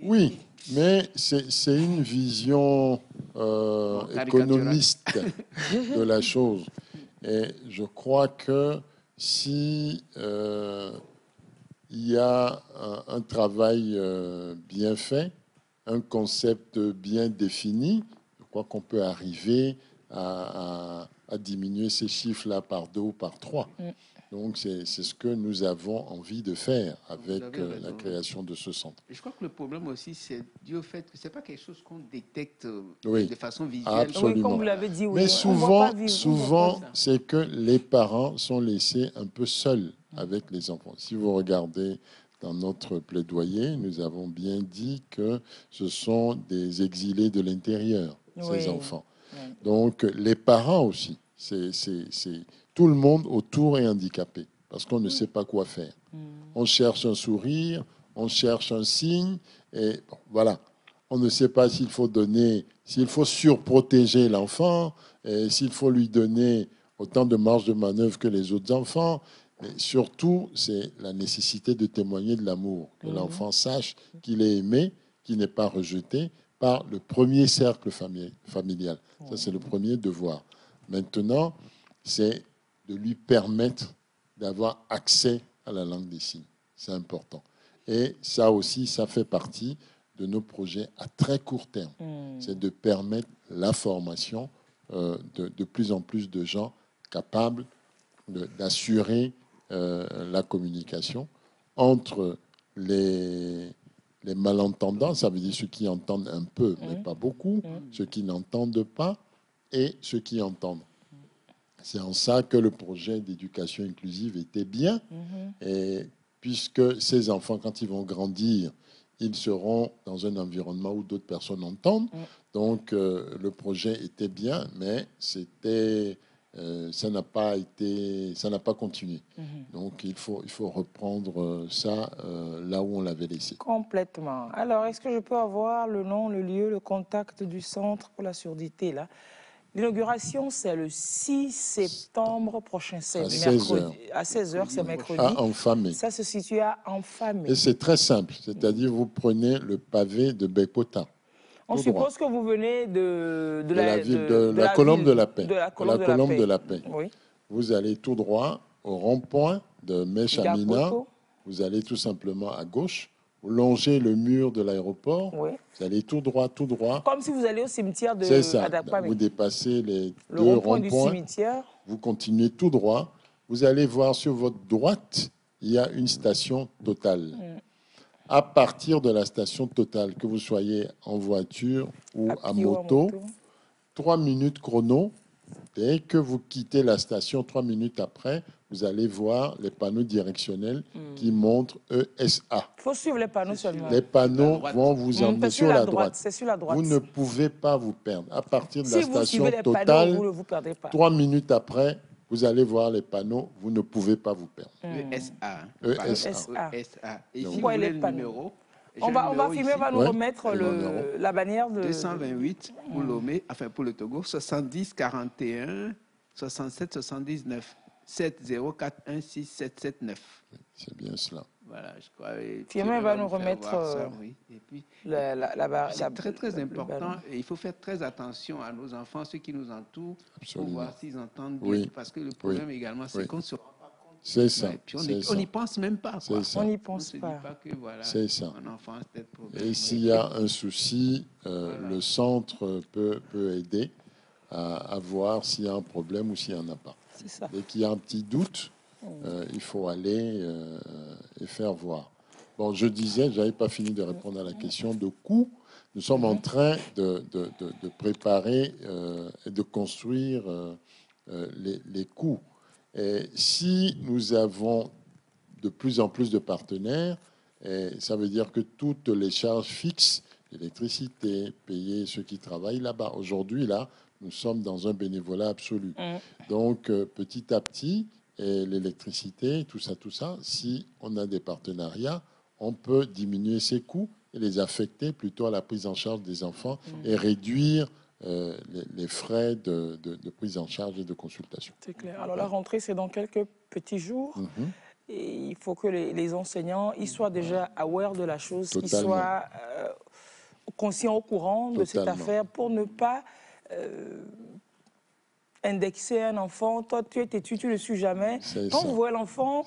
Oui, mais c'est une vision économiste de la chose. Et je crois que si il y a un travail bien fait, un concept bien défini, je crois qu'on peut arriver à diminuer ces chiffres-là par 2 ou par 3. Donc, c'est ce que nous avons envie de faire avec la création de ce centre. Et je crois que le problème aussi, c'est dû au fait que ce n'est pas quelque chose qu'on détecte de façon visuelle. Absolument. Oui, comme vous l'avez dit, mais souvent c'est que les parents sont laissés un peu seuls avec les enfants. Si vous regardez dans notre plaidoyer, nous avons bien dit que ce sont des exilés de l'intérieur, ces enfants. Donc, les parents aussi, tout le monde autour est handicapé parce qu'on ne sait pas quoi faire. On cherche un sourire, on cherche un signe, et bon, voilà. On ne sait pas s'il faut surprotéger l'enfant, s'il faut lui donner autant de marge de manœuvre que les autres enfants. Mais surtout, c'est la nécessité de témoigner de l'amour, que l'enfant sache qu'il est aimé, qu'il n'est pas rejeté par le premier cercle familial. Ça, c'est le premier devoir. Maintenant, c'est de lui permettre d'avoir accès à la langue des signes. C'est important. Et ça aussi, ça fait partie de nos projets à très court terme. C'est de permettre la formation de plus en plus de gens capables d'assurer la communication entre les malentendants, ça veut dire ceux qui entendent un peu, mais pas beaucoup, ceux qui n'entendent pas et ceux qui entendent. C'est en ça que le projet d'éducation inclusive était bien. Et puisque ces enfants, quand ils vont grandir, ils seront dans un environnement où d'autres personnes entendent. Donc, le projet était bien, mais ça n'a pas continué. Donc, il faut reprendre ça là où on l'avait laissé. Complètement. Alors, est-ce que je peux avoir le nom, le lieu, le contact du Centre pour la surdité là? L'inauguration, c'est le 6 septembre prochain, c'est mercredi. À 16h, c'est mercredi. À Enfamé. Ça se situe à Enfamé. Et c'est très simple, c'est-à-dire vous prenez le pavé de Bekota. On suppose que vous venez de la Colombe de la Paix. De la Colombe de la Paix. Oui. Vous allez tout droit au rond-point de Mechamina. Gapoto. Vous allez tout simplement à gauche. Vous longez le mur de l'aéroport. Oui. Vous allez tout droit, tout droit. Comme si vous allez au cimetière de C'est ça. Adapamé. Vous dépassez les le deux rond-point du ronds-points. cimetière. Vous continuez tout droit. Vous allez voir sur votre droite, il y a une station Total. À partir de la station Total, que vous soyez en voiture ou à moto, 3 minutes chrono. Dès que vous quittez la station, 3 minutes après, vous allez voir les panneaux directionnels qui montrent ESA. Il faut suivre les panneaux seulement. Les panneaux vont vous emmener sur la droite. C'est sur la droite. Vous ne pouvez pas vous perdre. À partir de la station Si vous suivez les Total, panneaux, vous ne vous perdez pas. 3 minutes après, vous allez voir les panneaux. Vous ne pouvez pas vous perdre. ESA. ESA. ESA. Et si vous Voyez voulez les le panneaux. numéro, On va filmer, on va nous remettre la bannière de... 228 pour Lomé, enfin pour le Togo, 70 41 67 79 7041 6779. C'est bien cela. Voilà, je crois. Firmin va nous remettre oui. Et puis, c'est très très important. Et il faut faire très attention à nos enfants, ceux qui nous entourent, pour voir s'ils entendent bien. Parce que le problème également, c'est qu'on se rend pas compte. C'est ça. Et puis on n'y pense même pas. Quoi. On n'y pense pas. On ne se dit pas que voilà, un enfant a peut-être problème. Et s'il y a un souci, le centre peut aider à voir s'il y a un problème ou s'il n'y en a pas. Dès qu'il y a un petit doute, il faut aller et faire voir. Bon, je disais, je n'avais pas fini de répondre à la question de coût. Nous sommes en train de préparer et de construire les coûts. Et si nous avons de plus en plus de partenaires, ça veut dire que toutes les charges fixes, l'électricité, payer ceux qui travaillent là-bas. Aujourd'hui, là, nous sommes dans un bénévolat absolu. Donc, petit à petit, et l'électricité, tout ça, si on a des partenariats, on peut diminuer ces coûts et les affecter plutôt à la prise en charge des enfants et réduire les frais de prise en charge et de consultation. C'est clair. Alors, la rentrée, c'est dans quelques petits jours. Et il faut que les enseignants ils soient déjà aware de la chose, qu'ils soient conscients, au courant de cette affaire pour ne pas indexer un enfant. Toi, tu es têtu, tu ne le suis jamais. Quand vous voyez l'enfant,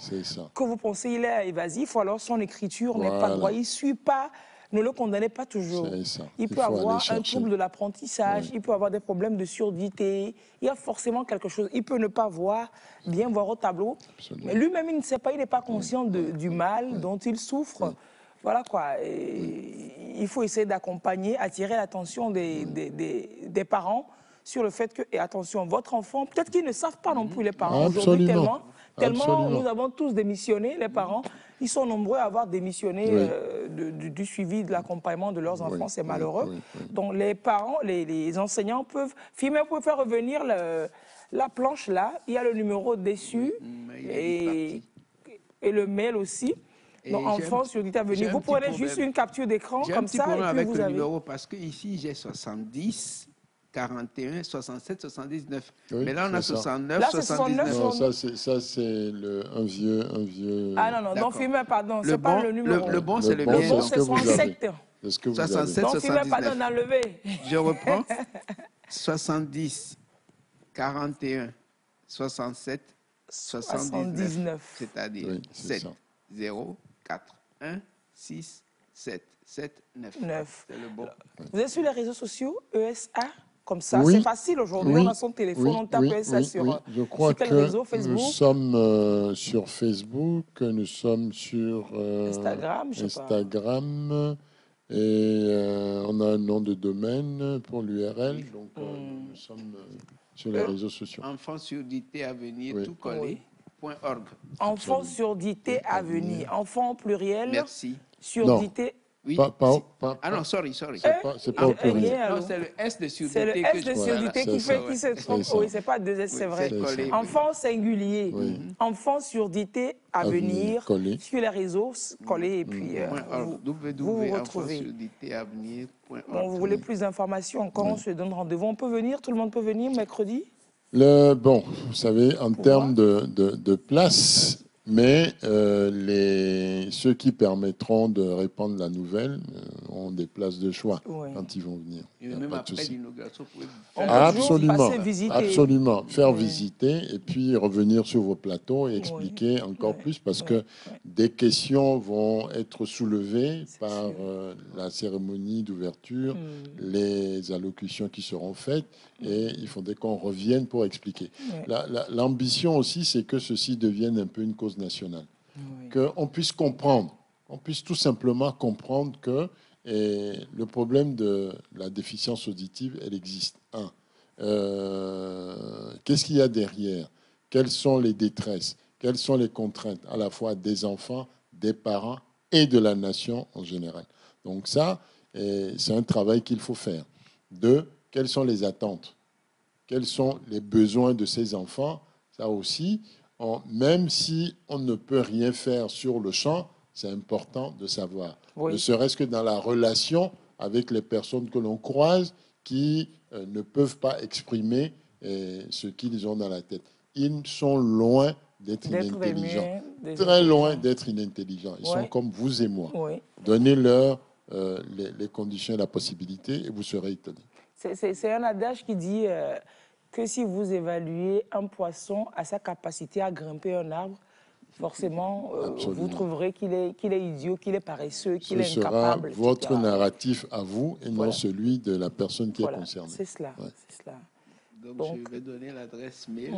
que vous pensez il est évasif, ou alors son écriture n'est pas droite, il ne suit pas, ne le condamnez pas toujours. Il peut avoir un trouble de l'apprentissage, il peut avoir des problèmes de surdité, il y a forcément quelque chose. Il peut ne pas bien voir au tableau, mais lui-même, il ne sait pas, il n'est pas conscient du mal dont il souffre. Voilà quoi. Et il faut essayer d'accompagner, attirer l'attention des parents sur le fait que, et attention, votre enfant, peut-être qu'ils ne savent pas non plus les parents aujourd'hui tellement nous avons tous démissionné, les parents, ils sont nombreux à avoir démissionné du suivi, de l'accompagnement de leurs enfants, c'est malheureux. Donc les parents, les enseignants peuvent filmer, vous pouvez faire revenir la planche là, il y a le numéro dessus et le mail aussi. Donc, enfants sur à venir, vous prenez juste une capture d'écran comme ça. J'ai un petit problème et puis avec vous le avez... numéro parce que ici j'ai 70 41, 67, 79. Oui, Mais là, on a c'est ça. 69, Là, c'est 79. 69. Non, ça c'est un vieux. Ah non, non, D'accord. non, filmez, pardon, Le c'est pas bon, le numéro. le bon, c'est le bon, Le mien. bon, c'est ce c'est que vous avez. 67. C'est ce que vous 67, avez. Non, filmez, 79. pardon, enlevez. Je reprends. 70, 41, 67, 79. 79. C'est-à-dire Oui, c'est 7, ça. 0, 4, 1, 6, 7, 7, 9. 9. C'est le bon. Vous êtes sur les réseaux sociaux, ESA, comme ça, Oui. c'est facile aujourd'hui. Oui, On a son téléphone, on tape ESA sur, Je crois sur quel que réseau? nous Facebook, sommes sur Facebook, nous sommes sur Instagram, je sais pas. Instagram, et on a un nom de domaine pour l'URL, donc nous sommes sur les réseaux sociaux. Enfants surdité à venir, Oui. tout collé, .org. Enfants surdité à venir. Enfants au pluriel, Merci. surdité. Oui. Ah non, sorry. C'est pas au pluriel. rien, Non, alors. c'est le S de C'est surdité le que S de je... surdité Voilà, qui c'est fait ça. qui se trompe. C'est ça. Oui, c'est pas deux S, c'est Oui, vrai. c'est collé. ça. Enfant singulier. Oui. Enfant surdité à venir. collé. Sur les réseaux, collé et puis vous retrouvez. Bon, vous voulez plus d'informations encore, on se donne rendez-vous. On peut venir, tout le monde peut venir mercredi? Bon, vous savez, en Pour termes de place, mais ceux qui permettront de répandre la nouvelle ont des places de choix quand ils vont venir. Et Il y a même pas de après souci. l'inauguration, vous pouvez On faire... peut toujours Absolument, passer visiter. absolument. Faire visiter et puis revenir sur vos plateaux et expliquer encore plus parce que des questions vont être soulevées par la cérémonie d'ouverture, les allocutions qui seront faites et il faudrait qu'on revienne pour expliquer. L'ambition aussi, c'est que ceci devienne un peu une cause nationale. Qu'on puisse comprendre, on puisse tout simplement comprendre que le problème de la déficience auditive, elle existe. Qu'est-ce qu'il y a derrière? Quelles sont les détresses? Quelles sont les contraintes à la fois des enfants, des parents et de la nation en général? Donc ça, c'est un travail qu'il faut faire. Quelles sont les attentes? Quels sont les besoins de ces enfants? Ça aussi, même si on ne peut rien faire sur le champ, c'est important de savoir. Ne serait-ce que dans la relation avec les personnes que l'on croise qui ne peuvent pas exprimer ce qu'ils ont dans la tête. Ils sont loin d'être inintelligents. Très loin d'être inintelligents. Ils sont comme vous et moi. Donnez-leur les conditions et la possibilité et vous serez étonnés. C'est un adage qui dit que si vous évaluez un poisson à sa capacité à grimper un arbre, forcément, vous trouverez qu'il est idiot, qu'il est paresseux, qu'il est incapable. Ce sera votre narratif à vous et non celui de la personne qui est concernée. C'est cela. Donc, je vais donner l'adresse mail.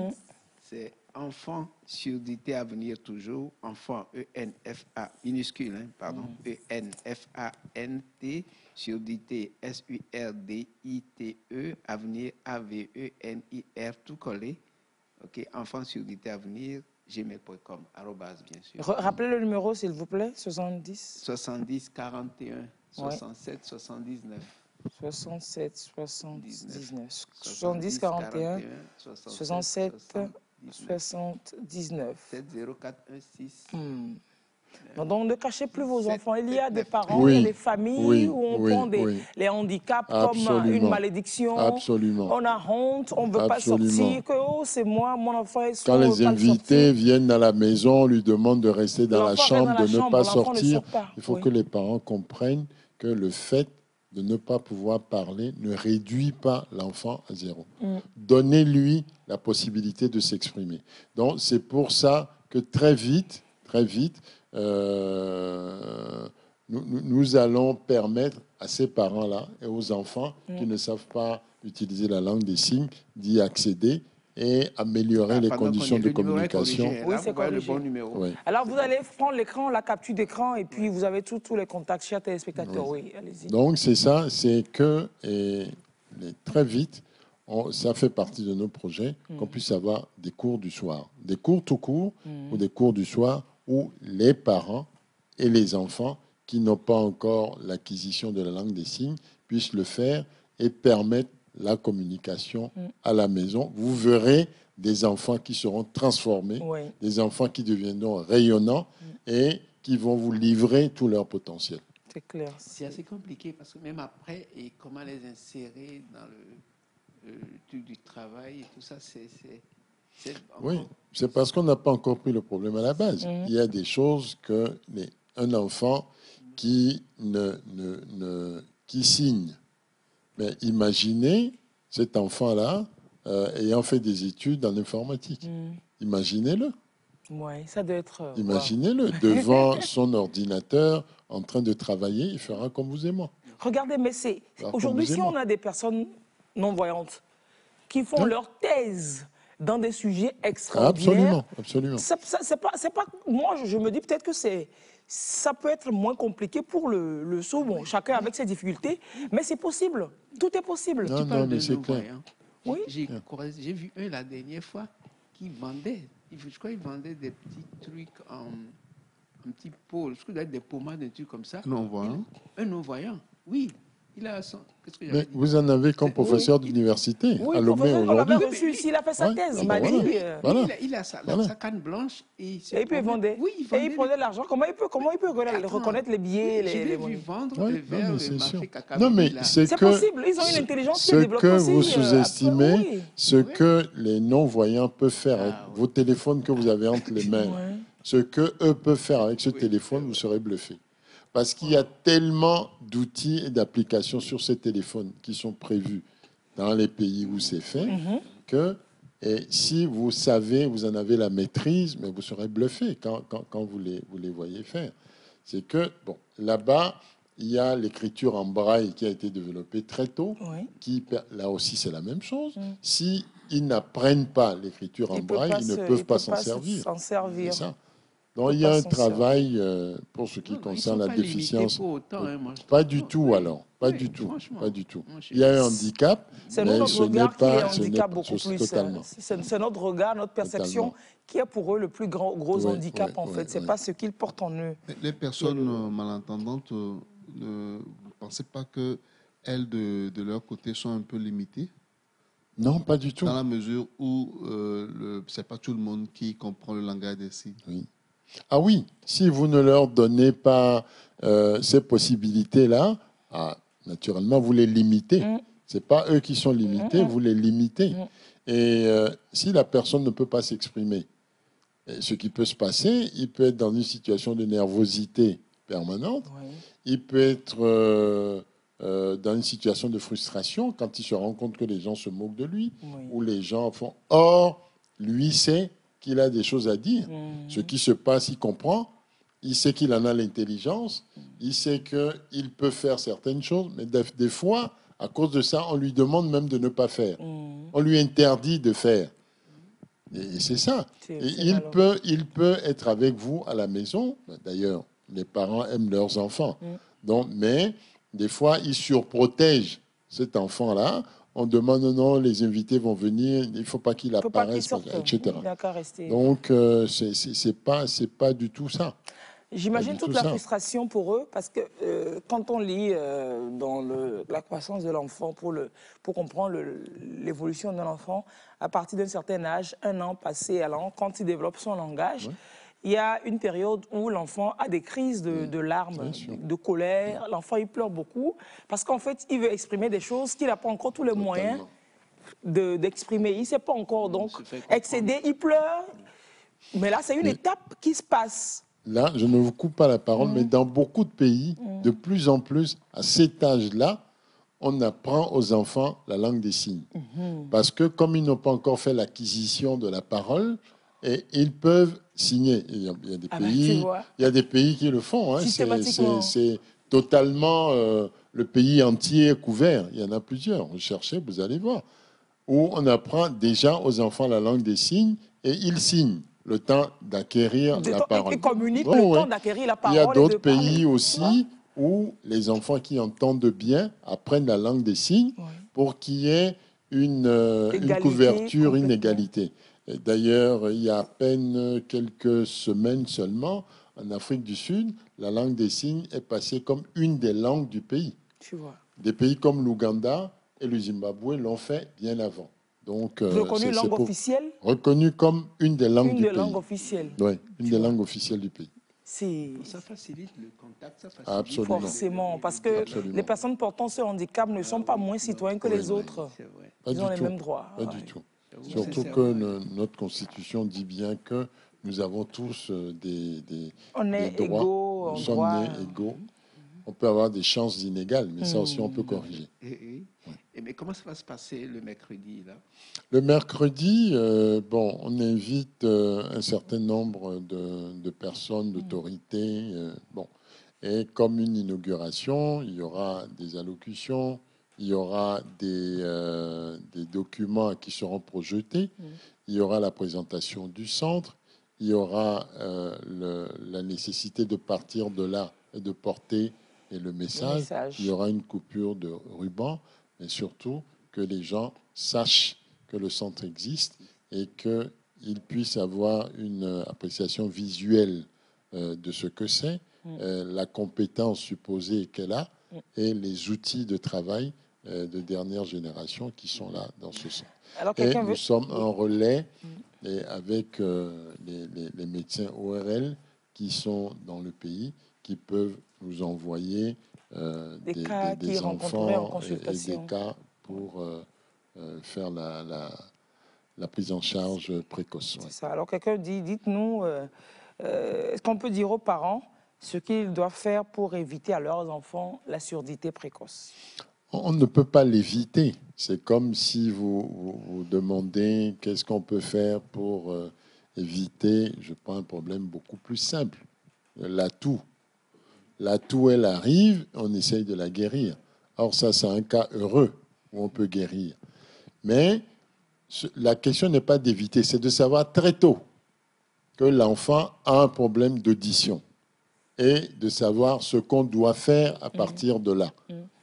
C'est enfant surdité à venir toujours. Enfant, E-N-F-A, minuscule, hein, pardon. E-N-F-A-N-T, surdité, S-U-R-D-I-T-E, avenir, A-V-E-N-I-R, tout collé. OK, enfant surdité à venir, gmail.com, bien sûr. Rappelez le numéro, s'il vous plaît, 70 70 41 67 79. 67 79. 70 41 67 79. 70416. Donc, ne cachez plus vos enfants. Il y a des parents, il y a des familles où on prend les handicaps comme une malédiction. Absolument. On a honte, on ne veut pas sortir. Que c'est moi, mon enfant est sourd. Quand les invités viennent à la maison, on lui demande de rester dans la chambre, de ne pas sortir. Il faut que les parents comprennent que le fait de ne pas pouvoir parler ne réduit pas l'enfant à zéro. Donnez-lui la possibilité de s'exprimer. Donc, c'est pour ça que très vite, nous allons permettre à ces parents-là et aux enfants qui ne savent pas utiliser la langue des signes d'y accéder et améliorer les conditions de communication. Oui, c'est le bon numéro. Oui. Alors, vous allez prendre l'écran, la capture d'écran, et puis vous avez tous les contacts, chers téléspectateurs. Oui, allez-y. Donc, c'est ça, c'est que très vite, ça fait partie de nos projets, qu'on puisse avoir des cours du soir. Des cours tout court ou des cours du soir où les parents et les enfants qui n'ont pas encore l'acquisition de la langue des signes puissent le faire et permettre la communication à la maison. Vous verrez des enfants qui seront transformés, des enfants qui deviendront rayonnants et qui vont vous livrer tout leur potentiel. C'est clair. C'est assez compliqué parce que même après, et comment les insérer du travail et tout ça, c'est Oui, encore- c'est parce qu'on n'a pas encore pris le problème à la base. Mhm. Il y a des choses que un enfant qui qui signe. Mais imaginez cet enfant-là ayant fait des études en informatique. Imaginez-le. Ouais, ça doit être. Wow. Imaginez-le devant son ordinateur en train de travailler. Il fera comme vous et moi. Regardez, mais c'est Alors, aujourd'hui, comme si vous et on moi. a des personnes non-voyantes qui font Oui. leur thèse dans des sujets extraordinaires, Absolument, absolument. c'est pas, moi, je me dis peut-être que ça peut être moins compliqué pour le sourd. Bon, chacun avec ses difficultés, mais c'est possible. Tout est possible. Non, Tu parles mais de c'est clair. non-voyants. Oui. J'ai vu un la dernière fois qui vendait, je crois qu'il vendait des petits trucs un petit pot, je crois que des pommades, des trucs comme ça. Non-voyant. Un non-voyant, oui. Il a son... Qu'est-ce que Mais j'avais dit? vous en avez comme C'est- professeur oui. d'université Oui, à Lomé professeur, on l'avait aujourd'hui. reçu ici, il a fait sa Ouais. thèse. Ah Il ben m'a voilà. dit. Voilà. Il a sa Voilà. canne blanche et Et il peut vendre. Oui, il Et vendait. il prenait de l'argent. Comment il peut Attends, reconnaître les billets, oui, je l'ai les vu monnaies? vendre Oui, les non, verres, mais le c'est sûr. marché Kakabébi, Non, mais là. c'est C'est que possible. Ils ont une intelligence qui est ce développée que aussi. vous sous-estimez, Oui. ce Oui. que les non-voyants peuvent faire avec Ah, oui. vos téléphones que vous avez entre les mains, Ouais. ce que eux peuvent faire avec ce Oui, téléphone, c'est vous vrai. serez bluffé. Parce qu'il y a tellement d'outils et d'applications sur ces téléphones qui sont prévus dans les pays où c'est fait que et si vous savez, vous en avez la maîtrise, mais vous serez bluffé quand vous les voyez faire. C'est que, bon, là-bas, il y a l'écriture en braille qui a été développée très tôt, Oui. là aussi c'est la même chose. Si ils n'apprennent pas l'écriture en braille, ils ne peuvent pas s'en servir. C'est ça. Donc il y a un travail pour ce qui Non, ils concerne sont la pas limités déficience. pour autant, hein, moi, je Pas trouve. du Non, tout oui, alors, pas oui, du tout, franchement. pas du tout. Moi, Il y a un handicap, C'est nous, mais notre ce n'est regard qui les pas, handicape beaucoup plus. totalement. C'est notre regard, notre perception Totalement. qui est pour eux le plus gros Oui, handicap oui, en oui, fait. C'est oui. pas ce qu'ils portent en eux. Les personnes malentendantes, vous ne pensez pas qu'elles, de leur côté, sont un peu limitées? Non, pas du tout. Dans la mesure où ce n'est pas tout le monde qui comprend le langage des signes. Oui. Ah oui, si vous ne leur donnez pas ces possibilités-là, naturellement, vous les limitez. Ce n'est pas eux qui sont limités, vous les limitez. Et si la personne ne peut pas s'exprimer, ce qui peut se passer, il peut être dans une situation de nervosité permanente, il peut être dans une situation de frustration quand il se rend compte que les gens se moquent de lui, ou les gens font « Or, lui sait qu'il a des choses à dire. Ce qui se passe, il comprend. Il sait qu'il en a l'intelligence. Il sait qu'il peut faire certaines choses. Mais des fois, à cause de ça, on lui demande même de ne pas faire. On lui interdit de faire. Et c'est ça. Et il peut être avec vous à la maison. D'ailleurs, les parents aiment leurs enfants. Donc, mais des fois, ils surprotègent cet enfant-là. On demande non, les invités vont venir, il ne faut pas qu'il apparaisse, etc. Donc, c'est pas du tout ça. J'imagine toute la frustration pour eux, parce que quand on lit dans la croissance de l'enfant, pour comprendre l'évolution de l'enfant, à partir d'un certain âge, 1 an passé allant, quand il développe son langage, il y a une période où l'enfant a des crises de larmes, de colère. L'enfant, il pleure beaucoup parce qu'en fait, il veut exprimer des choses qu'il n'a pas encore tous les moyens d'exprimer. Il ne sait pas encore, donc, excédé, il pleure. Mais là, c'est une étape qui se passe. Là, je ne vous coupe pas la parole, mais dans beaucoup de pays, de plus en plus, à cet âge-là, on apprend aux enfants la langue des signes. Parce que comme ils n'ont pas encore fait l'acquisition de la parole, et ils peuvent signer. Il y a des pays, il y a des pays qui le font. Hein. C'est totalement le pays entier est couvert. Il y en a plusieurs. Vous cherchez, vous allez voir. Où on apprend déjà aux enfants la langue des signes et ils signent le temps d'acquérir la parole. Ils communiquent le temps d'acquérir la parole. Il y a d'autres pays aussi où les enfants qui entendent bien apprennent la langue des signes pour qu'il y ait une couverture, une égalité. D'ailleurs, il y a à peine quelques semaines seulement, en Afrique du Sud, la langue des signes est passée comme une des langues du pays. Tu vois. Des pays comme l'Ouganda et le Zimbabwe l'ont fait bien avant. Donc, reconnu langue officielle. Reconnu comme une des langues du pays. Une des langues officielles. Oui, une des langues officielles du pays. Ça facilite le contact, ça facilite. Absolument. Forcément, parce que les personnes portant ce handicap ne sont pas moins citoyennes que les autres. C'est vrai. Ils ont les mêmes droits. Pas Ouais. du tout. Oui, Surtout c'est que vrai. notre Constitution dit bien que nous avons tous On des est droits. égaux Nous en sommes droit. nés égaux. On peut avoir des chances inégales, mais ça aussi, on peut Tout à fait. corriger. Mais comment ça va se passer le mercredi, là? Le mercredi, bon, on invite un certain nombre de personnes, d'autorités. Bon. Et comme une inauguration, il y aura des allocutions, il y aura des documents qui seront projetés, il y aura la présentation du centre, il y aura la nécessité de partir de là et de porter le Le message. Il y message. aura une coupure de ruban, mais surtout que les gens sachent que le centre existe et qu'ils puissent avoir une appréciation visuelle de ce que c'est, la compétence supposée qu'elle a et les outils de travail de dernière génération qui sont là dans ce sens. Alors, Et quelqu'un nous veut. sommes Oui. en relais et avec les médecins ORL qui sont dans le pays, qui peuvent nous envoyer Des cas qu'ils rencontreraient en enfants et des consultation. cas pour faire la prise en charge précoce. Ouais. C'est ça. Alors, quelqu'un dit, dites-nous, est-ce qu'on peut dire aux parents ce qu'ils doivent faire pour éviter à leurs enfants la surdité précoce? On ne peut pas l'éviter. C'est comme si vous demandez qu'est-ce qu'on peut faire pour éviter, je prends un problème beaucoup plus simple, la toux. La toux, elle arrive, on essaye de la guérir. Or, ça, c'est un cas heureux où on peut guérir. Mais la question n'est pas d'éviter, c'est de savoir très tôt que l'enfant a un problème d'audition et de savoir ce qu'on doit faire à partir de là.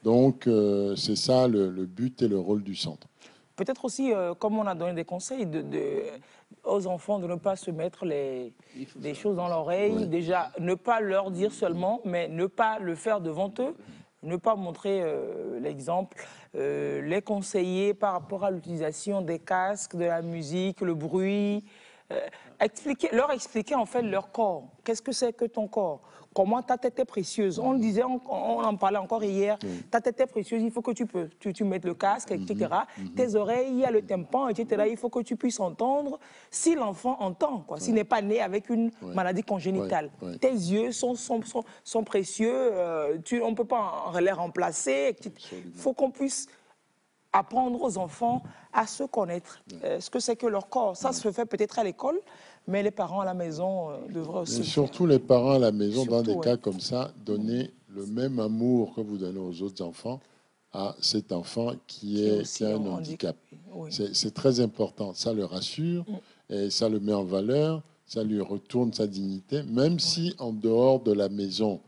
Donc, c'est ça le but et le rôle du centre. Peut-être aussi, comme on a donné des conseils aux enfants de ne pas se mettre des choses dans l'oreille. Ouais. Déjà, ne pas leur dire seulement, mais ne pas le faire devant eux. Ne pas montrer l'exemple, les conseiller par rapport à l'utilisation des casques, de la musique, le bruit. Leur expliquer en fait leur corps. Qu'est-ce que c'est que ton corps? Comment ta tête est précieuse? On le disait, on en parlait encore hier. Ta tête est précieuse, il faut que tu mettes le casque, etc. Tes oreilles, il y a le tympan, etc. Il faut que tu puisses entendre. Si l'enfant entend, quoi, s'il n'est pas né avec une maladie congénitale. Tes yeux sont précieux, on ne peut pas les remplacer. Il faut qu'on puisse apprendre aux enfants à se connaître, ce que c'est que leur corps. Ça se fait peut-être à l'école, mais les parents à la maison devraient aussi. Et surtout les parents à la maison, Surtout, dans des ouais. cas comme ça, donner le même amour que vous donnez aux autres enfants à cet enfant qui aussi a un handicapé. handicap. Oui. C'est très important. Ça le rassure et ça le met en valeur, ça lui retourne sa dignité, même si en dehors de la maison,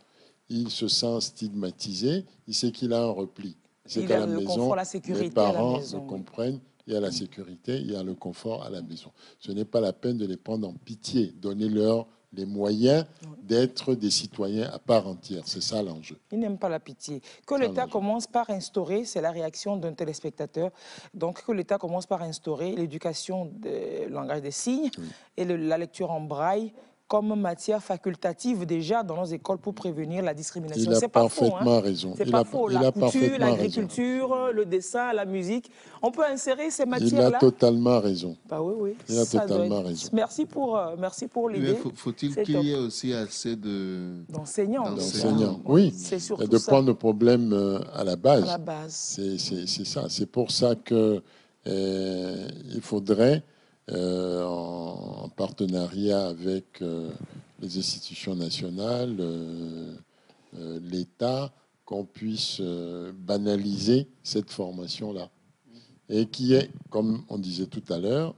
il se sent stigmatisé, il sait qu'il a un repli. C'est qu'à la maison, confort, la sécurité les parents à la maison, le comprennent, il y a la sécurité, il y a le confort à la maison. Ce n'est pas la peine de les prendre en pitié, donnez-leur les moyens d'être des citoyens à part entière. C'est ça l'enjeu. Ils n'aiment pas la pitié. Que l'État commence par instaurer, c'est la réaction d'un téléspectateur, donc que l'État commence par instaurer l'éducation du langage des signes et la lecture en braille comme matière facultative déjà dans nos écoles pour prévenir la discrimination. Il a C'est pas faux, parfaitement hein. raison. C'est pas faux. La couture, parfaitement l'agriculture, le dessin, la musique. On peut insérer ces Il matières-là. a totalement raison. Bah oui, oui. Il a Ça doit totalement être- raison. Merci pour l'idée. Faut-il C'est qu'il top. y ait aussi assez D'enseignants. D'enseignants, déjà. oui. C'est Et surtout de ça. prendre le problème à la base. À la base. C'est ça. C'est pour ça que il faudrait, en partenariat avec les institutions nationales, l'État, qu'on puisse banaliser cette formation-là. Et qui est, comme on disait tout à l'heure,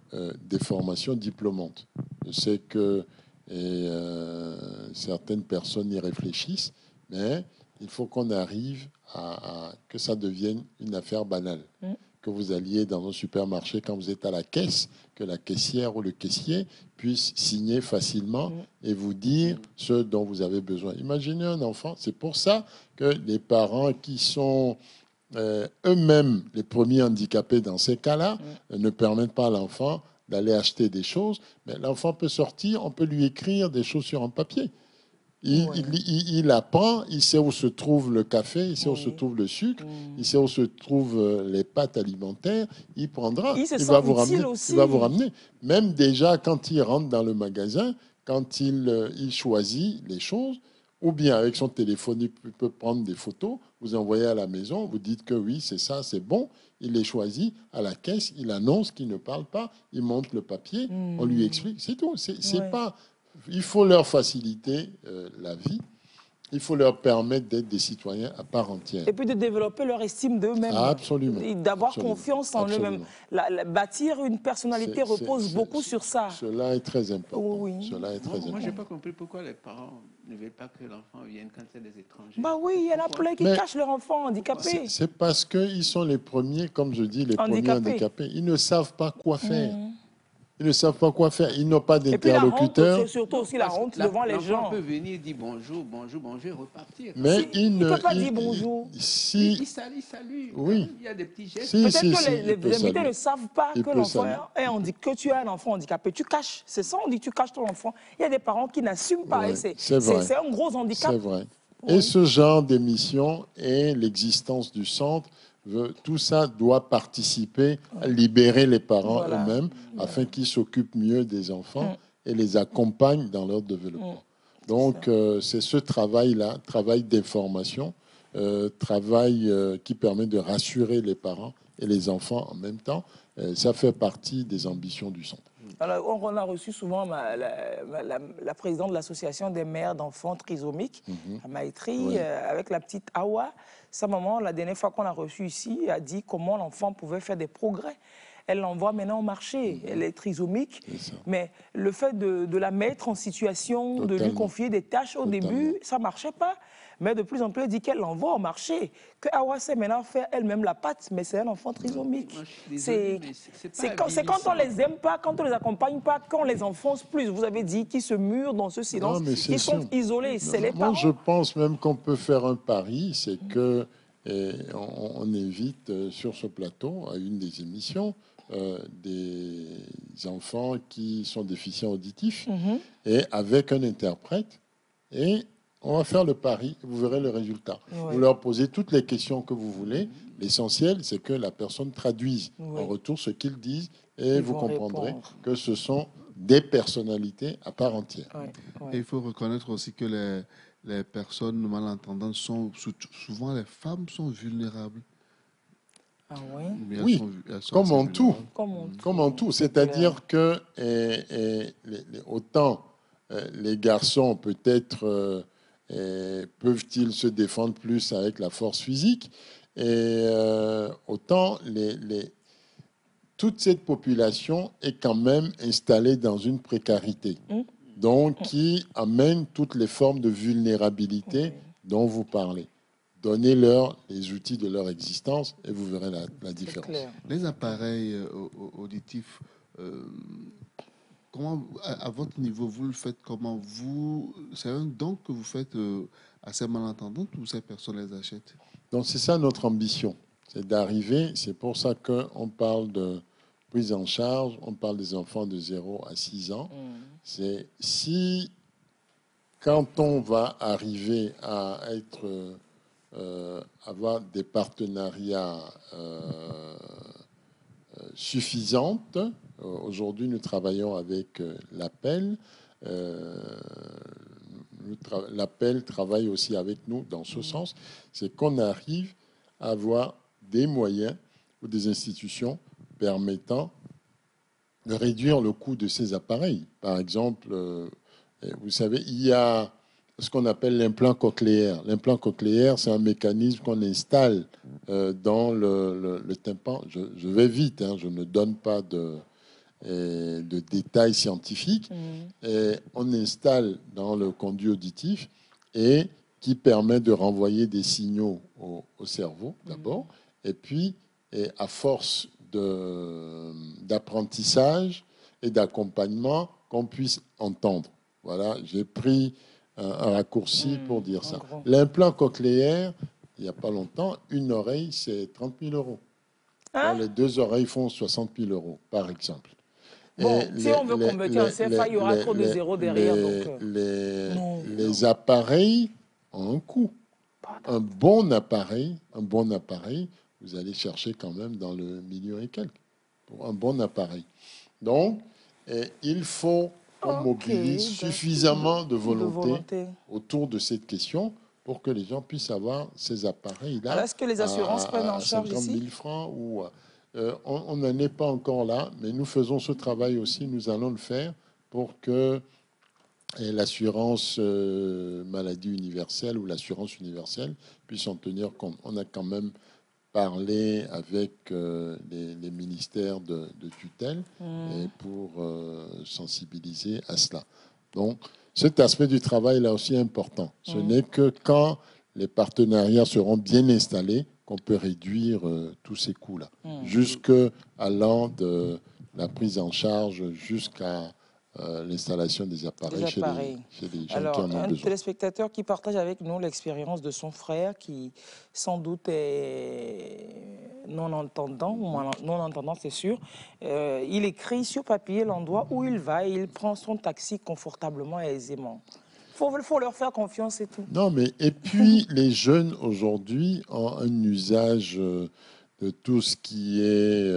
des formations diplômantes. Je sais que certaines personnes y réfléchissent, mais il faut qu'on arrive à que ça devienne une affaire banale. Que vous alliez dans un supermarché, quand vous êtes à la caisse, que la caissière ou le caissier puisse signer facilement et vous dire ce dont vous avez besoin. Imaginez un enfant, c'est pour ça que les parents qui sont eux-mêmes les premiers handicapés dans ces cas-là ne permettent pas à l'enfant d'aller acheter des choses, mais l'enfant peut sortir, on peut lui écrire des choses sur un papier. Il apprend, il sait où se trouve le café, il sait où se trouve le sucre, il sait où se trouvent les pâtes alimentaires. Il prendra, il va vous ramener, il va vous ramener. Même déjà quand il rentre dans le magasin, quand il choisit les choses, ou bien avec son téléphone, il peut prendre des photos, vous envoyez à la maison, vous dites que oui, c'est ça, c'est bon. Il les choisit à la caisse, il annonce qu'il ne parle pas, il monte le papier, on lui explique, c'est tout. C'est pas, il faut leur faciliter la vie. Il faut leur permettre d'être des citoyens à part entière. Et puis de développer leur estime d'eux-mêmes. Absolument. D'avoir confiance en eux-mêmes. Bâtir une personnalité repose beaucoup sur ça. Cela est très important. Oui. Cela est très important. Moi, je n'ai pas compris pourquoi les parents ne veulent pas que l'enfant vienne quand c'est des étrangers. Bah oui, il y en a plein qui cachent leur enfant handicapé. C'est parce qu'ils sont les premiers, comme je dis, les premiers handicapés. Ils ne savent pas quoi faire. Ils ne savent pas quoi faire. Ils n'ont pas d'interlocuteur. C'est surtout aussi la honte devant les gens. L'enfant peut venir dire bonjour, bonjour, bonjour et repartir. Mais il ne peut pas dire bonjour. Il salue. Oui. Il y a des petits gestes. Peut-être que les invités ne savent pas que l'enfant est handicapé, que tu as un enfant handicapé. Tu caches. C'est ça, on dit que tu caches ton enfant. Il y a des parents qui n'assument pas. C'est un gros handicap. C'est vrai. Et ce genre d'émission et l'existence du centre, tout ça doit participer à libérer les parents eux-mêmes afin qu'ils s'occupent mieux des enfants et les accompagnent dans leur développement. Donc, c'est ce travail-là, travail d'information, travail qui permet de rassurer les parents et les enfants en même temps. Ça fait partie des ambitions du centre. Alors, on a reçu souvent la présidente de l'association des mères d'enfants trisomiques, à Maïtri, avec la petite Awa. Sa maman, la dernière fois qu'on l'a reçue ici, a dit comment l'enfant pouvait faire des progrès. Elle l'envoie maintenant au marché. Elle est trisomique, mais le fait de la mettre en situation, de lui confier des tâches au début, ça ne marchait pas. Mais de plus en plus, elle dit qu'elle l'envoie au marché, que Awa sait maintenant faire elle-même la pâte, mais c'est un enfant trisomique. C'est quand on les aime pas, quand on les accompagne pas, qu'on les enfonce plus. Vous avez dit qu'ils se murent dans ce silence, qu'ils sont isolés. C'est les parents. Moi, je pense même qu'on peut faire un pari, c'est que on invite sur ce plateau, à une des émissions, des enfants qui sont déficients auditifs, et avec un interprète, et on va faire le pari, vous verrez le résultat. Vous leur posez toutes les questions que vous voulez. L'essentiel, c'est que la personne traduise en retour ce qu'ils disent et vous comprendrez que ce sont des personnalités à part entière. Et il faut reconnaître aussi que les personnes malentendantes sont souvent, les femmes sont vulnérables. Ah oui? Oui, comme en tout. Comme en tout. C'est-à-dire que autant les garçons peut-être peuvent-ils se défendre plus avec la force physique, et autant toute cette population est quand même installée dans une précarité, donc qui amène toutes les formes de vulnérabilité dont vous parlez. Donnez-leur les outils de leur existence et vous verrez la différence. Les appareils auditifs, comment, à votre niveau, vous le faites comment? C'est un don que vous faites à ces malentendantes ou ces personnes les achètent? Donc c'est ça notre ambition, c'est d'arriver, c'est pour ça qu'on parle de prise en charge, on parle des enfants de 0 à 6 ans. C'est si, quand on va arriver à avoir des partenariats suffisantes. Aujourd'hui, nous travaillons avec l'Appel. L'Appel travaille aussi avec nous dans ce sens. C'est qu'on arrive à avoir des moyens ou des institutions permettant de réduire le coût de ces appareils. Par exemple, vous savez, il y a ce qu'on appelle l'implant cochléaire. L'implant cochléaire, c'est un mécanisme qu'on installe dans le tympan. Je vais vite, hein, je ne donne pas de détails scientifiques. Et on installe dans le conduit auditif et qui permet de renvoyer des signaux au cerveau d'abord. Et puis, à force d'apprentissage et d'accompagnement, qu'on puisse entendre. Voilà, j'ai pris un raccourci pour dire ça. L'implant cochléaire, il n'y a pas longtemps, une oreille, c'est 30 000 euros. Alors, les 2 oreilles font 60 000 euros, par exemple. Bon, Et si on veut convertir en CFA, il y aura trop de zéros derrière. Non. les appareils ont un coût. Un bon appareil, vous allez chercher quand même dans le million et quelques pour un bon appareil. Donc, il faut qu'on mobilise suffisamment de volonté autour de cette question pour que les gens puissent avoir ces appareils-là. Alors, est-ce que les assurances prennent en charge 50 000 ici? francs ou, on n'en est pas encore là, mais nous faisons ce travail aussi. Nous allons le faire pour que l'assurance maladie universelle ou l'assurance universelle puisse en tenir compte. On a quand même parlé avec les ministères de tutelle et pour sensibiliser à cela. Donc, cet aspect du travail là aussi est important. Ce n'est que quand les partenariats seront bien installés qu'on peut réduire tous ces coûts-là, allant de la prise en charge jusqu'à l'installation des appareils, chez les gens qui en ont besoin. Un téléspectateur qui partage avec nous l'expérience de son frère qui sans doute est non-entendant, non-entendant c'est sûr. Il écrit sur papier l'endroit où il va et il prend son taxi confortablement et aisément. Il faut leur faire confiance et tout. Non, mais et puis les jeunes aujourd'hui ont un usage de tout ce qui est...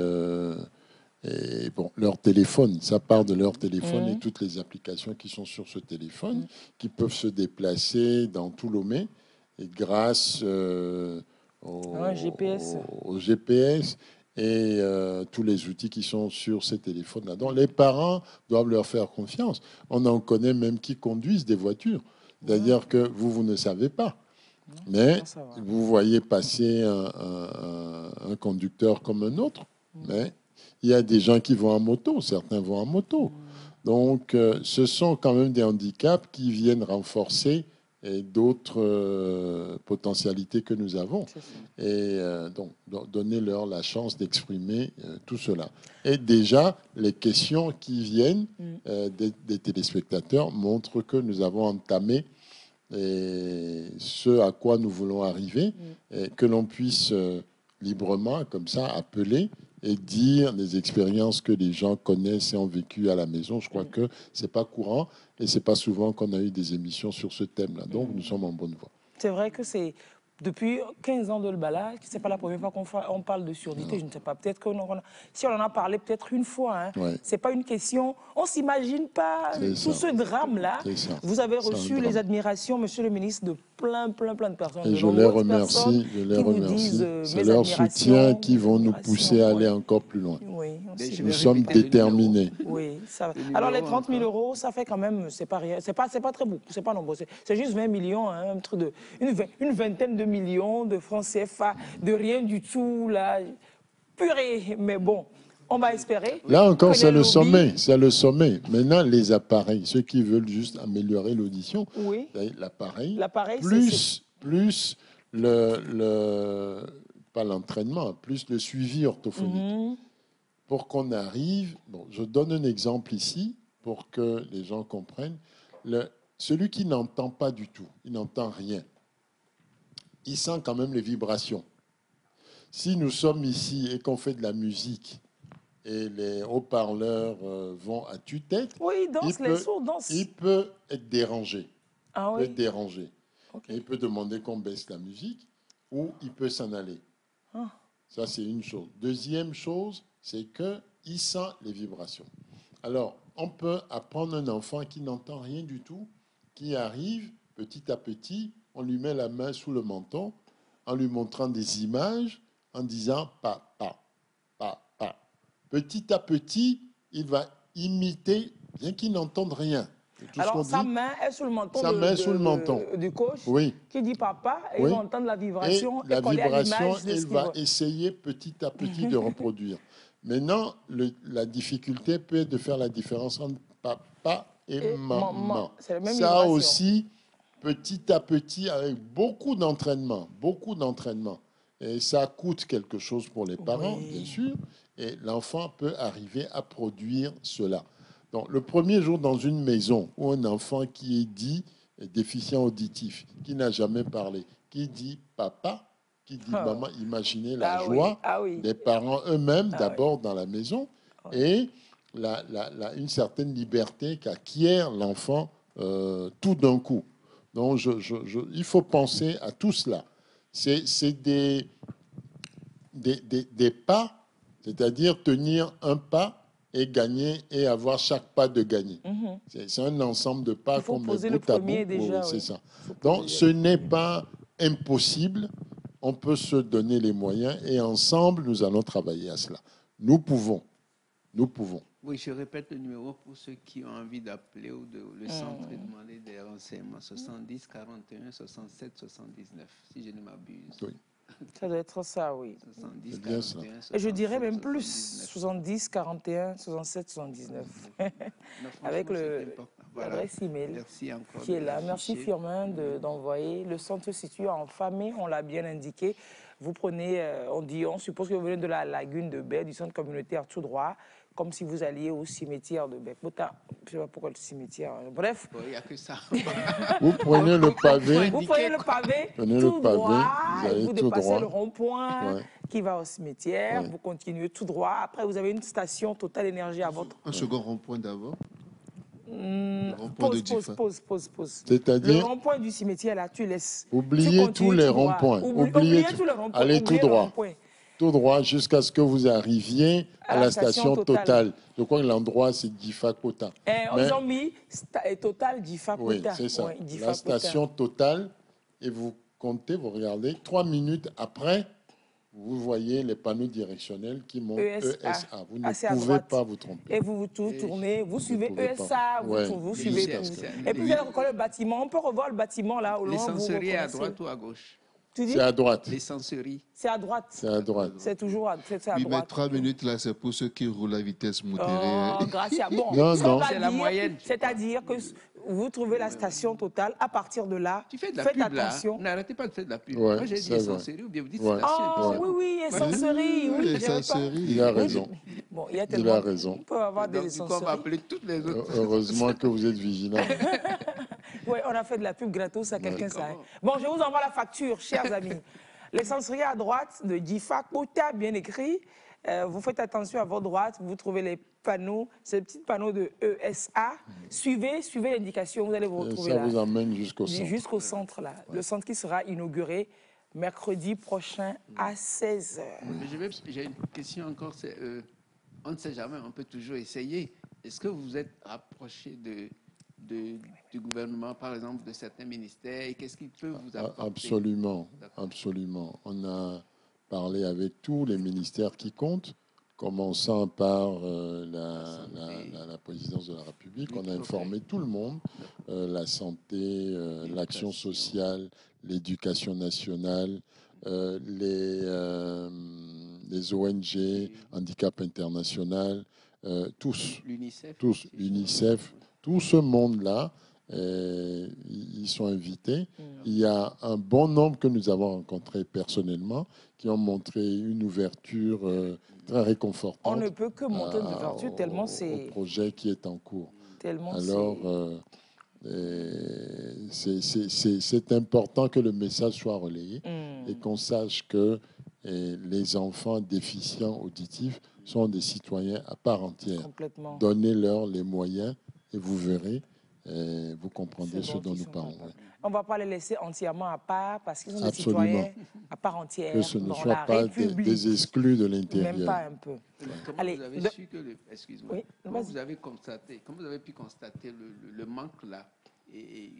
et bon, leur téléphone, ça part de leur téléphone et toutes les applications qui sont sur ce téléphone, qui peuvent se déplacer dans tout Lomé et grâce au GPS et tous les outils qui sont sur ces téléphones-là. Donc les parents doivent leur faire confiance. On en connaît même qui conduisent des voitures. D'ailleurs que vous ne savez pas. Mais vous voyez passer un conducteur comme un autre, mais il y a des gens qui vont en moto, certains vont en moto. Donc, ce sont quand même des handicaps qui viennent renforcer d'autres potentialités que nous avons. Et donc, donner-leur la chance d'exprimer tout cela. Et déjà, les questions qui viennent des téléspectateurs montrent que nous avons entamé ce à quoi nous voulons arriver, et que l'on puisse librement, comme ça, appeler et dire des expériences que les gens connaissent et ont vécues à la maison. Je crois que ce n'est pas courant et ce n'est pas souvent qu'on a eu des émissions sur ce thème-là. Donc, nous sommes en bonne voie. C'est vrai que c'est depuis 15 ans de le balade, ce n'est pas la première fois qu'on parle de surdité, je ne sais pas. Peut-être que si on en a parlé peut-être une fois, ce n'est pas une question. On ne s'imagine pas tout ce drame-là. Vous avez reçu les admirations, monsieur le ministre, de plein de personnes. Et je les remercie. C'est leur soutien qui vont nous pousser à aller encore plus loin. Nous sommes déterminés. Oui, ça va. Alors les 30 000 euros, ça fait quand même, c'est pas rien. C'est pas très beaucoup, c'est pas nombreux. C'est juste 20 millions, un truc de une vingtaine de millions de francs CFA, de rien du tout, là. Purée, mais bon, on va espérer. Là encore, c'est le sommet, c'est le sommet. Maintenant, les appareils, ceux qui veulent juste améliorer l'audition, l'appareil, plus pas l'entraînement, plus le suivi orthophonique. Pour qu'on arrive, je donne un exemple ici pour que les gens comprennent. Celui qui n'entend pas du tout, il n'entend rien, il sent quand même les vibrations. Si nous sommes ici et qu'on fait de la musique et les haut-parleurs vont à tue-tête, il peut être dérangé. Et il peut demander qu'on baisse la musique ou il peut s'en aller. Ça, c'est une chose. Deuxième chose, c'est qu'il sent les vibrations. Alors, on peut apprendre un enfant qui n'entend rien du tout, qui arrive petit à petit, on lui met la main sous le menton, en lui montrant des images, en disant « papa, papa ». Petit à petit, il va imiter, bien qu'il n'entende rien. Alors, sa main est sous le menton, du coach qui dit papa, et il va entendre la vibration. Et la vibration, il va essayer petit à petit de reproduire. Maintenant, la difficulté peut être de faire la différence entre papa et maman. C'est la même Ça vibration. aussi, petit à petit, avec beaucoup d'entraînement. Et ça coûte quelque chose pour les parents, bien sûr. Et l'enfant peut arriver à produire cela. Donc, le premier jour dans une maison où un enfant qui est dit déficient auditif, qui n'a jamais parlé, qui dit papa, qui dit maman, imaginez la joie des parents eux-mêmes d'abord dans la maison et une certaine liberté qu'acquiert l'enfant tout d'un coup. Donc, il faut penser à tout cela. C'est des pas, c'est-à-dire tenir un pas et gagner et avoir chaque pas de gagner. C'est un ensemble de pas qu'on met bout à bout. Déjà, c'est ça. Donc, ce n'est pas impossible. On peut se donner les moyens et ensemble, nous allons travailler à cela. Nous pouvons. Nous pouvons. Oui, je répète le numéro pour ceux qui ont envie d'appeler ou le centre et demander des renseignements. 70 41 67 79, si je ne m'abuse. Oui. Ça doit être ça, oui. 70 41 67, Et je dirais même plus, 79. 70 41 67 79. Avec l'adresse email Merci encore qui est de là. Merci l'afficher. Firmin d'envoyer. Le centre se situe en Famé, on l'a bien indiqué. Vous prenez, on suppose que vous venez de la lagune de baie, du centre communautaire tout droit, comme si vous alliez au cimetière de Bekota. Je ne sais pas pourquoi le cimetière. Bref. Il n'y a que ça. Vous prenez le pavé. Vous prenez le pavé Prenez tout le pavé, droit, vous allez vous tout dépassez droit. le rond-point Ouais. qui va au cimetière, Ouais. vous continuez tout droit. Après, vous avez une station Total Énergie à votre... Un second rond-point d'abord. Le rond-point de Diffa. Pause. Le C'est-à-dire, rond-point du cimetière, là, tu laisses. oubliez Tu tous continues les tout droit. ronds-points. Oubliez tous les ronds-points. Allez tout oubliez le droit. rond-point. Tout droit jusqu'à ce que vous arriviez à la station Total. Je crois que l'endroit, c'est Diffa Kota. Ils ont mis Total Diffa Oui, Kota. c'est ça. Ouais, Diffa La Kota. station Total, et vous comptez, vous regardez, 3 minutes après, vous voyez les panneaux directionnels qui montrent ESA. Vous c'est à ne pouvez droite. pas vous tromper. Et vous tournez, vous suivez pouvez pas. ESA, Ouais. vous suivez Jusqu'à tout. ce que- Et puis vous allez reconnaître le bâtiment. On peut revoir le bâtiment là, au loin. L'essencerie est à droite ou à gauche? Tu dis C'est à droite. L'essencerie. C'est à droite. C'est à droite. C'est toujours à Oui, mais droite. 3 minutes là, c'est pour ceux qui roulent à vitesse modérée. Oh, hein. Gracia. Bon, Non, ce qu'on non. va C'est la dire, moyenne. c'est-à-dire que vous trouvez la station Total. À partir de là, Tu fais de la faites pub là. attention. N'arrêtez pas de faire de la pub. Ouais, Moi j'ai dit c'est vrai. essencerie ou bien vous dites Ouais. station. Oh, et puis oui, essencerie. Oui, Les j'avais pas- essenceries. Il a raison. Bon, il y a Il tellement. a raison. On peut avoir des Donc, du coup, on va essenceries. appeler toutes les autres. Heureusement que vous êtes vigilants. Oui, on a fait de la pub gratos à quelqu'un. Ça. comment? Bon, je vous envoie la facture, chers amis. L'essencerie à droite de Diffa Kota, bien écrit. Vous faites attention à votre droite, vous trouvez les panneaux, ces petits panneaux de ESA. Suivez l'indication, vous allez vous Et retrouver ça là. vous emmène jusqu'au centre. Jusqu'au centre, là. Le centre qui sera inauguré mercredi prochain à 16h. Mais j'ai une question encore. On ne sait jamais, on peut toujours essayer. Est-ce que vous vous êtes rapproché du gouvernement, par exemple, de certains ministères, et qu'est-ce qui peut vous apporter? Absolument, D'accord. absolument. On a parlé avec tous les ministères qui comptent, commençant par la présidence de la République. On a informé tout le monde, la santé, l'action sociale, l'éducation nationale, les ONG, Handicap International, tous, l'UNICEF, tout ce monde-là, ils sont invités. Il y a un bon nombre que nous avons rencontrés personnellement qui ont montré une ouverture très réconfortante. On ne peut que montrer une ouverture tellement au c'est... projet qui est en cours. Tellement Alors, c'est important que le message soit relayé et qu'on sache que les enfants déficients auditifs sont des citoyens à part entière. Complètement. Donnez-leur les moyens et vous verrez, vous comprendrez ce dont nous parlons. Ouais. On ne va pas les laisser entièrement à part parce qu'ils sont des Absolument. citoyens à part entière. Que ce ne dans soit la pas République. des exclus de Même l'intérieur. pas un peu. Comment Allez, vous avez de- su que excuse-moi, Oui, comment vas-y. vous avez constaté, comment vous avez pu constater le manque là et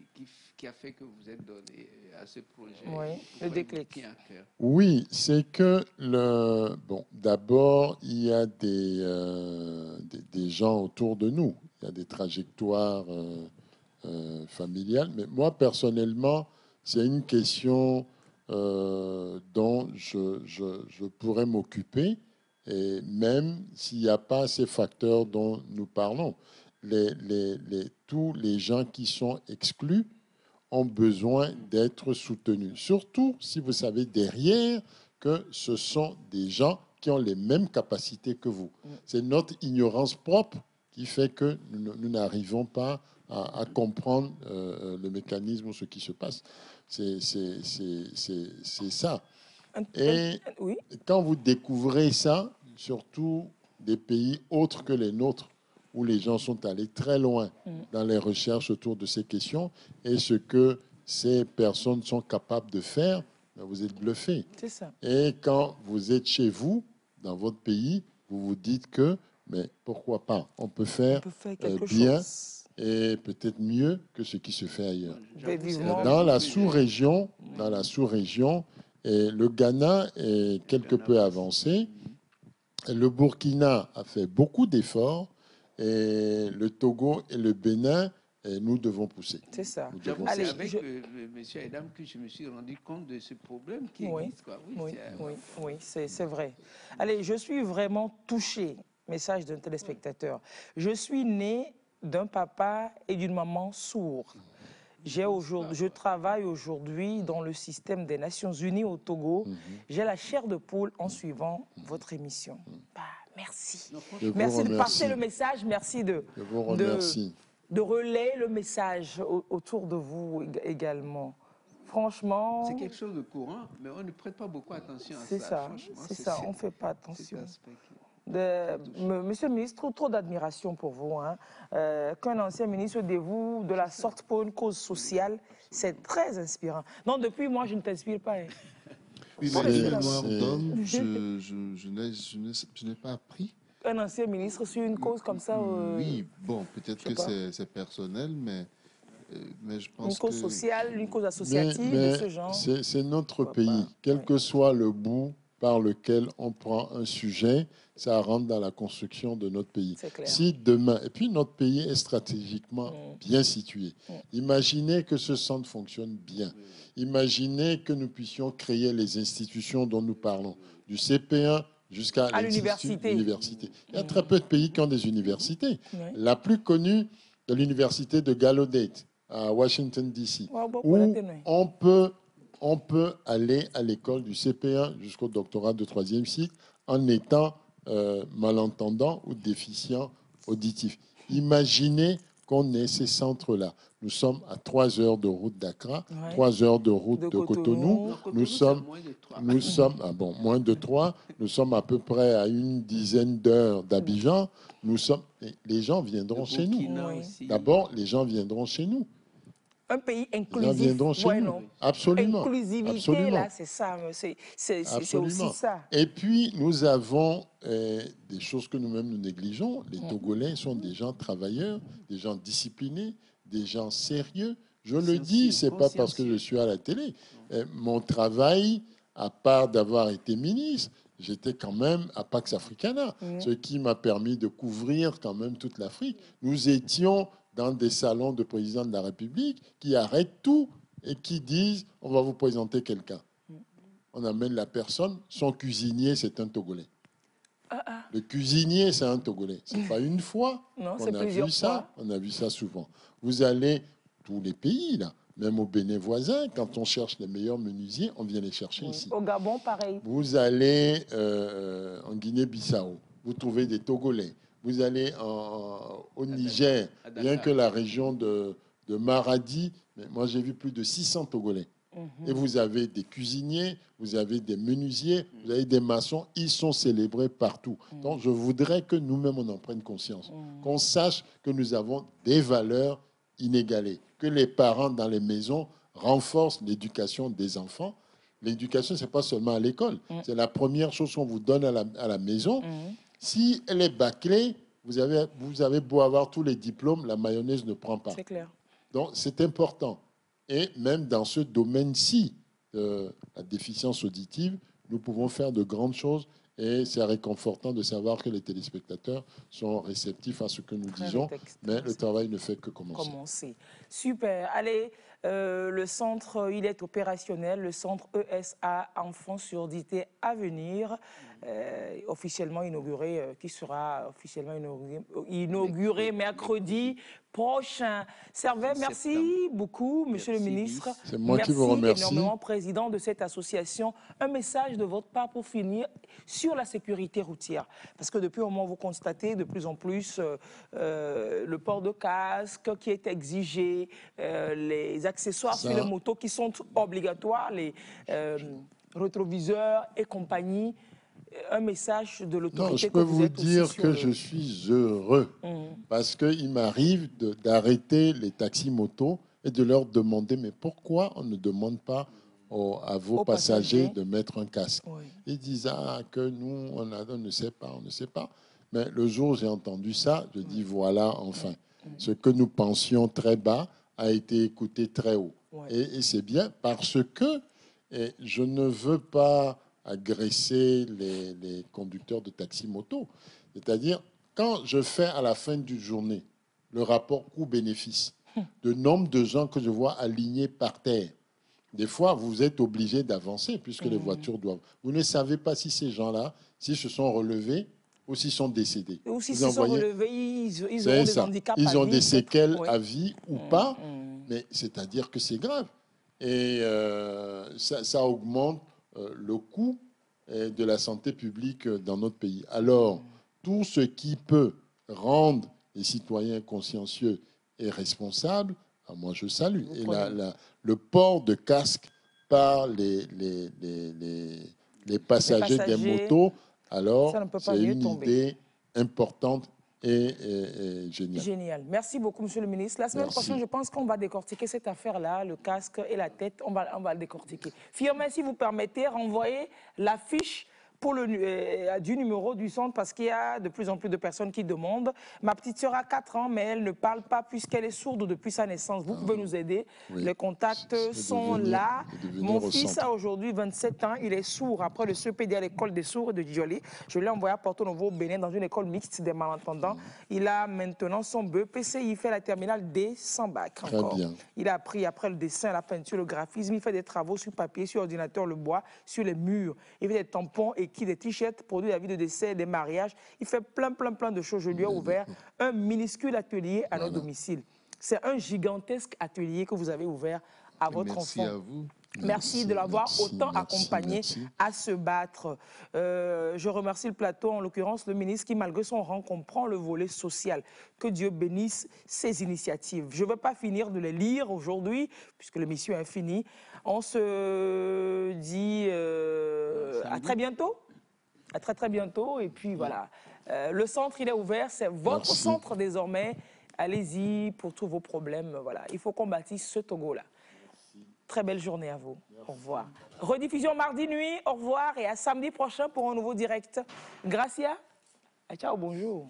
qui a fait que vous êtes donné à ce projet? Oui, le Pourquoi il vous déclic. tient à cœur? Oui, c'est que d'abord, il y a des gens autour de nous. Il y a des trajectoires familiales. Mais moi, personnellement, c'est une question dont je pourrais m'occuper, et même s'il n'y a pas ces facteurs dont nous parlons. Tous les gens qui sont exclus ont besoin d'être soutenus. Surtout si vous savez derrière que ce sont des gens qui ont les mêmes capacités que vous. C'est notre ignorance propre qui fait que nous n'arrivons pas à comprendre le mécanisme ou ce qui se passe. C'est ça. Et Oui. quand vous découvrez ça, surtout des pays autres que les nôtres, où les gens sont allés très loin dans les recherches autour de ces questions et ce que ces personnes sont capables de faire, ben, vous êtes bluffé. C'est ça. Et quand vous êtes chez vous, dans votre pays, vous vous dites que, mais pourquoi pas, on peut faire, Quelque bien chose. et peut-être mieux que ce qui se fait ailleurs. Ben, vivement. Dans la sous-région, et le Ghana est quelque peu avancé. Le Burkina a fait beaucoup d'efforts et le Togo et le Bénin, nous devons pousser. C'est ça. Nous devons C'est Allez, avec monsieur et dame que je me suis rendu compte de ce problème qui Oui, existe. Quoi. oui, c'est vrai. Allez, je suis vraiment touchée. Message d'un téléspectateur. Je suis née d'un papa et d'une maman sourds. Je travaille aujourd'hui dans le système des Nations Unies au Togo. J'ai la chair de poule en suivant votre émission. Bah, merci. Je vous Merci de remercie. passer le message. Merci Je vous remercie. de relayer le message autour de vous également. Franchement, C'est quelque chose de courant, mais on ne prête pas beaucoup attention à ça. c'est ça, Franchement, c'est ça, on ne fait pas cet attention. aspect qui- Monsieur le ministre, trop d'admiration pour vous. Hein. Qu'un ancien ministre dévoue de la sorte pour une cause sociale, c'est très inspirant. Non, depuis moi, je ne t'inspire pas. Hein. Oui, C'est- mais c'est- de mémoire d'homme, je n'ai pas appris. Un ancien ministre sur une cause comme ça, Oui, bon, peut-être je sais que pas. c'est personnel, mais je une pense cause que... sociale, une cause associative de ce genre. C'est notre Pourquoi pays. pas, Quel oui. que soit le bout par lequel on prend un sujet, ça rentre dans la construction de notre pays. C'est clair. Si demain, et puis notre pays est stratégiquement bien situé. Imaginez que ce centre fonctionne bien. Imaginez que nous puissions créer les institutions dont nous parlons, du CP1 jusqu'à À l'université. l'université. Il y a très peu de pays qui ont des universités. Oui. La plus connue est l'université de Gallaudet à Washington, D.C., Ouais, bon, où voilà, t'es né. on peut aller à l'école du CP1 jusqu'au doctorat de 3e cycle en étant malentendant ou déficient auditif. Imaginez qu'on ait ces centres-là. Nous sommes à 3 heures de route d'Accra, Ouais. 3 heures de route De de Cotonou. Cotonou. Nous sommes, moins de 3. moins de 3. Nous sommes à peu près à une dizaine d'heures d'Abidjan. Les gens viendront chez nous. Oui. D'abord, les gens viendront chez nous. Un pays Les gens inclusif. viendront chez Ouais, nous. non. Absolument. Inclusivité, Absolument. là, c'est ça. C'est Absolument. aussi ça. Et puis, nous avons des choses que nous-mêmes nous négligeons. Les Togolais sont des gens travailleurs, des gens disciplinés, des gens sérieux. Je le dis, c'est pas parce que je suis à la télé. Mon travail, à part d'avoir été ministre, j'étais quand même à Pax Africana, ce qui m'a permis de couvrir quand même toute l'Afrique. Nous étions dans des salons de présidents de la République qui arrêtent tout et qui disent on va vous présenter quelqu'un. On amène la personne, son cuisinier, c'est un Togolais. Le cuisinier, c'est un Togolais. C'est pas une fois Non, qu'on c'est a plusieurs vu ça. fois. On a vu ça souvent. Vous allez tous les pays là, même au Bénin voisin, quand on cherche les meilleurs menuisiers, on vient les chercher ici. Au Gabon, pareil. Vous allez en Guinée-Bissau, vous trouvez des Togolais. Vous allez au Niger, rien que la région de Maradi, mais moi j'ai vu plus de 600 Togolais. Et vous avez des cuisiniers, vous avez des menuisiers, vous avez des maçons, ils sont célébrés partout. Donc je voudrais que nous-mêmes on en prenne conscience, qu'on sache que nous avons des valeurs inégalées, que les parents dans les maisons renforcent l'éducation des enfants. L'éducation, ce n'est pas seulement à l'école. C'est la première chose qu'on vous donne à la maison. Si elle est bâclée, vous avez beau avoir tous les diplômes, la mayonnaise ne prend pas. C'est clair. Donc, c'est important. Et même dans ce domaine-ci, la déficience auditive, nous pouvons faire de grandes choses. Et c'est réconfortant de savoir que les téléspectateurs sont réceptifs à ce que nous disons. Mais le travail ne fait que commencer. Super. Allez, le centre, il est opérationnel. Le centre ESA Enfants Surdité à venir, officiellement inauguré, qui sera officiellement inauguré mercredi prochain. Servais, merci beaucoup, monsieur le ministre. C'est moi qui vous remercie. Merci énormément, président de cette association. Un message de votre part pour finir sur la sécurité routière. Parce que depuis un moment, vous constatez de plus en plus le port de casque qui est exigé, les accessoires sur les motos qui sont obligatoires, les rétroviseurs et compagnie. un message de l'autorité. Non, je peux vous dire que je suis suis heureux parce qu'il m'arrive d'arrêter les taxis-motos et de leur demander mais pourquoi on ne demande pas à vos passagers de mettre un casque. Oui. Ils disent que nous, on ne sait pas, on ne sait pas. Mais le jour où j'ai entendu ça, je dis voilà, enfin, ce que nous pensions très bas a été écouté très haut. Oui. Et c'est bien parce que je ne veux pas agresser les conducteurs de taxi-moto. C'est-à-dire, quand je fais à la fin d'une journée le rapport coût-bénéfice, le nombre de gens que je vois alignés par terre, des fois, vous êtes obligé d'avancer puisque les voitures doivent. Vous ne savez pas si ces gens-là, s'ils se sont relevés ou s'ils sont décédés. Ou s'ils se sont relevés, ils auront des handicaps ils ont des séquelles oui. à vie ou pas, mais c'est-à-dire que c'est grave. Et ça augmente le coût de la santé publique dans notre pays. Alors, tout ce qui peut rendre les citoyens consciencieux et responsables, moi je salue. Et le port de casque par les passagers des motos, alors c'est une idée importante et génial. Génial. Merci beaucoup, Monsieur le ministre. La semaine prochaine, je pense qu'on va décortiquer cette affaire-là, le casque et la tête. On va le décortiquer. Firmin, si vous permettez, renvoyez la fiche pour du numéro du centre parce qu'il y a de plus en plus de personnes qui demandent. Ma petite sœur a 4 ans, mais elle ne parle pas puisqu'elle est sourde depuis sa naissance. Vous pouvez nous aider. Oui. Les contacts sont là. Mon fils a aujourd'hui 27 ans. Il est sourd après le CPD à l'école des sourds de Djoli. Je l'ai envoyé à Porto Novo au Bénin dans une école mixte des malentendants. Il a maintenant son BEPC. Il fait la terminale D sans bac encore. Très bien. Il a appris après le dessin, la peinture, le graphisme. Il fait des travaux sur papier, sur ordinateur, le bois, sur les murs. Il fait des tampons et des t-shirts, produits d'avis de décès, des mariages. Il fait plein de choses. Je lui ai ouvert un minuscule atelier à notre domicile. C'est un gigantesque atelier que vous avez ouvert à votre enfant. Merci à vous. Merci de l'avoir autant accompagné à se battre. Je remercie le plateau, en l'occurrence le ministre qui, malgré son rang, comprend le volet social. Que Dieu bénisse ces initiatives. Je ne vais pas finir de les lire aujourd'hui, puisque l'émission est finie. On se dit à très bientôt. À très bientôt. Et puis voilà, le centre, il est ouvert. C'est votre centre désormais. Allez-y pour tous vos problèmes. Voilà. Il faut qu'on bâtisse ce Togo-là. Très belle journée à vous. Merci. Au revoir. Rediffusion mardi nuit. Au revoir et à samedi prochain pour un nouveau direct. Gracia. Ciao, bonjour.